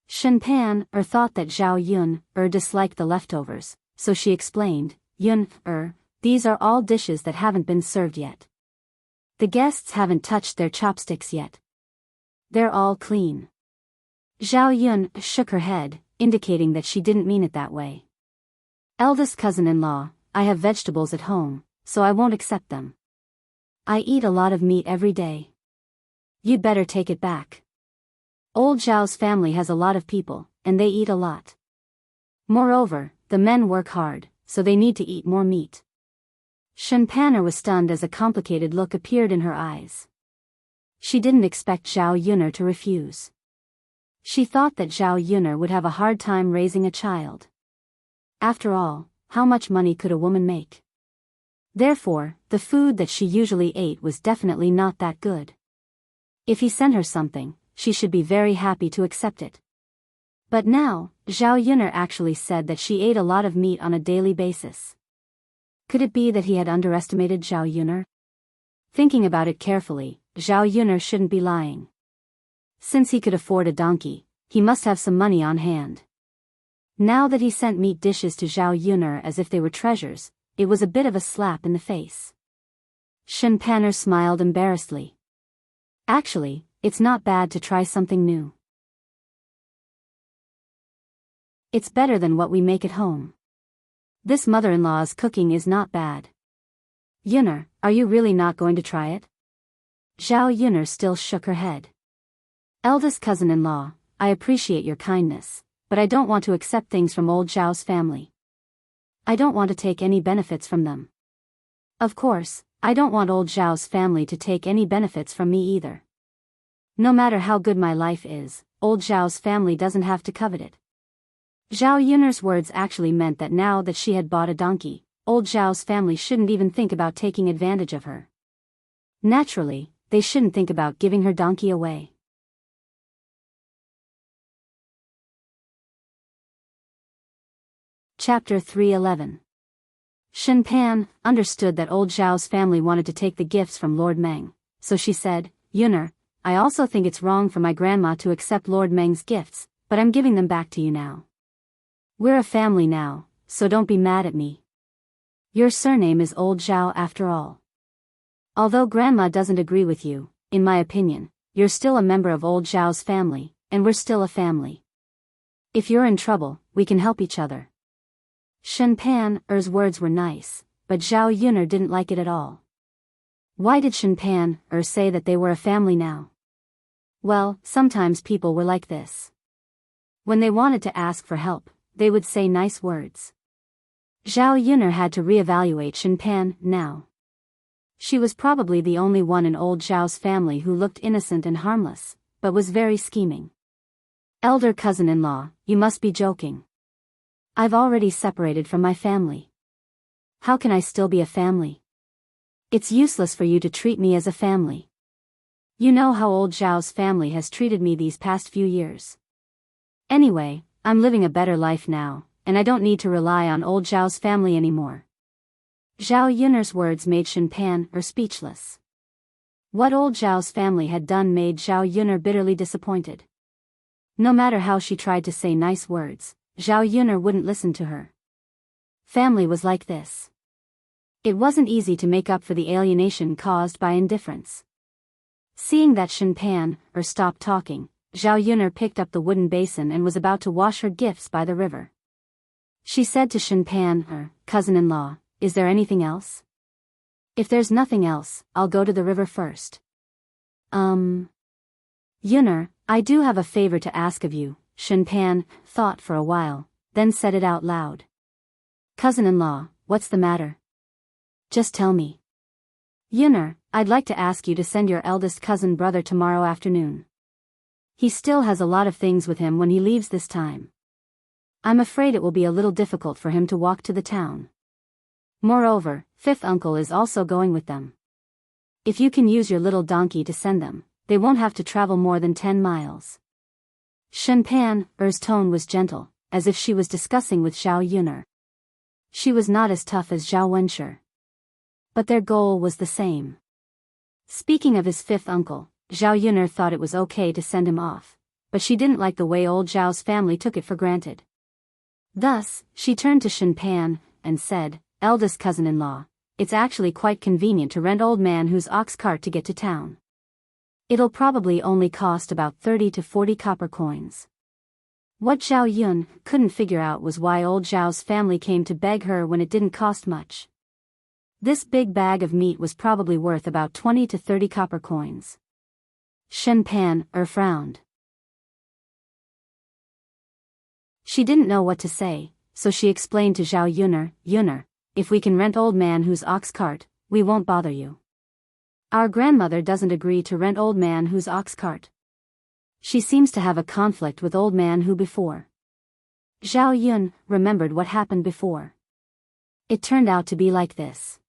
Speaker 1: Shen Pan, thought that Zhao Yun, disliked the leftovers, so she explained, Yun, these are all dishes that haven't been served yet. The guests haven't touched their chopsticks yet. They're all clean. Zhao Yun shook her head, indicating that she didn't mean it that way. Eldest cousin-in-law, I have vegetables at home, so I won't accept them. I eat a lot of meat every day. You'd better take it back. Old Zhao's family has a lot of people, and they eat a lot. Moreover, the men work hard, so they need to eat more meat. Shen Panner was stunned as a complicated look appeared in her eyes. She didn't expect Zhao Yunner to refuse. She thought that Zhao Yunner would have a hard time raising a child. After all, how much money could a woman make? Therefore, the food that she usually ate was definitely not that good. If he sent her something, she should be very happy to accept it. But now, Zhao Yunner actually said that she ate a lot of meat on a daily basis. Could it be that he had underestimated Zhao Yunner? Thinking about it carefully, Zhao Yunner shouldn't be lying. Since he could afford a donkey, he must have some money on hand. Now that he sent meat dishes to Zhao Yunner as if they were treasures, it was a bit of a slap in the face. Shen Panner smiled embarrassedly. Actually, it's not bad to try something new. It's better than what we make at home. This mother-in-law's cooking is not bad. Yunner, are you really not going to try it? Zhao Yunner still shook her head. Eldest cousin-in-law, I appreciate your kindness, but I don't want to accept things from old Zhao's family. I don't want to take any benefits from them. Of course, I don't want old Zhao's family to take any benefits from me either. No matter how good my life is, old Zhao's family doesn't have to covet it. Zhao Yunner's words actually meant that now that she had bought a donkey, old Zhao's family shouldn't even think about taking advantage of her. Naturally, they shouldn't think about giving her donkey away. Chapter 311. Shen Pan understood that old Zhao's family wanted to take the gifts from Lord Meng, so she said, Yunner, I also think it's wrong for my grandma to accept Lord Meng's gifts, but I'm giving them back to you now. We're a family now, so don't be mad at me. Your surname is Old Zhao after all. Although grandma doesn't agree with you, in my opinion, you're still a member of old Zhao's family, and we're still a family. If you're in trouble, we can help each other. Shen Pan's words were nice, but Zhao Yunner didn't like it at all. Why did Shen Pan say that they were a family now? Well, sometimes people were like this. When they wanted to ask for help, they would say nice words. Zhao Yunner had to reevaluate Shen Pan now. She was probably the only one in old Zhao's family who looked innocent and harmless, but was very scheming. Elder cousin-in-law, you must be joking. I've already separated from my family. How can I still be a family? It's useless for you to treat me as a family. You know how old Zhao's family has treated me these past few years. Anyway, I'm living a better life now, and I don't need to rely on old Zhao's family anymore. Zhao Yunner's words made Shen Pan speechless. What old Zhao's family had done made Zhao Yunner bitterly disappointed. No matter how she tried to say nice words, Zhao Yunner wouldn't listen to her. Family was like this. It wasn't easy to make up for the alienation caused by indifference. Seeing that Shen Pan stopped talking, Zhao Yunner picked up the wooden basin and was about to wash her gifts by the river. She said to Shen Pan, cousin-in-law, is there anything else? If there's nothing else, I'll go to the river first. Yunner, I do have a favor to ask of you, Shen Pan thought for a while, then said it out loud. Cousin-in-law, what's the matter? Just tell me. Yunner, I'd like to ask you to send your eldest cousin brother tomorrow afternoon. He still has a lot of things with him when he leaves this time. I'm afraid it will be a little difficult for him to walk to the town. Moreover, fifth uncle is also going with them. If you can use your little donkey to send them, they won't have to travel more than 10 miles. Shen Pan's tone was gentle, as if she was discussing with Zhao Yun'er. She was not as tough as Zhao Wenshi, but their goal was the same. Speaking of his fifth uncle, Zhao Yun'er thought it was okay to send him off, but she didn't like the way old Zhao's family took it for granted. Thus, she turned to Shen Pan and said, "Eldest cousin-in-law, it's actually quite convenient to rent old man Hu's ox cart to get to town. It'll probably only cost about 30 to 40 copper coins." What Zhao Yun couldn't figure out was why old Zhao's family came to beg her when it didn't cost much. This big bag of meat was probably worth about 20 to 30 copper coins. Shen Pan frowned. She didn't know what to say, so she explained to Zhao Yun'er, "Yun'er, if we can rent old man Hu's ox cart, we won't bother you. Our grandmother doesn't agree to rent old man Hu's ox cart. She seems to have a conflict with old man Hu before." Zhao Yun remembered what happened before. It turned out to be like this.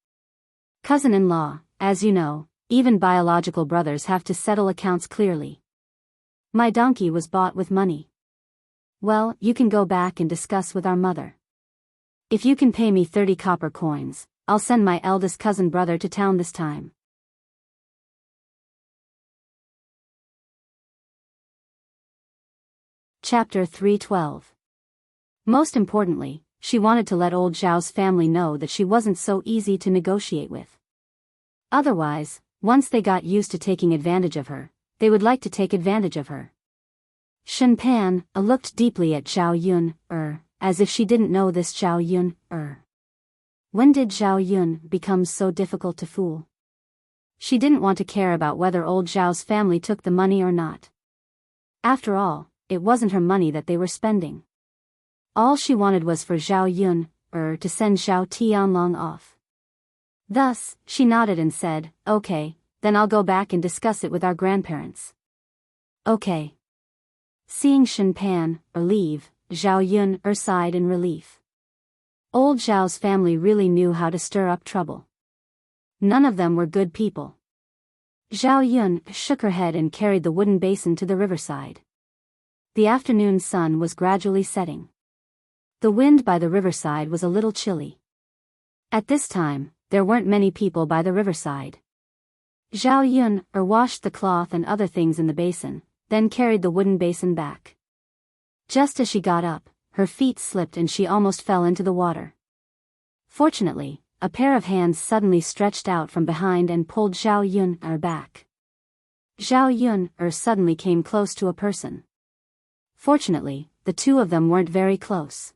Speaker 1: "Cousin-in-law, as you know, even biological brothers have to settle accounts clearly. My donkey was bought with money. Well, you can go back and discuss with our mother. If you can pay me 30 copper coins, I'll send my eldest cousin brother to town this time." Chapter 312. Most importantly, she wanted to let old Zhao's family know that she wasn't so easy to negotiate with. Otherwise, once they got used to taking advantage of her, they would like to take advantage of her. Shen Pan looked deeply at Zhao Yun, as if she didn't know this Zhao Yun, When did Zhao Yun become so difficult to fool? She didn't want to care about whether old Zhao's family took the money or not. After all, it wasn't her money that they were spending. All she wanted was for Zhao Yun, to send Zhao Tianlong off. Thus, she nodded and said, "Okay, then I'll go back and discuss it with our grandparents." "Okay." Seeing Shen Pan leave, Zhao Yun sighed in relief. Old Zhao's family really knew how to stir up trouble. None of them were good people. Zhao Yun shook her head and carried the wooden basin to the riverside. The afternoon sun was gradually setting. The wind by the riverside was a little chilly. At this time, there weren't many people by the riverside. Zhao Yun washed the cloth and other things in the basin, then carried the wooden basin back. Just as she got up, her feet slipped and she almost fell into the water. Fortunately, a pair of hands suddenly stretched out from behind and pulled Zhao Yun back. Zhao Yun suddenly came close to a person. Fortunately, the two of them weren't very close.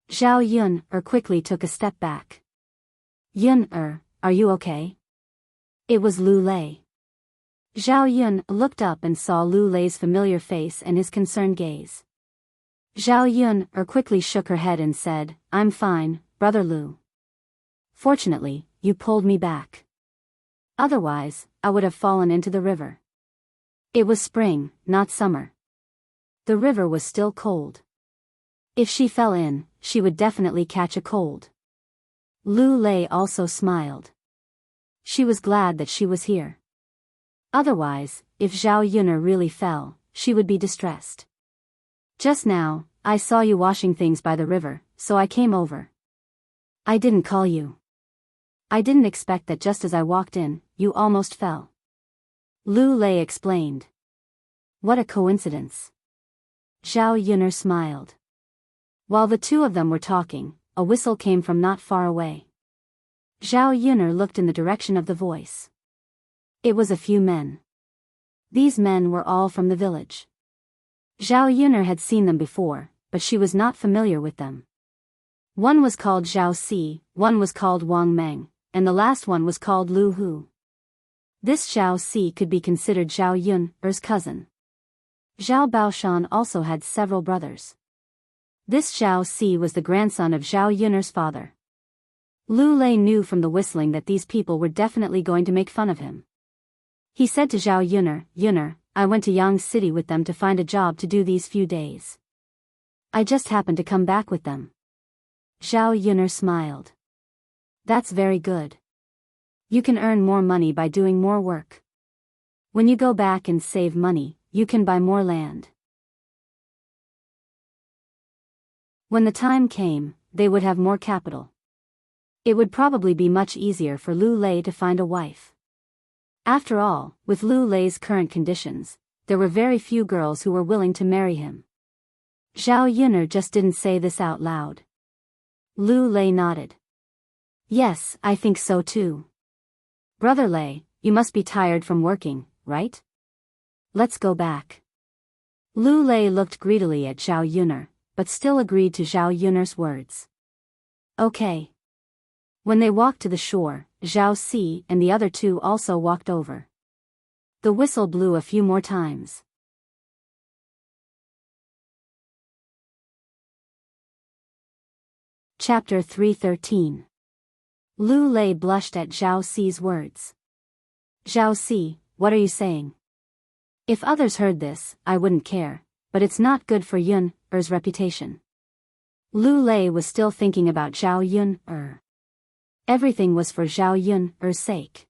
Speaker 1: Zhao Yun quickly took a step back. "Yun are you okay?" It was Lu Lei. Zhao Yun looked up and saw Lu Lei's familiar face and his concerned gaze. Zhao Yun quickly shook her head and said, "I'm fine, brother Lu. Fortunately, you pulled me back. Otherwise, I would have fallen into the river." It was spring, not summer. The river was still cold. If she fell in, she would definitely catch a cold. Lu Lei also smiled. She was glad that she was here. Otherwise, if Zhao Yun'er really fell, she would be distressed. "Just now, I saw you washing things by the river, so I came over. I didn't call you. I didn't expect that just as I walked in, you almost fell." Lu Lei explained. "What a coincidence." Zhao Yun'er smiled. While the two of them were talking, a whistle came from not far away. Zhao Yun'er looked in the direction of the voice. It was a few men. These men were all from the village. Zhao Yun'er had seen them before, but she was not familiar with them. One was called Zhao Si, one was called Wang Meng, and the last one was called Lu Hu. This Zhao Si could be considered Zhao Yun'er's cousin. Zhao Baoshan also had several brothers. This Zhao Si was the grandson of Zhao Yun'er's father. Lu Lei knew from the whistling that these people were definitely going to make fun of him. He said to Zhao Yun'er, "Yun'er, I went to Yang City with them to find a job to do these few days. I just happened to come back with them." Zhao Yun'er smiled. "That's very good. You can earn more money by doing more work. When you go back and save money, you can buy more land." When the time came, they would have more capital. It would probably be much easier for Lu Lei to find a wife. After all, with Lu Lei's current conditions, there were very few girls who were willing to marry him. Zhao Yun'er just didn't say this out loud. Lu Lei nodded. Yes, I think so too. Brother Lei, you must be tired from working, right? Let's go back. Lu Lei looked greedily at Zhao Yun'er, but still agreed to Zhao Yun'er's words. Okay. When they walked to the shore, Zhao Si and the other two also walked over. The whistle blew a few more times. Chapter 313. Lu Lei blushed at Zhao Si's words. Zhao Si, what are you saying? If others heard this, I wouldn't care, but it's not good for Yun'er's reputation. Lu Lei was still thinking about Zhao Yun'er. Everything was for Zhao Yun'er's sake.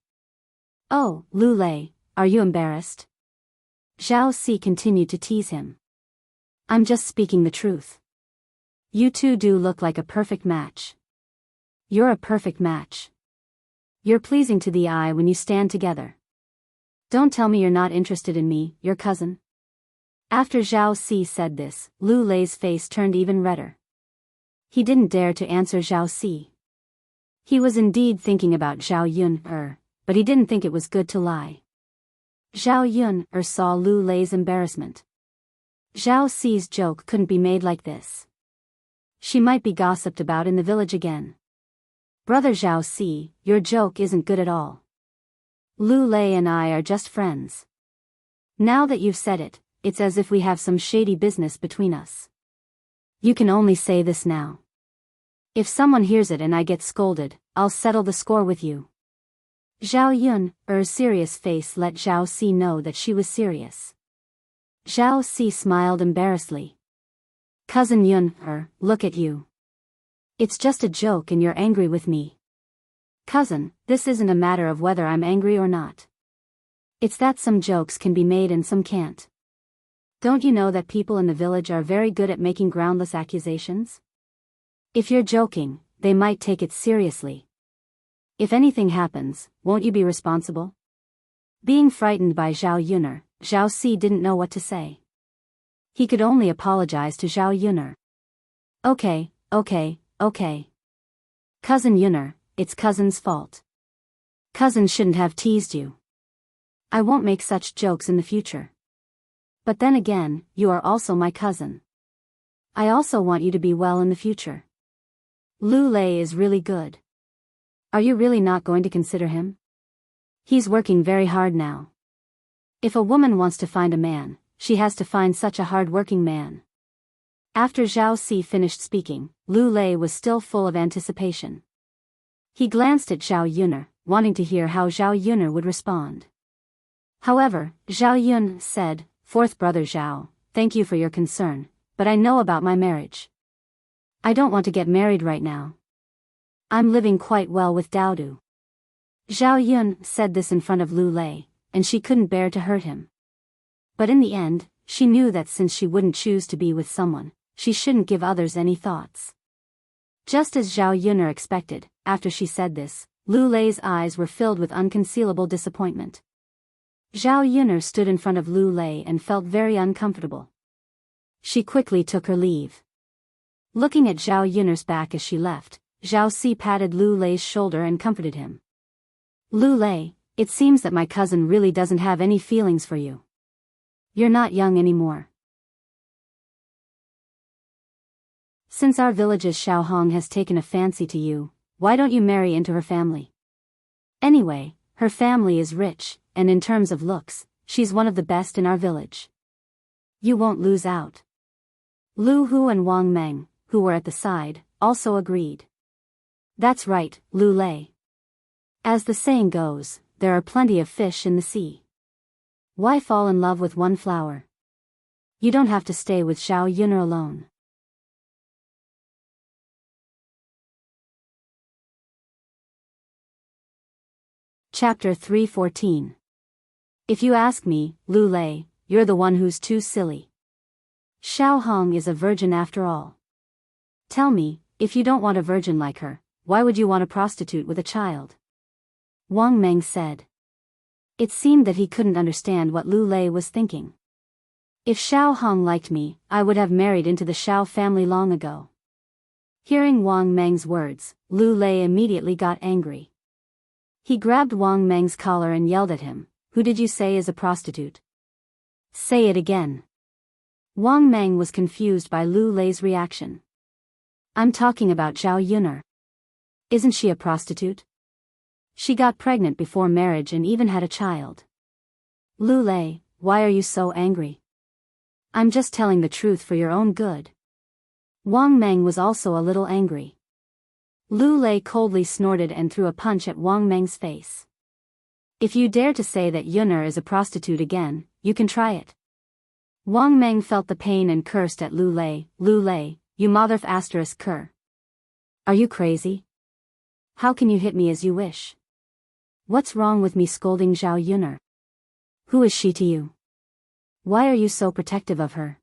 Speaker 1: Oh, Lu Lei, are you embarrassed? Zhao Si continued to tease him. I'm just speaking the truth. You two do look like a perfect match. You're a perfect match. You're pleasing to the eye when you stand together. Don't tell me you're not interested in me, your cousin. After Zhao Si said this, Lu Lei's face turned even redder. He didn't dare to answer Zhao Si. He was indeed thinking about Zhao Yun'er, but he didn't think it was good to lie. Zhao Yun'er saw Lu Lei's embarrassment. Zhao Si's joke couldn't be made like this. She might be gossiped about in the village again. Brother Zhao Si, your joke isn't good at all. Lu Lei and I are just friends. Now that you've said it, it's as if we have some shady business between us. You can only say this now. If someone hears it and I get scolded, I'll settle the score with you. Zhao Yun'er's serious face let Zhao Si know that she was serious. Zhao Si smiled embarrassedly. Cousin Yun'er, look at you. It's just a joke and you're angry with me. Cousin, this isn't a matter of whether I'm angry or not. It's that some jokes can be made and some can't. Don't you know that people in the village are very good at making groundless accusations? If you're joking, they might take it seriously. If anything happens, won't you be responsible? Being frightened by Zhao Yun'er, Zhao Si didn't know what to say. He could only apologize to Zhao Yun'er. Okay. Cousin Yun'er, it's cousin's fault. Cousin shouldn't have teased you. I won't make such jokes in the future. But then again, you are also my cousin. I also want you to be well in the future. Lu Lei is really good. Are you really not going to consider him? He's working very hard now. If a woman wants to find a man, she has to find such a hard-working man. After Zhao Si finished speaking, Lu Lei was still full of anticipation. He glanced at Zhao Yun'er, wanting to hear how Zhao Yun'er would respond. However, Zhao Yun said, Fourth brother Zhao, thank you for your concern, but I know about my marriage. I don't want to get married right now. I'm living quite well with Daodu. Zhao Yun said this in front of Lu Lei, and she couldn't bear to hurt him. But in the end, she knew that since she wouldn't choose to be with someone, she shouldn't give others any thoughts. Just as Zhao Yun'er expected, after she said this, Lu Lei's eyes were filled with unconcealable disappointment. Zhao Yun'er stood in front of Lu Lei and felt very uncomfortable. She quickly took her leave. Looking at Zhao Yun'er's back as she left, Zhao Si patted Lu Lei's shoulder and comforted him. Lu Lei, it seems that my cousin really doesn't have any feelings for you. You're not young anymore. Since our village's Xiaohong has taken a fancy to you, why don't you marry into her family? Anyway, her family is rich, and in terms of looks, she's one of the best in our village. You won't lose out. Lu Hu and Wang Meng, who were at the side, also agreed. That's right, Lu Lei. As the saying goes, there are plenty of fish in the sea. Why fall in love with one flower? You don't have to stay with Zhao Yun'er alone. Chapter 314. If you ask me, Lu Lei, you're the one who's too silly. Xiaohong is a virgin after all. Tell me, if you don't want a virgin like her, why would you want a prostitute with a child? Wang Meng said. It seemed that he couldn't understand what Lu Lei was thinking. If Xiao Hong liked me, I would have married into the Xiao family long ago. Hearing Wang Meng's words, Lu Lei immediately got angry. He grabbed Wang Meng's collar and yelled at him, "Who did you say is a prostitute? Say it again." Wang Meng was confused by Lu Lei's reaction. I'm talking about Zhao Yuner. Isn't she a prostitute? She got pregnant before marriage and even had a child. Lu Lei, why are you so angry? I'm just telling the truth for your own good. Wang Meng was also a little angry. Lu Lei coldly snorted and threw a punch at Wang Meng's face. If you dare to say that Yuner is a prostitute again, you can try it. Wang Meng felt the pain and cursed at Lu Lei, "Lu Lei, you motherf asterisk cur. Are you crazy? How can you hit me as you wish? What's wrong with me scolding Zhao Yuner? Who is she to you? Why are you so protective of her?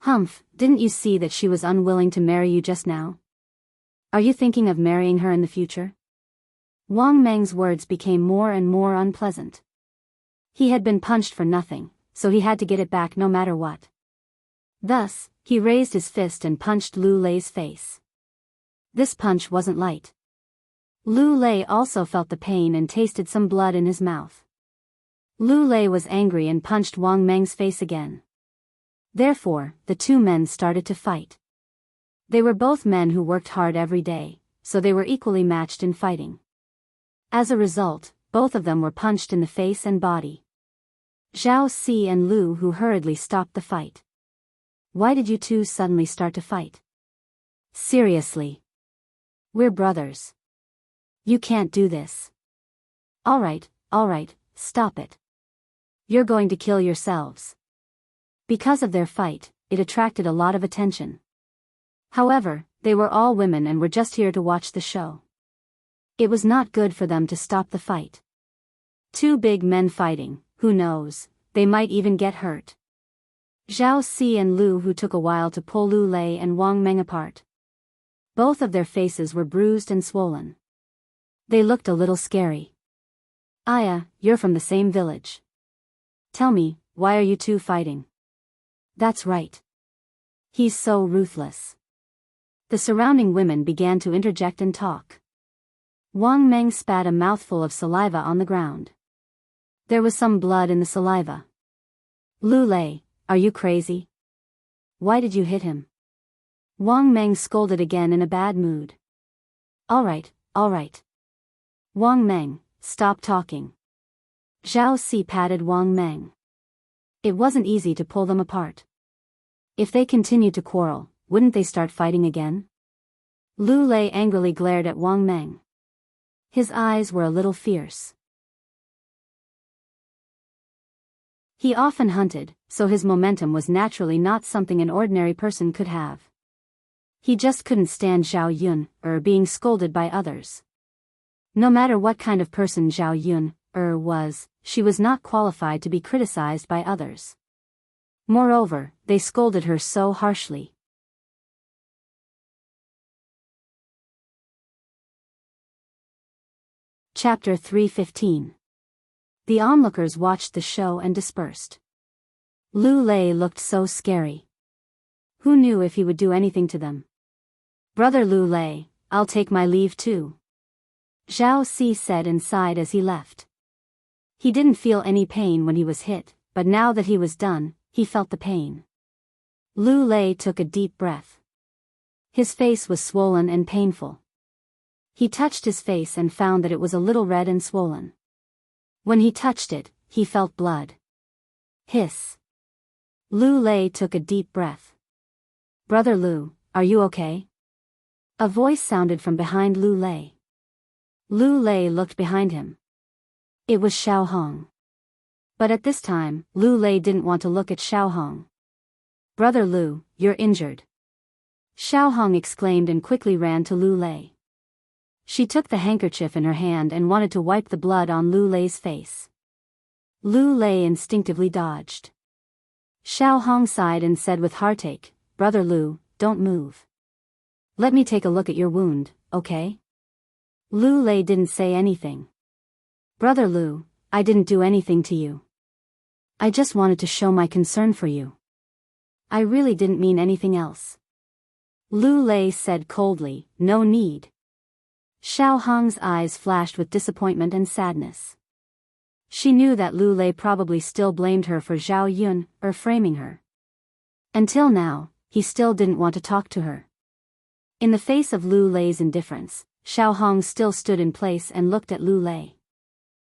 Speaker 1: Humph, didn't you see that she was unwilling to marry you just now? Are you thinking of marrying her in the future?" Wang Meng's words became more and more unpleasant. He had been punched for nothing, so he had to get it back no matter what. Thus, he raised his fist and punched Lu Lei's face. This punch wasn't light. Lu Lei also felt the pain and tasted some blood in his mouth. Lu Lei was angry and punched Wang Meng's face again. Therefore, the two men started to fight. They were both men who worked hard every day, so they were equally matched in fighting. As a result, both of them were punched in the face and body. Zhao Si and Lu Hu hurriedly stopped the fight. Why did you two suddenly start to fight? Seriously. We're brothers. You can't do this. All right, stop it. You're going to kill yourselves. Because of their fight, it attracted a lot of attention. However, they were all women and were just here to watch the show. It was not good for them to stop the fight. Two big men fighting, who knows, they might even get hurt. Zhao Si and Lu Hu took a while to pull Lu Lei and Wang Meng apart. Both of their faces were bruised and swollen. They looked a little scary. Aya, you're from the same village. Tell me, why are you two fighting? That's right. He's so ruthless. The surrounding women began to interject and talk. Wang Meng spat a mouthful of saliva on the ground. There was some blood in the saliva. Lu Lei, are you crazy? Why did you hit him? Wang Meng scolded again in a bad mood. All right. Wang Meng, stop talking. Zhao Si patted Wang Meng. It wasn't easy to pull them apart. If they continued to quarrel, wouldn't they start fighting again? Lu Lei angrily glared at Wang Meng. His eyes were a little fierce. He often hunted, so his momentum was naturally not something an ordinary person could have. He just couldn't stand Zhao Yun, being scolded by others. No matter what kind of person Zhao Yun, was, she was not qualified to be criticized by others. Moreover, they scolded her so harshly. Chapter 315. The onlookers watched the show and dispersed. Lu Lei looked so scary. Who knew if he would do anything to them? Brother Lu Lei, I'll take my leave too. Zhao Si said and sighed as he left. He didn't feel any pain when he was hit, but now that he was done, he felt the pain. Lu Lei took a deep breath. His face was swollen and painful. He touched his face and found that it was a little red and swollen. When he touched it, he felt blood. Hiss. Lu Lei took a deep breath. Brother Lu, are you okay? A voice sounded from behind Lu Lei. Lu Lei looked behind him. It was Xiao Hong. But at this time, Lu Lei didn't want to look at Xiao Hong. Brother Lu, you're injured. Xiao Hong exclaimed and quickly ran to Lu Lei. She took the handkerchief in her hand and wanted to wipe the blood on Lu Lei's face. Lu Lei instinctively dodged. Xiao Hong sighed and said with heartache, Brother Lu, don't move. Let me take a look at your wound, okay? Lu Lei didn't say anything. Brother Lu, I didn't do anything to you. I just wanted to show my concern for you. I really didn't mean anything else. Lu Lei said coldly, no need. Xiao Hong's eyes flashed with disappointment and sadness. She knew that Lu Lei probably still blamed her for Zhao Yun, or framing her. Until now, he still didn't want to talk to her. In the face of Lu Lei's indifference, Xiao Hong still stood in place and looked at Lu Lei.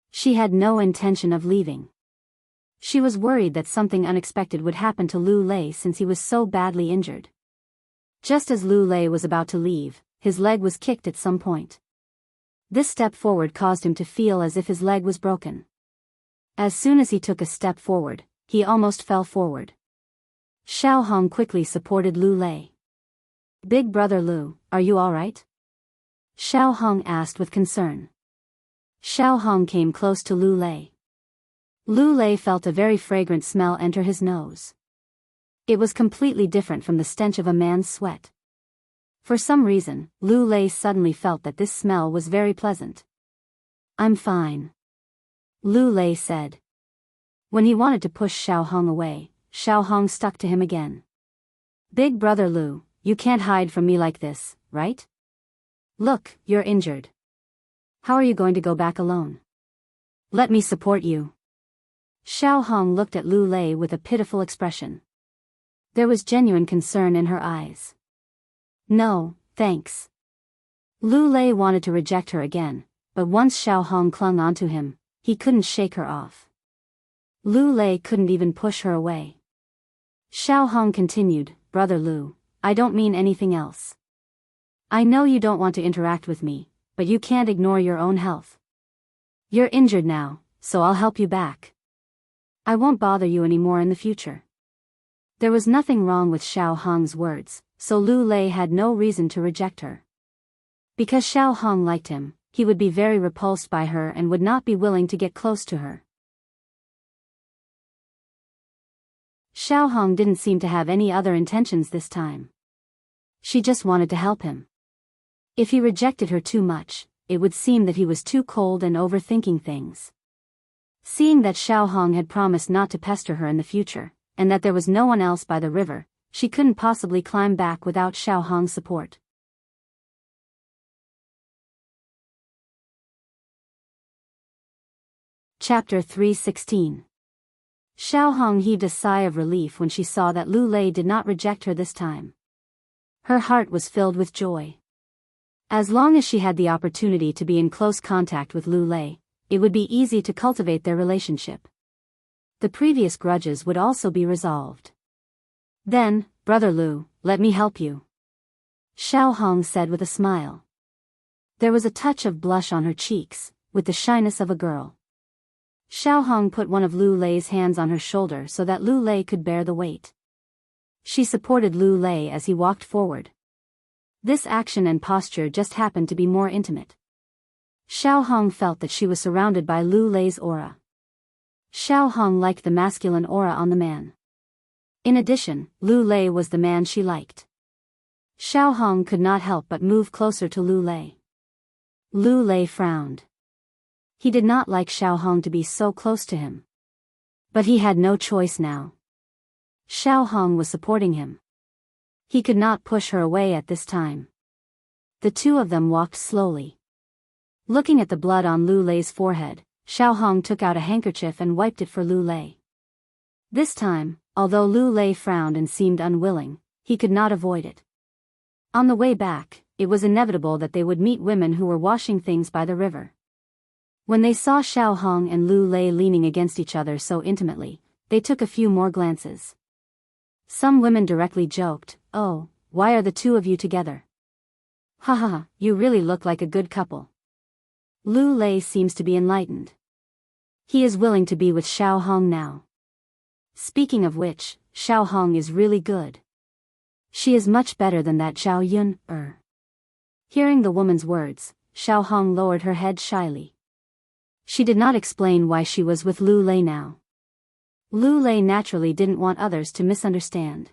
Speaker 1: She had no intention of leaving. She was worried that something unexpected would happen to Lu Lei since he was so badly injured. Just as Lu Lei was about to leave, his leg was kicked at some point. This step forward caused him to feel as if his leg was broken. As soon as he took a step forward, he almost fell forward. Xiao Hong quickly supported Lu Lei. Big brother Lu, are you alright? Xiao Hong asked with concern. Xiao Hong came close to Lu Lei. Lu Lei felt a very fragrant smell enter his nose. It was completely different from the stench of a man's sweat. For some reason, Lu Lei suddenly felt that this smell was very pleasant. I'm fine. Lu Lei said. When he wanted to push Xiao Hong away, Xiao Hong stuck to him again. Big brother Lu, you can't hide from me like this, right? Look, you're injured. How are you going to go back alone? Let me support you. Xiao Hong looked at Lu Lei with a pitiful expression. There was genuine concern in her eyes. No, thanks. Lu Lei wanted to reject her again, but once Xiao Hong clung onto him, he couldn't shake her off. Lu Lei couldn't even push her away. Xiao Hong continued, Brother Lu, I don't mean anything else. I know you don't want to interact with me, but you can't ignore your own health. You're injured now, so I'll help you back. I won't bother you anymore in the future. There was nothing wrong with Xiao Hong's words, so Lu Lei had no reason to reject her. Because Xiao Hong liked him, he would be very repulsed by her and would not be willing to get close to her. Xiao Hong didn't seem to have any other intentions this time. She just wanted to help him. If he rejected her too much, it would seem that he was too cold and overthinking things. Seeing that Xiao Hong had promised not to pester her in the future, and that there was no one else by the river, she couldn't possibly climb back without Xiao Hong's support. Chapter 3:16. Xiao Hong heaved a sigh of relief when she saw that Lu Lei did not reject her this time. Her heart was filled with joy. As long as she had the opportunity to be in close contact with Lu Lei, it would be easy to cultivate their relationship. The previous grudges would also be resolved. Then, Brother Lu, let me help you. Xiao Hong said with a smile. There was a touch of blush on her cheeks, with the shyness of a girl. Xiao Hong put one of Lu Lei's hands on her shoulder so that Lu Lei could bear the weight. She supported Lu Lei as he walked forward. This action and posture just happened to be more intimate. Xiao Hong felt that she was surrounded by Lu Lei's aura. Xiao Hong liked the masculine aura on the man. In addition, Lu Lei was the man she liked. Xiao Hong could not help but move closer to Lu Lei. Lu Lei frowned. He did not like Xiao Hong to be so close to him. But he had no choice now. Xiao Hong was supporting him. He could not push her away at this time. The two of them walked slowly. Looking at the blood on Lu Lei's forehead, Xiao Hong took out a handkerchief and wiped it for Lu Lei. This time, although Lu Lei frowned and seemed unwilling, he could not avoid it. On the way back, it was inevitable that they would meet women who were washing things by the river. When they saw Xiao Hong and Lu Lei leaning against each other so intimately, they took a few more glances. Some women directly joked, "Oh, why are the two of you together? Haha, you really look like a good couple." Lu Lei seems to be enlightened. He is willing to be with Xiao Hong now. Speaking of which, Xiao Hong is really good. She is much better than that Zhao Yun. Hearing the woman's words, Xiao Hong lowered her head shyly. She did not explain why she was with Lu Lei now. Lu Lei naturally didn't want others to misunderstand.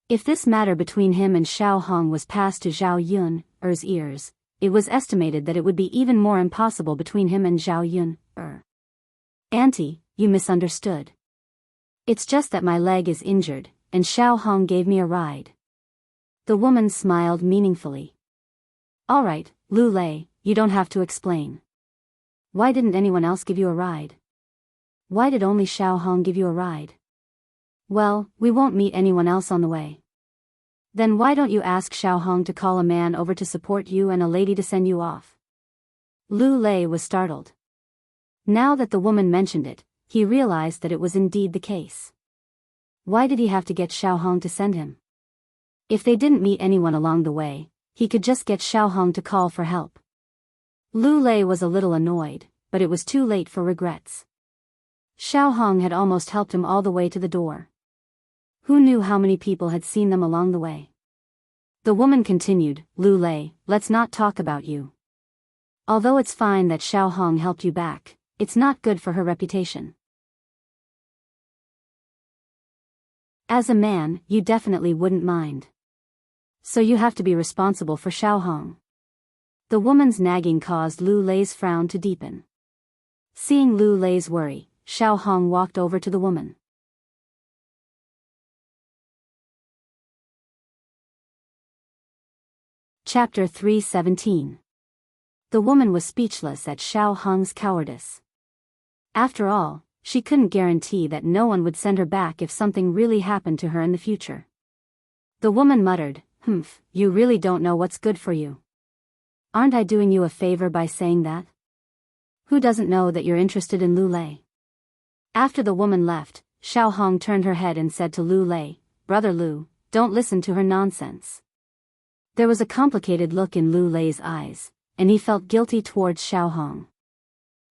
Speaker 1: If this matter between him and Xiao Hong was passed to Zhao Yun's ears, it was estimated that it would be even more impossible between him and Zhao Yun. Auntie, you misunderstood. It's just that my leg is injured, and Xiao Hong gave me a ride. The woman smiled meaningfully. All right, Lu Lei, you don't have to explain. Why didn't anyone else give you a ride? Why did only Xiao Hong give you a ride? Well, we won't meet anyone else on the way. Then why don't you ask Xiao Hong to call a man over to support you and a lady to send you off? Lu Lei was startled. Now that the woman mentioned it, he realized that it was indeed the case. Why did he have to get Xiao Hong to send him? If they didn't meet anyone along the way, he could just get Xiao Hong to call for help. Lu Lei was a little annoyed, but it was too late for regrets. Xiao Hong had almost helped him all the way to the door. Who knew how many people had seen them along the way? The woman continued, Lu Lei, let's not talk about you. Although it's fine that Xiao Hong helped you back, it's not good for her reputation. As a man, you definitely wouldn't mind. So you have to be responsible for Xiao Hong. The woman's nagging caused Lu Lei's frown to deepen. Seeing Lu Lei's worry, Xiao Hong walked over to the woman. Chapter 317. The woman was speechless at Xiao Hong's cowardice. After all, she couldn't guarantee that no one would send her back if something really happened to her in the future. The woman muttered, you really don't know what's good for you. Aren't I doing you a favor by saying that? Who doesn't know that you're interested in Lu Lei? After the woman left, Xiao Hong turned her head and said to Lu Lei, Brother Lu, don't listen to her nonsense. There was a complicated look in Lu Lei's eyes, and he felt guilty towards Xiao Hong.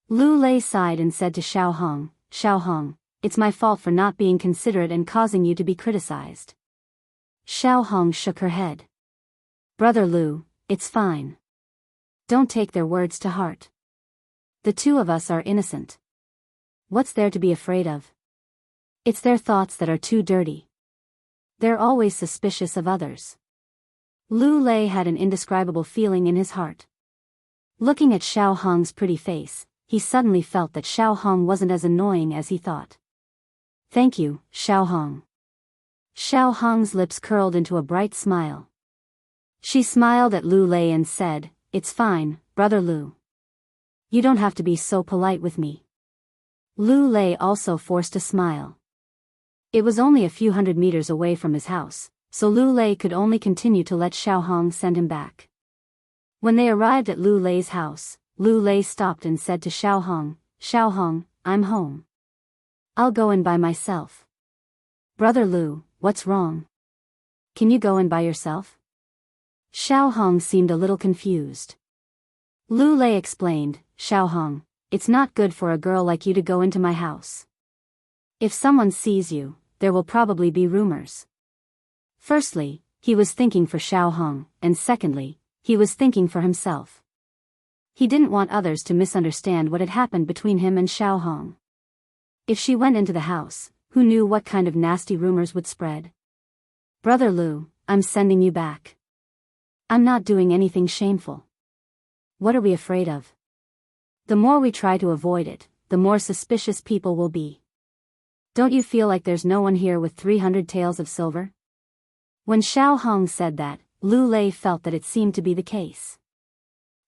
Speaker 1: Lu Lei sighed and said to Xiao Hong, it's my fault for not being considerate and causing you to be criticized. Xiao Hong shook her head. Brother Lu, it's fine. Don't take their words to heart. The two of us are innocent. What's there to be afraid of? It's their thoughts that are too dirty. They're always suspicious of others. Lu Lei had an indescribable feeling in his heart. Looking at Xiao Hong's pretty face, he suddenly felt that Xiao Hong wasn't as annoying as he thought. Thank you, Xiao Hong. Xiao Hong's lips curled into a bright smile. She smiled at Lu Lei and said, It's fine, Brother Lu. You don't have to be so polite with me. Lu Lei also forced a smile. It was only a few hundred meters away from his house, so Lu Lei could only continue to let Xiao Hong send him back. When they arrived at Lu Lei's house, Lu Lei stopped and said to Xiao Hong, I'm home. I'll go in by myself. Brother Lu, what's wrong? Can you go in by yourself? Xiao Hong seemed a little confused. Lu Lei explained, Xiao Hong, it's not good for a girl like you to go into my house. If someone sees you, there will probably be rumors. Firstly, he was thinking for Xiao Hong, and secondly, he was thinking for himself. He didn't want others to misunderstand what had happened between him and Xiao Hong. If she went into the house, who knew what kind of nasty rumors would spread? Brother Lu, I'm sending you back. I'm not doing anything shameful. What are we afraid of? The more we try to avoid it, the more suspicious people will be. Don't you feel like there's no one here with 300 taels of silver? When Xiao Hong said that, Lu Lei felt that it seemed to be the case.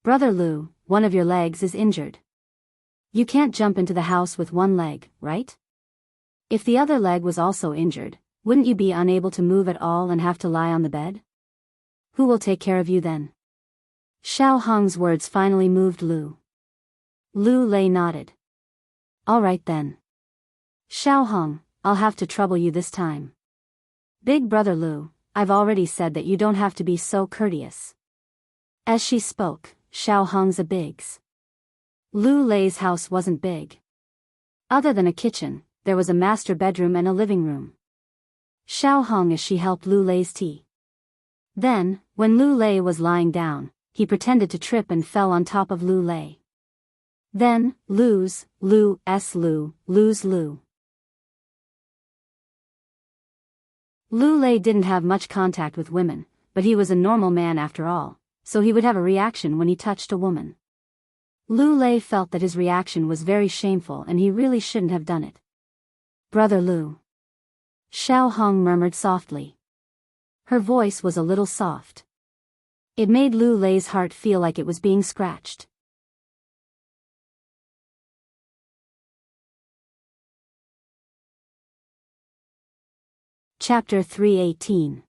Speaker 1: Brother Lu, one of your legs is injured. You can't jump into the house with one leg, right? If the other leg was also injured, wouldn't you be unable to move at all and have to lie on the bed? Who will take care of you then? Xiao Hong's words finally moved Lu. Lu Lei nodded. All right then. Xiao Hong, I'll have to trouble you this time. Big Brother Lu, I've already said that you don't have to be so courteous. As she spoke, Xiao Hong's a bigs. Lu Lei's house wasn't big. Other than a kitchen, there was a master bedroom and a living room. Xiao Hong as she helped Lu Lei's tea. Then, when Lu Lei was lying down, he pretended to trip and fell on top of Lu Lei. Then, Lu's Lu. Lu Lei didn't have much contact with women, but he was a normal man after all, so he would have a reaction when he touched a woman. Lu Lei felt that his reaction was very shameful and he really shouldn't have done it. "Brother Lu." Xiao Hong murmured softly. Her voice was a little soft. It made Lu Lei's heart feel like it was being scratched. Chapter 318.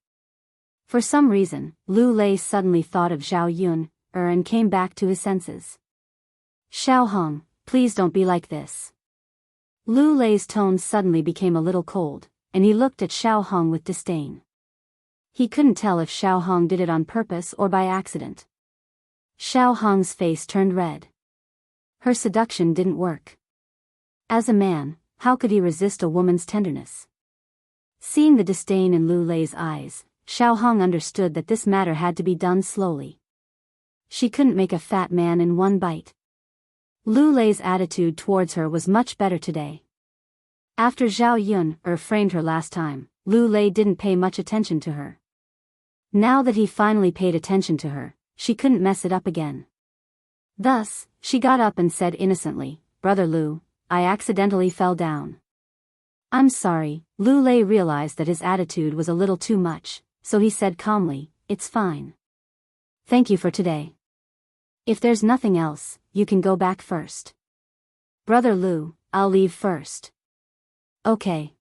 Speaker 1: For some reason, Lu Lei suddenly thought of Zhao Yun, and came back to his senses. "Xiao Hong, please don't be like this." Lu Lei's tone suddenly became a little cold, and he looked at Xiao Hong with disdain. He couldn't tell if Xiao Hong did it on purpose or by accident. Xiao Hong's face turned red. Her seduction didn't work. As a man, how could he resist a woman's tenderness? Seeing the disdain in Lu Lei's eyes, Xiao Hong understood that this matter had to be done slowly. She couldn't make a fat man in one bite. Lu Lei's attitude towards her was much better today. After Zhao Yun framed her last time, Lu Lei didn't pay much attention to her. Now that he finally paid attention to her, she couldn't mess it up again. Thus, she got up and said innocently, "Brother Lu, I accidentally fell down." "I'm sorry." Lu Lei realized that his attitude was a little too much, so he said calmly, "It's fine. Thank you for today. If there's nothing else, you can go back first." "Brother Lu, I'll leave first." "Okay."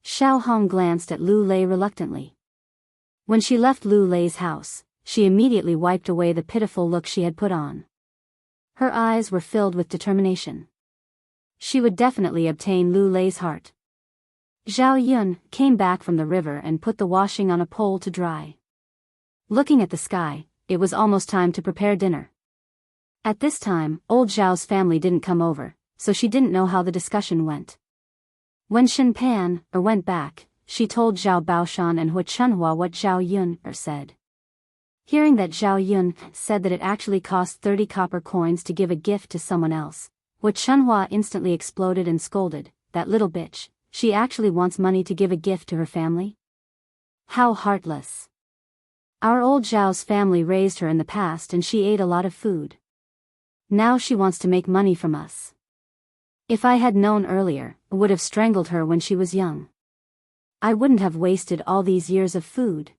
Speaker 1: Xiao Hong glanced at Lu Lei reluctantly. When she left Lu Lei's house, she immediately wiped away the pitiful look she had put on. Her eyes were filled with determination. She would definitely obtain Lu Lei's heart. Zhao Yun came back from the river and put the washing on a pole to dry. Looking at the sky, it was almost time to prepare dinner. At this time, old Zhao's family didn't come over, so she didn't know how the discussion went. When Shen Pan went back, she told Zhao Baoshan and Hu Chunhua what Zhao Yun said. Hearing that Zhao Yun said that it actually cost 30 copper coins to give a gift to someone else, Hu Chunhua instantly exploded and scolded, "That little bitch, she actually wants money to give a gift to her family? How heartless. Our old Zhao's family raised her in the past and she ate a lot of food. Now she wants to make money from us. If I had known earlier, I would have strangled her when she was young. I wouldn't have wasted all these years of food."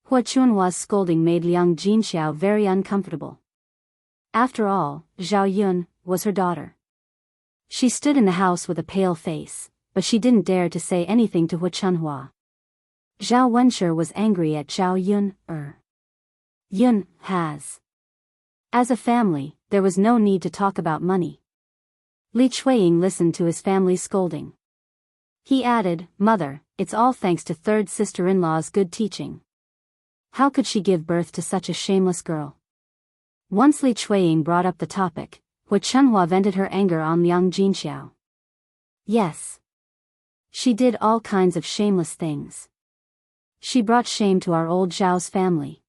Speaker 1: Hu Chunhua's scolding made Liang Jinxiao very uncomfortable. After all, Zhao Yun was her daughter. She stood in the house with a pale face, but she didn't dare to say anything to Hu Chunhua. Zhao Wenshi was angry at Zhao Yun. Yun has. As a family, there was no need to talk about money. Li Chuiying listened to his family's scolding. He added, "Mother, it's all thanks to third sister-in-law's good teaching. How could she give birth to such a shameless girl?" Once Li Chuiying brought up the topic, Hu Chunhua vented her anger on Liang Jinxiao. "Yes. She did all kinds of shameless things. She brought shame to our old Zhao's family.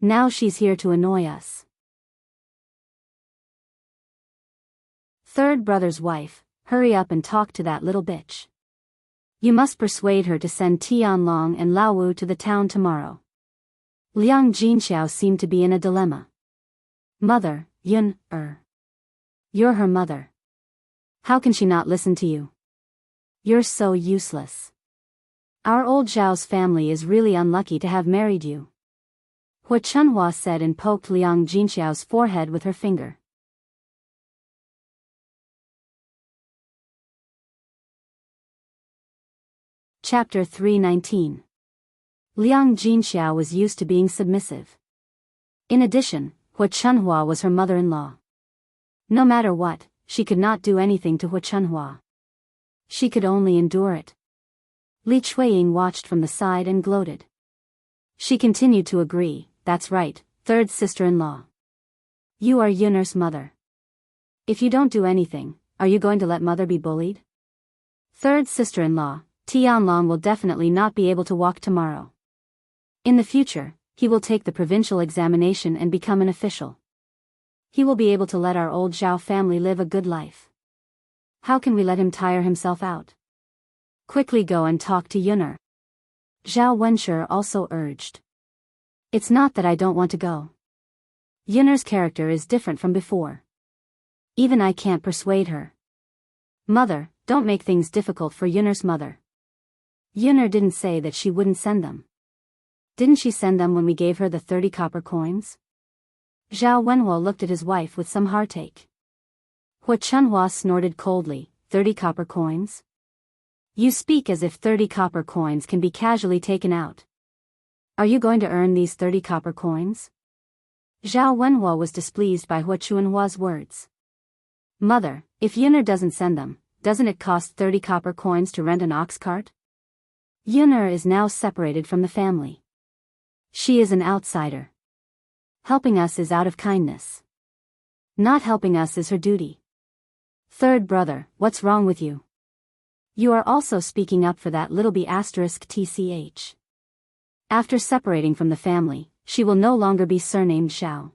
Speaker 1: Now she's here to annoy us." Third brother's wife, "Hurry up and talk to that little bitch. You must persuade her to send Tianlong and Laowu to the town tomorrow." Liang Jinxiao seemed to be in a dilemma. "Mother, Yun, you're her mother. How can she not listen to you? You're so useless. Our old Zhao's family is really unlucky to have married you." Hu Chunhua said and poked Liang Jinxiao's forehead with her finger. Chapter 319. Liang Jinxiao was used to being submissive. In addition, Hu Chunhua was her mother-in-law. No matter what, she could not do anything to Hu Chunhua. She could only endure it. Li Chuiying watched from the side and gloated. She continued to agree, "That's right, third sister-in-law. You are Yun'er's mother. If you don't do anything, are you going to let mother be bullied? Third sister-in-law, Tianlong will definitely not be able to walk tomorrow. In the future, he will take the provincial examination and become an official. He will be able to let our old Zhao family live a good life. How can we let him tire himself out? Quickly go and talk to Yun'er." Zhao Wenshi also urged. It's not that I don't want to go. Yun'er's character is different from before. Even I can't persuade her. Mother, don't make things difficult for Yun'er's mother. Yun'er didn't say that she wouldn't send them. Didn't she send them when we gave her the 30 copper coins? Zhao Wenhuo looked at his wife with some heartache. Hua Chunhua snorted coldly, 30 copper coins? You speak as if 30 copper coins can be casually taken out. Are you going to earn these 30 copper coins? Zhao Wenhuo was displeased by Hua Chunhua's words. Mother, if Yun'er doesn't send them, doesn't it cost 30 copper coins to rent an ox cart? Yun'er is now separated from the family. She is an outsider. Helping us is out of kindness. Not helping us is her duty. Third brother, what's wrong with you? You are also speaking up for that little b*tch. After separating from the family, she will no longer be surnamed Zhao.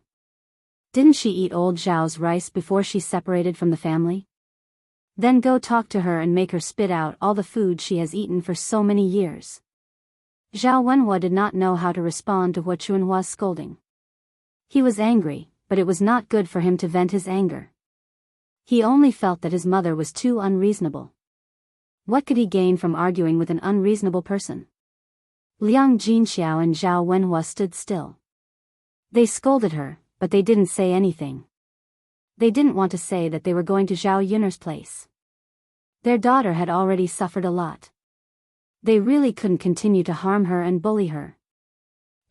Speaker 1: Didn't she eat old Zhao's rice before she separated from the family? Then go talk to her and make her spit out all the food she has eaten for so many years. Zhao Wenhua did not know how to respond to Hua Chunhua's scolding. He was angry, but it was not good for him to vent his anger. He only felt that his mother was too unreasonable. What could he gain from arguing with an unreasonable person? Liang Jinxiao and Zhao Wenhua stood still. They scolded her, but they didn't say anything. They didn't want to say that they were going to Zhao Yun'er's place. Their daughter had already suffered a lot. They really couldn't continue to harm her and bully her.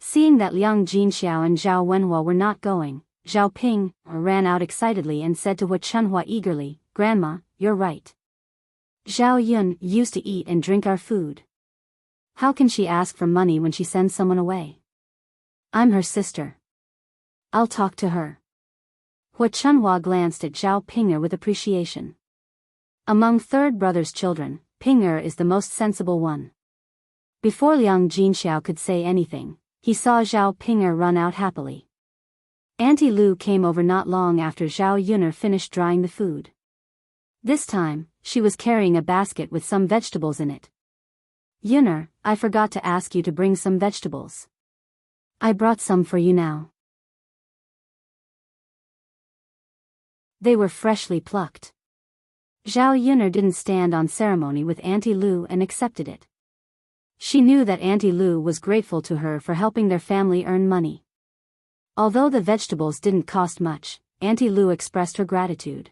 Speaker 1: Seeing that Liang Jinxiao and Zhao Wenhua were not going, Zhao Ping ran out excitedly and said to Hua Chunhua eagerly, Grandma, you're right. Zhao Yun used to eat and drink our food. How can she ask for money when she sends someone away? I'm her sister. I'll talk to her. Hua Chunhua glanced at Zhao Ping'er with appreciation. Among third brother's children, Ping'er is the most sensible one. Before Liang Jinxiao could say anything, he saw Zhao Ping'er run out happily. Auntie Lu came over not long after Zhao Yun'er finished drying the food. This time, she was carrying a basket with some vegetables in it. Yun'er, I forgot to ask you to bring some vegetables. I brought some for you now. They were freshly plucked. Zhao Yun'er didn't stand on ceremony with Auntie Lu and accepted it. She knew that Auntie Lu was grateful to her for helping their family earn money. Although the vegetables didn't cost much, Auntie Lu expressed her gratitude.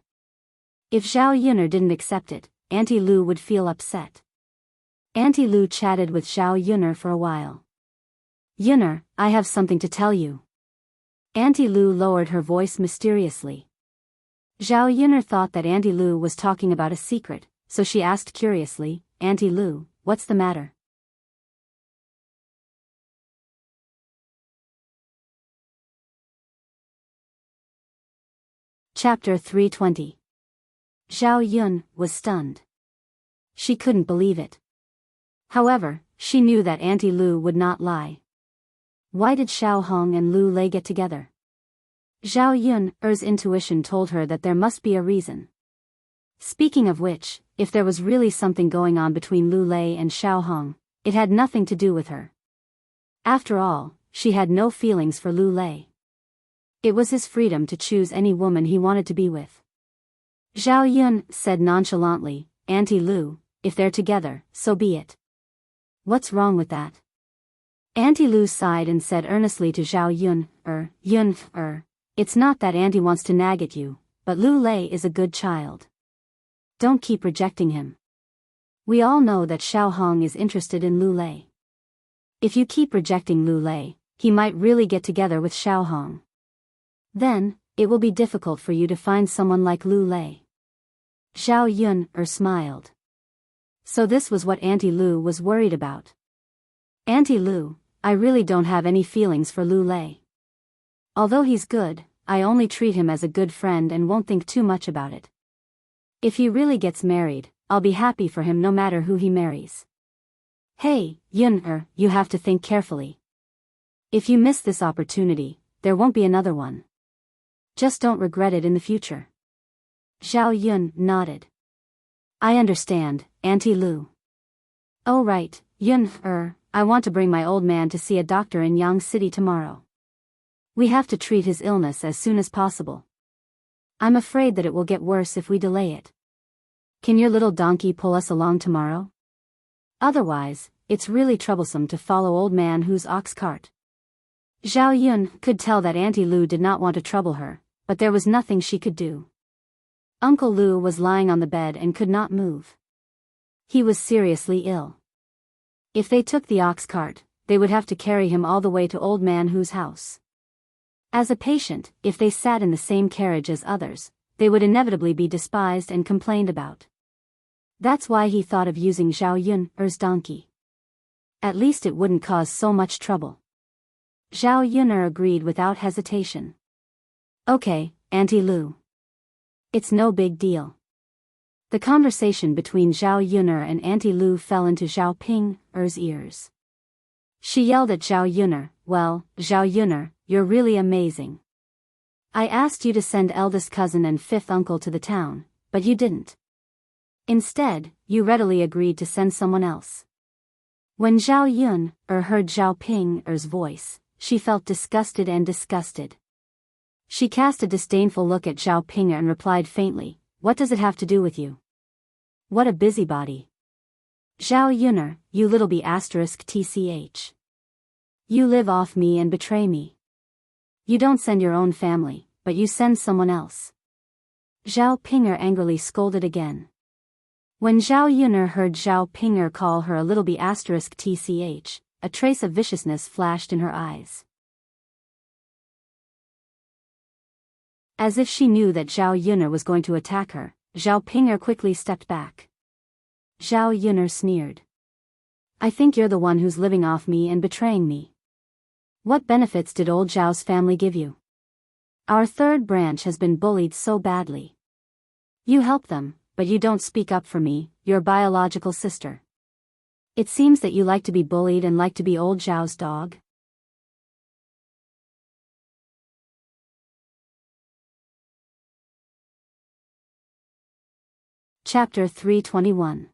Speaker 1: If Zhao Yun'er didn't accept it, Auntie Lu would feel upset. Auntie Lu chatted with Zhao Yun'er for a while. Yun'er, I have something to tell you. Auntie Lu lowered her voice mysteriously. Zhao Yun'er thought that Auntie Lu was talking about a secret, so she asked curiously, Auntie Lu, what's the matter? Chapter 320. Zhao Yun was stunned. She couldn't believe it. However, she knew that Auntie Lu would not lie. Why did Xiao Hong and Lu Lei get together? Zhao Yun'er's intuition told her that there must be a reason. Speaking of which, if there was really something going on between Lu Lei and Xiao Hong, it had nothing to do with her. After all, she had no feelings for Lu Lei. It was his freedom to choose any woman he wanted to be with. Zhao Yun said nonchalantly, Auntie Lu, if they're together, so be it. What's wrong with that? Auntie Lu sighed and said earnestly to Zhao Yun, it's not that Auntie wants to nag at you, but Lu Lei is a good child. Don't keep rejecting him. We all know that Xiao Hong is interested in Lu Lei. If you keep rejecting Lu Lei, he might really get together with Xiao Hong. Then, it will be difficult for you to find someone like Lu Lei. Zhao Yun smiled. So this was what Auntie Lu was worried about. Auntie Lu, I really don't have any feelings for Lu Lei. Although he's good, I only treat him as a good friend and won't think too much about it. If he really gets married, I'll be happy for him no matter who he marries. Hey, Yun, you have to think carefully. If you miss this opportunity, there won't be another one. Just don't regret it in the future. Zhao Yun nodded. I understand, Auntie Lu. Oh right, Yun, I want to bring my old man to see a doctor in Yang City tomorrow. We have to treat his illness as soon as possible. I'm afraid that it will get worse if we delay it. Can your little donkey pull us along tomorrow? Otherwise, it's really troublesome to follow old man Hu's ox cart. Zhao Yun could tell that Auntie Lu did not want to trouble her, but there was nothing she could do. Uncle Lu was lying on the bed and could not move. He was seriously ill. If they took the ox cart, they would have to carry him all the way to old man Hu's house. As a patient, if they sat in the same carriage as others, they would inevitably be despised and complained about. That's why he thought of using Zhao Yun's donkey. At least it wouldn't cause so much trouble. Zhao Yun agreed without hesitation. Okay, Auntie Lu. It's no big deal. The conversation between Zhao Yun and Auntie Lu fell into Zhao Ping's ears. She yelled at Zhao Yun, well, Zhao Yun, you're really amazing. I asked you to send eldest cousin and fifth uncle to the town, but you didn't. Instead, you readily agreed to send someone else. When Zhao Yun heard Zhao Ping's voice, she felt disgusted and disgusted. She cast a disdainful look at Zhao Ping and replied faintly, what does it have to do with you? What a busybody. Zhao Yun, you little b*tch. You live off me and betray me. You don't send your own family, but you send someone else. Zhao Ping angrily scolded again. When Zhao Yun heard Zhao Ping call her a little b*tch, a trace of viciousness flashed in her eyes. As if she knew that Zhao Yun was going to attack her, Zhao Ping quickly stepped back. Zhao Yun sneered. I think you're the one who's living off me and betraying me. What benefits did old Zhao's family give you? Our third branch has been bullied so badly. You help them, but you don't speak up for me, your biological sister. It seems that you like to be bullied and like to be old Zhao's dog. Chapter 321.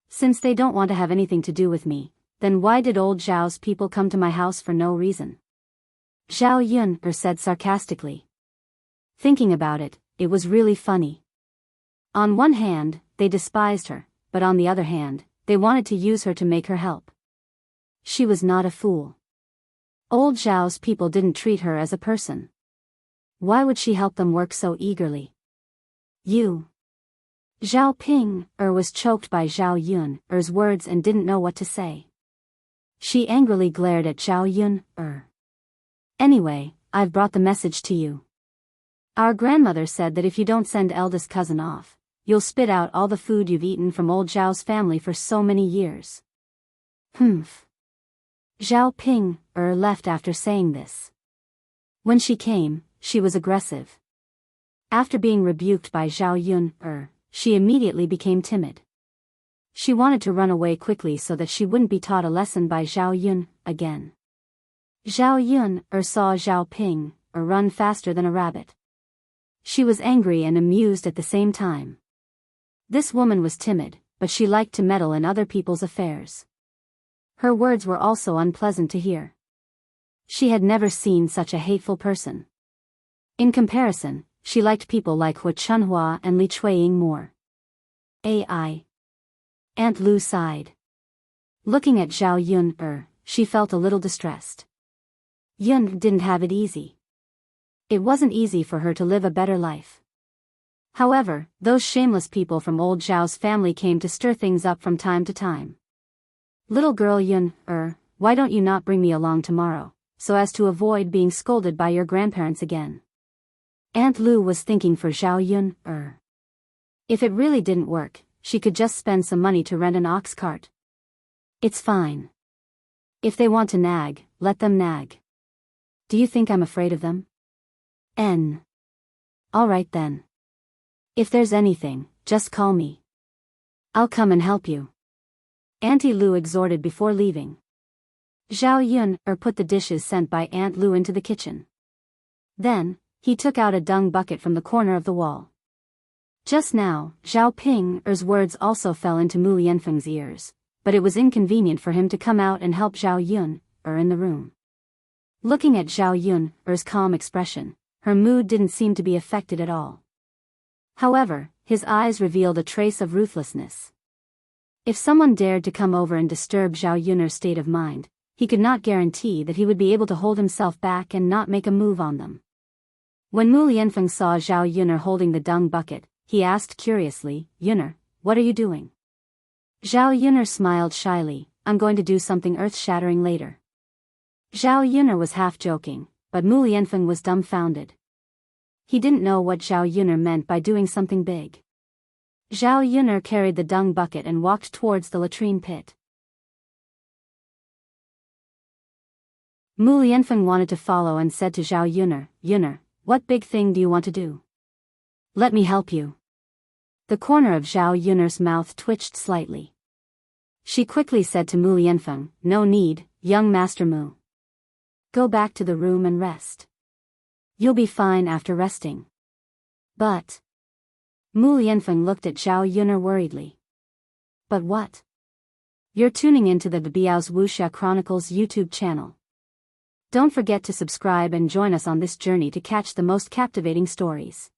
Speaker 1: Since they don't want to have anything to do with me, then why did old Zhao's people come to my house for no reason? Zhao Yun said sarcastically. Thinking about it, it was really funny. On one hand, they despised her, but on the other hand, they wanted to use her to make her help. She was not a fool. Old Zhao's people didn't treat her as a person. Why would she help them work so eagerly? You. Zhao Ping was choked by Zhao Yun's words and didn't know what to say. She angrily glared at Zhao Yun. Anyway, I've brought the message to you. Our grandmother said that if you don't send eldest cousin off, you'll spit out all the food you've eaten from old Zhao's family for so many years. Humph. Zhao Ping left after saying this. When she came, she was aggressive. After being rebuked by Zhao Yun, she immediately became timid. She wanted to run away quickly so that she wouldn't be taught a lesson by Zhao Yun again. Zhao Yun saw Zhao Ping run faster than a rabbit. She was angry and amused at the same time. This woman was timid, but she liked to meddle in other people's affairs. Her words were also unpleasant to hear. She had never seen such a hateful person. In comparison, she liked people like Hu Chunhua and Li Chuiying more. Ai. Aunt Lu sighed. Looking at Zhao Yun, she felt a little distressed. Yun didn't have it easy. It wasn't easy for her to live a better life. However, those shameless people from old Zhao's family came to stir things up from time to time. Little girl Yun, why don't you not bring me along tomorrow, so as to avoid being scolded by your grandparents again? Aunt Lu was thinking for Zhao Yun, If it really didn't work, she could just spend some money to rent an ox cart. It's fine. If they want to nag, let them nag. Do you think I'm afraid of them? All right then. If there's anything, just call me. I'll come and help you. Auntie Lu exhorted before leaving. Zhao Yun put the dishes sent by Aunt Lu into the kitchen. Then, he took out a dung bucket from the corner of the wall. Just now, Zhao Ping's words also fell into Mu Yanfeng's ears, but it was inconvenient for him to come out and help Zhao Yun in the room. Looking at Zhao Yun's calm expression, her mood didn't seem to be affected at all. However, his eyes revealed a trace of ruthlessness. If someone dared to come over and disturb Zhao Yun's state of mind, he could not guarantee that he would be able to hold himself back and not make a move on them. When Mu Lianfeng saw Zhao Yun holding the dung bucket, he asked curiously, "Yun'er, what are you doing?" Zhao Yun smiled shyly, "I'm going to do something earth-shattering later." Zhao Yun was half joking, but Mu Lianfeng was dumbfounded. He didn't know what Zhao Yun meant by doing something big. Zhao Yun carried the dung bucket and walked towards the latrine pit. Mu Lianfeng wanted to follow and said to Zhao Yun, "Yun'er, what big thing do you want to do? Let me help you." The corner of Zhao Yun's mouth twitched slightly. She quickly said to Mu Lianfeng, "No need, young Master Mu. Go back to the room and rest. You'll be fine after resting." But Mu Lianfeng looked at Zhao Yun worriedly. "But what?" You're tuning into the Biyao's Wuxia Chronicles YouTube channel. Don't forget to subscribe and join us on this journey to catch the most captivating stories.